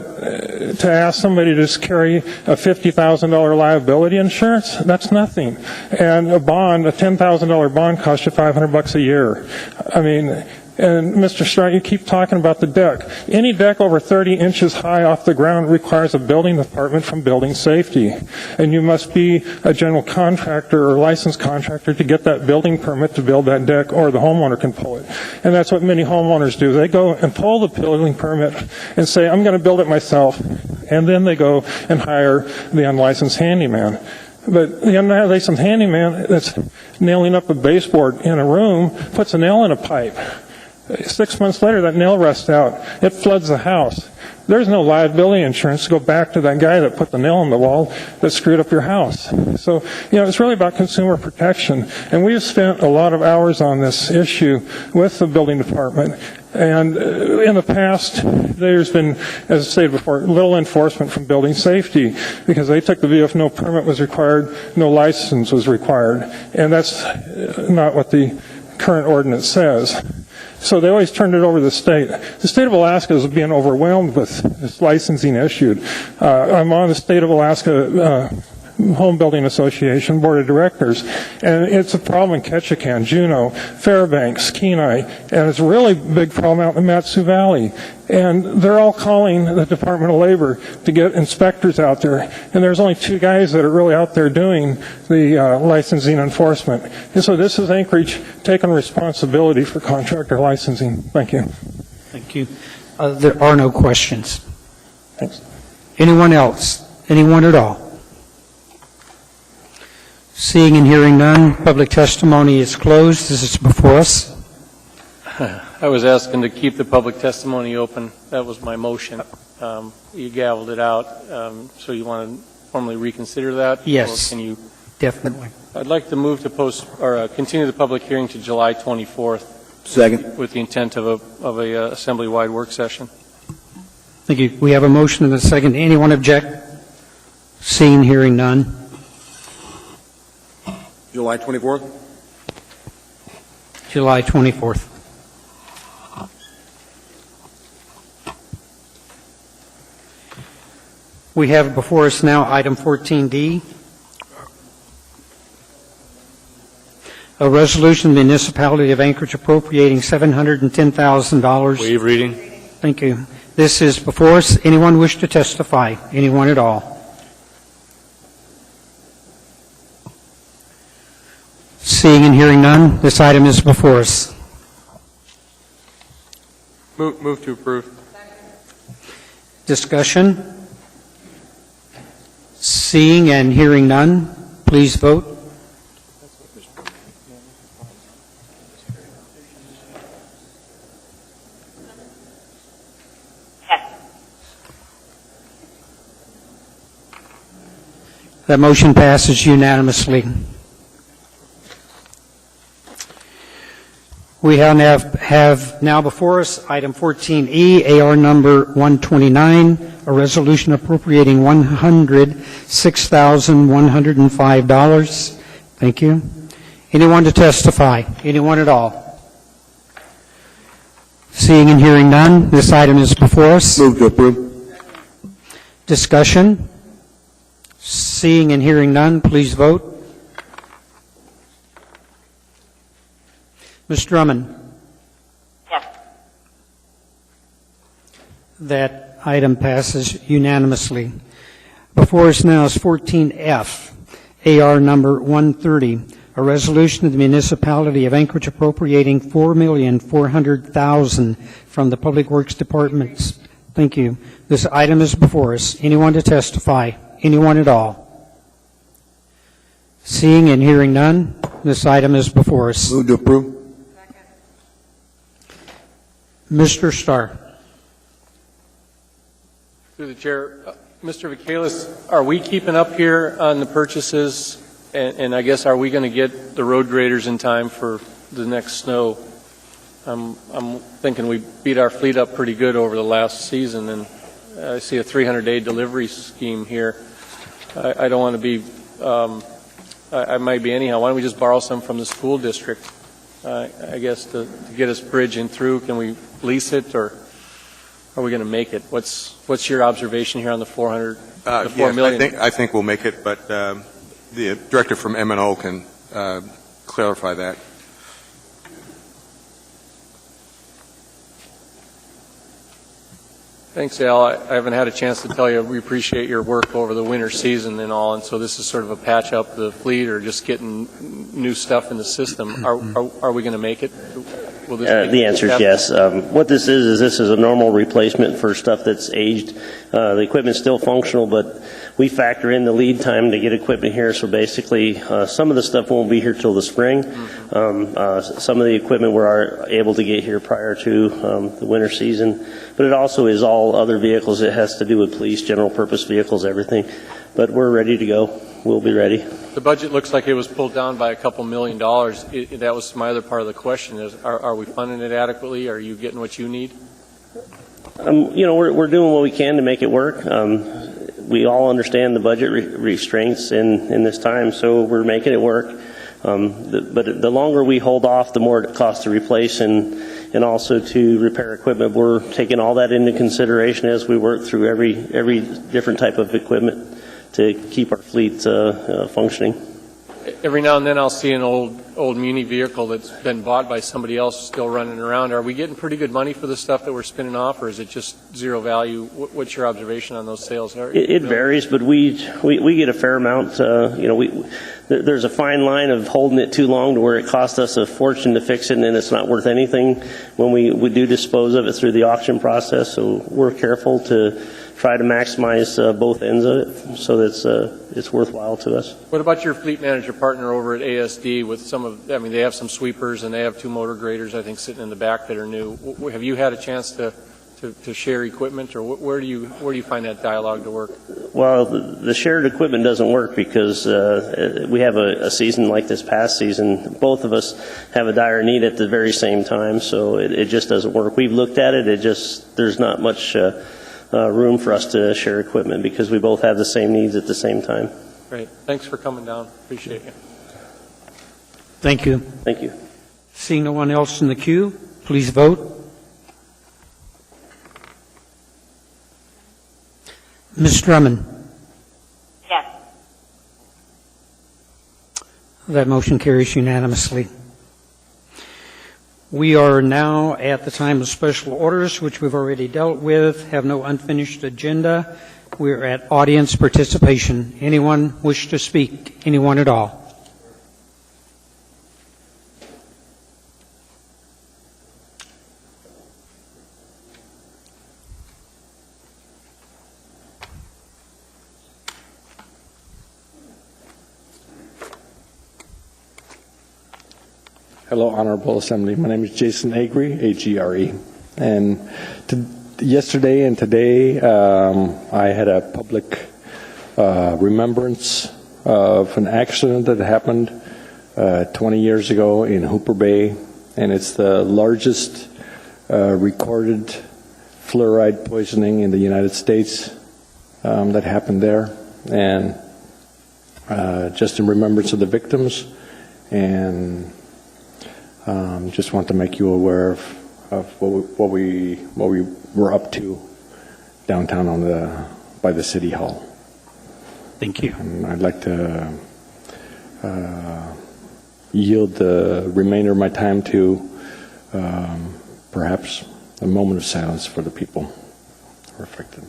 to ask somebody to just carry a $50,000 liability insurance, that's nothing. And a $10,000 bond costs you $500 a year. I mean, and Mr. Strite, you keep talking about the deck. Any deck over 30 inches high off the ground requires a building department from building safety. And you must be a general contractor or licensed contractor to get that building permit to build that deck, or the homeowner can pull it. And that's what many homeowners do. They go and pull the building permit and say, I'm going to build it myself. And then they go and hire the unlicensed handyman. But the unlicensed handyman that's nailing up a baseboard in a room puts a nail in a pipe. 6 months later, that nail rusts out. It floods the house. There's no liability insurance to go back to that guy that put the nail in the wall that screwed up your house. So, it's really about consumer protection. And we've spent a lot of hours on this issue with the building department. And in the past, there's been, as I stated before, little enforcement from building safety because they took the view if no permit was required, no license was required. And that's not what the current ordinance says. So they always turned it over to the state. The state of Alaska is being overwhelmed with this licensing issued. I'm on the state of Alaska Home Building Association Board of Directors, and it's a problem in Ketchikan, Juneau, Fairbanks, Kenai, and it's a really big problem out in the Mat-Su Valley. And they're all calling the Department of Labor to get inspectors out there, and there's only 2 guys that are really out there doing the licensing enforcement. And so this is Anchorage taking responsibility for contractor licensing. Thank you. Thank you. There are no questions. Thanks. Anyone else? Anyone at all? Seeing and hearing none, public testimony is closed. This is before us. I was asking to keep the public testimony open. That was my motion. You gavelled it out. So you want to formally reconsider that? Yes. Or can you? Definitely. I'd like to move to continue the public hearing to July 24th. Second. With the intent of a assembly-wide work session. Thank you. We have a motion and a second. Anyone object? Seeing and hearing none. July 24th? July 24th. We have before us now item 14D, a resolution of the municipality of Anchorage appropriating $710,000. Waive reading. Thank you. This is before us. Anyone wish to testify? Anyone at all? Seeing and hearing none, this item is before us. Move to approve. Discussion? Seeing and hearing none, please vote. That motion passes unanimously. We have now before us item 14E, AR number 129, a resolution appropriating $106,105. Thank you. Anyone to testify? Anyone at all? Seeing and hearing none, this item is before us. Move to approve. Discussion? Seeing and hearing none, please vote. Ms. Drummond? Yes. That item passes unanimously. Before us now is 14F, AR number 130, a resolution of the municipality of Anchorage appropriating $4,400,000 from the Public Works Department. Thank you. This item is before us. Anyone to testify? Anyone at all? Seeing and hearing none, this item is before us. Move to approve. Mr. Starr. Through the chair, Mr. Vacalis, are we keeping up here on the purchases? And I guess, are we going to get the road graders in time for the next snow? I'm thinking we beat our fleet up pretty good over the last season, and I see a 300-day delivery scheme here. I don't want to be, I might be anyhow. Why don't we just borrow some from the school district? I guess to get us bridging through. Can we lease it, or are we going to make it? What's your observation here on the 400, the 4 million? I think we'll make it, but the director from M&O can clarify that. Thanks, Al. I haven't had a chance to tell you we appreciate your work over the winter season and all, and so this is sort of a patch up the fleet or just getting new stuff in the system. Are we going to make it? Will this The answer is yes. What this is a normal replacement for stuff that's aged. The equipment's still functional, but we factor in the lead time to get equipment here. So basically, some of the stuff won't be here till the spring. Some of the equipment we're able to get here prior to the winter season. But it also is all other vehicles. It has to do with police, general purpose vehicles, everything. But we're ready to go. We'll be ready. The budget looks like it was pulled down by a couple $1 million. That was my other part of the question is, are we funding it adequately? Are you getting what you need? We're doing what we can to make it work. We all understand the budget restraints in this time, so we're making it work. But the longer we hold off, the more it costs to replace and also to repair equipment. We're taking all that into consideration as we work through every different type of equipment to keep our fleet functioning. Every now and then I'll see an old Muni vehicle that's been bought by somebody else still running around. Are we getting pretty good money for the stuff that we're spinning off, or is it just zero value? What's your observation on those sales? It varies, but we get a fair amount. There's a fine line of holding it too long to where it costs us a fortune to fix it, and then it's not worth anything when we do dispose of it through the auction process. So we're careful to try to maximize both ends of it so that it's worthwhile to us. What about your fleet manager partner over at ASD with they have some sweepers and they have 2 motor graders, I think, sitting in the back that are new. Have you had a chance to share equipment, or where do you find that dialogue to work? Well, the shared equipment doesn't work because we have a season like this past season. Both of us have a dire need at the very same time, so it just doesn't work. We've looked at it. There's not much room for us to share equipment because we both have the same needs at the same time. Great. Thanks for coming down. Appreciate you. Thank you. Thank you. Seeing no one else in the queue, please vote. Ms. Drummond. Yes. That motion carries unanimously. We are now at the time of special orders, which we've already dealt with, have no unfinished agenda. We're at audience participation. Anyone wish to speak? Anyone at all? Hello, Honorable Assembly. My name is Jason Agre, A-G-R-E. And yesterday and today, I had a public remembrance of an accident that happened 20 years ago in Hooper Bay. And it's the largest recorded fluoride poisoning in the United States that happened there. And just in remembrance of the victims, and just want to make you aware of what we were up to downtown by the City Hall. Thank you. And I'd like to yield the remainder of my time to perhaps a moment of silence for the people who are affected.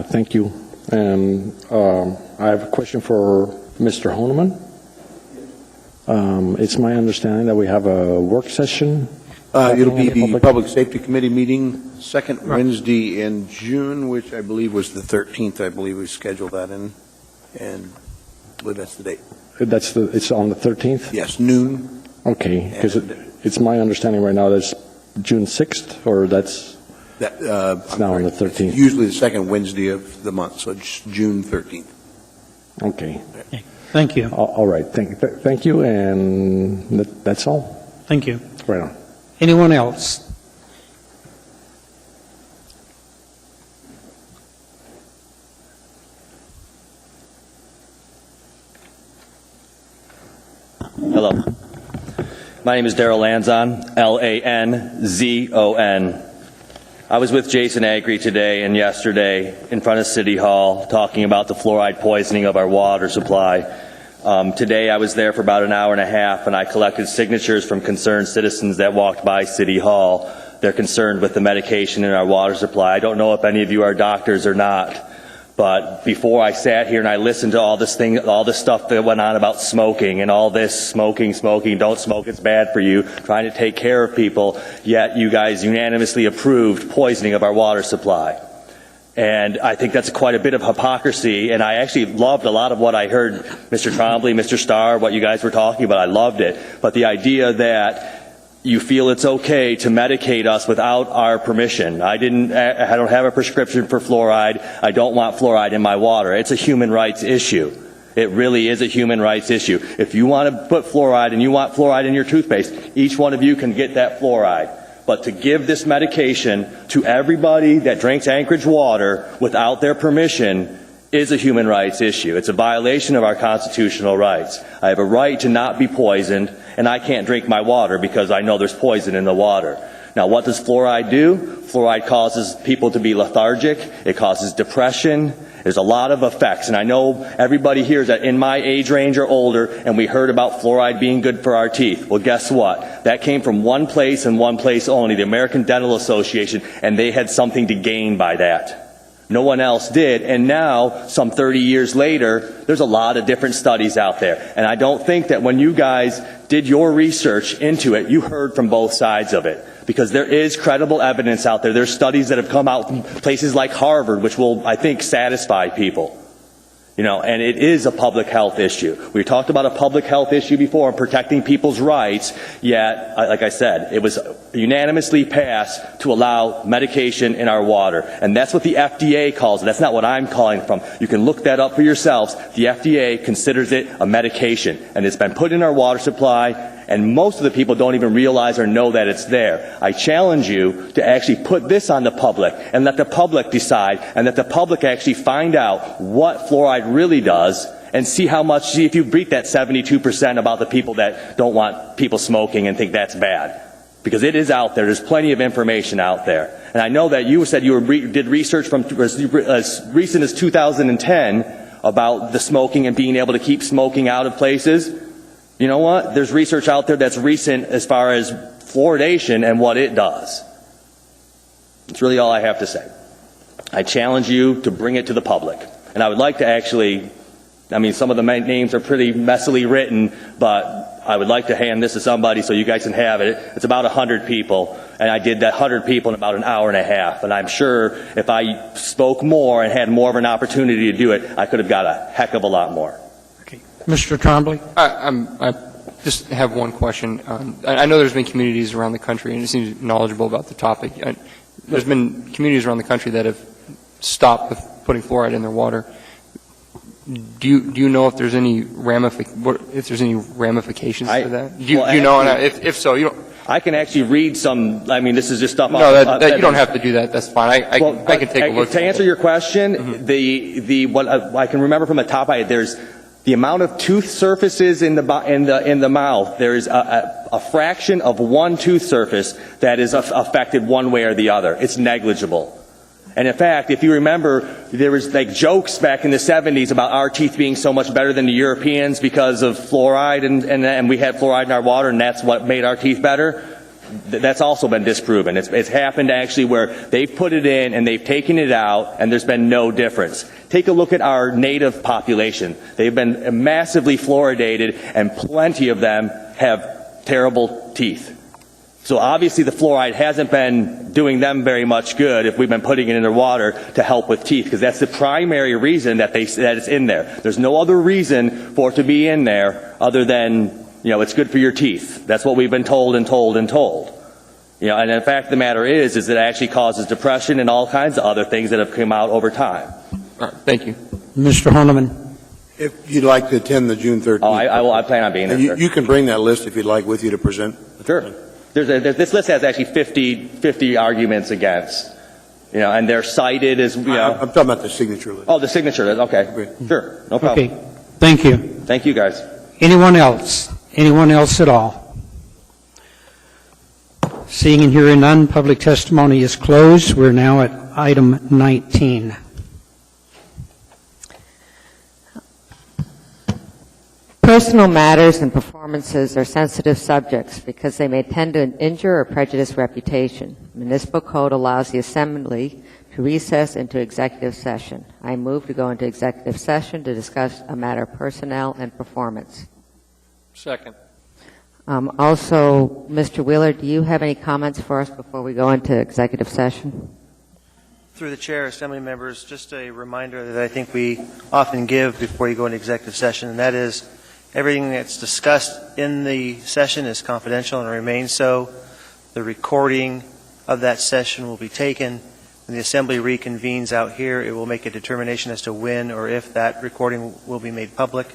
Thank you. And I have a question for Mr. Honeman. It's my understanding that we have a work session. It'll be the Public Safety Committee meeting second Wednesday in June, which I believe was the 13th. I believe we scheduled that in, and I believe that's the date. It's on the 13th? Yes, noon. Okay, because it's my understanding right now that's June 6th, or that's it's now on the 13th. Usually the second Wednesday of the month, so it's June 13th. Okay. Thank you. All right. Thank you, and that's all. Thank you. Right on. Anyone else? Hello. My name is Daryl Lanzon, Lanzon. I was with Jason Agre today and yesterday in front of City Hall talking about the fluoride poisoning of our water supply. Today I was there for about an hour and a half, and I collected signatures from concerned citizens that walked by City Hall. They're concerned with the medication in our water supply. I don't know if any of you are doctors or not, But before I sat here and I listened to all this stuff that went on about smoking and all this smoking, don't smoke, it's bad for you, trying to take care of people, yet you guys unanimously approved poisoning of our water supply. And I think that's quite a bit of hypocrisy, and I actually loved a lot of what I heard Mr. Trombley, Mr. Starr, what you guys were talking about. I loved it. But the idea that you feel it's okay to medicate us without our permission. I don't have a prescription for fluoride. I don't want fluoride in my water. It's a human rights issue. It really is a human rights issue. If you want to put fluoride and you want fluoride in your toothpaste, each one of you can get that fluoride. But to give this medication to everybody that drinks Anchorage water without their permission is a human rights issue. It's a violation of our constitutional rights. I have a right to not be poisoned, and I can't drink my water because I know there's poison in the water. Now, what does fluoride do? Fluoride causes people to be lethargic. It causes depression. There's a lot of effects, and I know everybody here is in my age range or older, and we heard about fluoride being good for our teeth. Well, guess what? That came from one place and one place only, the American Dental Association, and they had something to gain by that. No one else did, and now, some 30 years later, there's a lot of different studies out there. And I don't think that when you guys did your research into it, you heard from both sides of it. Because there is credible evidence out there. There's studies that have come out from places like Harvard, which will, I think, satisfy people. And it is a public health issue. We talked about a public health issue before and protecting people's rights, yet, like I said, it was unanimously passed to allow medication in our water. And that's what the FDA calls it. That's not what I'm calling it from. You can look that up for yourselves. The FDA considers it a medication, and it's been put in our water supply, and most of the people don't even realize or know that it's there. I challenge you to actually put this on the public and let the public decide, and let the public actually find out what fluoride really does and see if you beat that 72% about the people that don't want people smoking and think that's bad. Because it is out there. There's plenty of information out there. And I know that you said you did research from as recent as 2010 about the smoking and being able to keep smoking out of places. You know what? There's research out there that's recent as far as fluoridation and what it does. That's really all I have to say. I challenge you to bring it to the public. And I would like to actually, some of the names are pretty messily written, but I would like to hand this to somebody so you guys can have it. It's about 100 people, and I did that 100 people in about an hour and a half. And I'm sure if I spoke more and had more of an opportunity to do it, I could have got a heck of a lot more. Mr. Trombley? I just have one question. I know there's been communities around the country, and you seem knowledgeable about the topic. There's been communities around the country that have stopped with putting fluoride in their water. Do you know if there's any ramifications for that? Do you know? And if so, you don't. I can actually read some. This is just stuff. No, you don't have to do that. That's fine. I can take a look. To answer your question, what I can remember from the top, there's the amount of tooth surfaces in the mouth. There's a fraction of one tooth surface that is affected one way or the other. It's negligible. And in fact, if you remember, there was jokes back in the 70s about our teeth being so much better than the Europeans because of fluoride, and we had fluoride in our water, and that's what made our teeth better. That's also been disproven. It's happened actually where they've put it in and they've taken it out, and there's been no difference. Take a look at our native population. They've been massively fluoridated, and plenty of them have terrible teeth. So obviously the fluoride hasn't been doing them very much good if we've been putting it in their water to help with teeth, because that's the primary reason that it's in there. There's no other reason for it to be in there other than, it's good for your teeth. That's what we've been told and told and told. And in fact, the matter is it actually causes depression and all kinds of other things that have come out over time. All right, thank you. Mr. Horniman. If you'd like to attend the June 13th. I plan on being there. You can bring that list if you'd like with you to present. Sure. This list has actually 50 arguments against, and they're cited as, I'm talking about the signature list. Oh, the signature list. Okay. Sure. No problem. Okay. Thank you. Thank you, guys. Anyone else? Anyone else at all? Seeing and hearing none, public testimony is closed. We're now at item 19. Personal matters and performances are sensitive subjects because they may tend to injure or prejudice reputation. Municipal code allows the assembly to recess into executive session. I move to go into executive session to discuss a matter of personnel and performance. Second. Also, Mr. Wheeler, do you have any comments for us before we go into executive session? Through the chair, assembly members, just a reminder that I think we often give before you go into executive session, and that is everything that's discussed in the session is confidential and remains so. The recording of that session will be taken. When the assembly reconvenes out here, it will make a determination as to when or if that recording will be made public.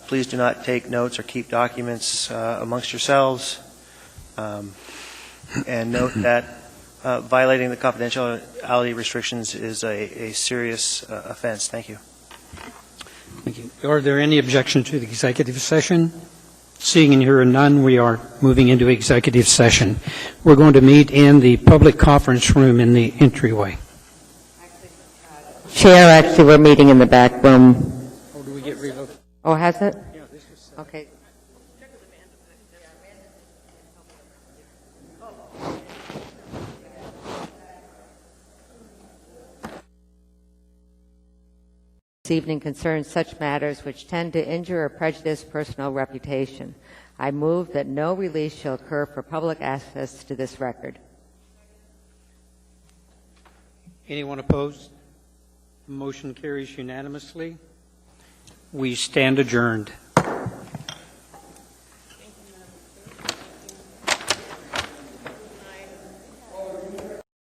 Please do not take notes or keep documents amongst yourselves. And note that violating the confidentiality restrictions is a serious offense. Thank you. Thank you. Are there any objections to the executive session? Seeing and hearing none, we are moving into executive session. We're going to meet in the public conference room in the entryway. Chair, actually, we're meeting in the back room. Or do we get relocated? Oh, has it? Yeah, this was Okay. This evening concerns such matters which tend to injure or prejudice personal reputation. I move that no release shall occur for public access to this record. Anyone opposed? The motion carries unanimously. We stand adjourned.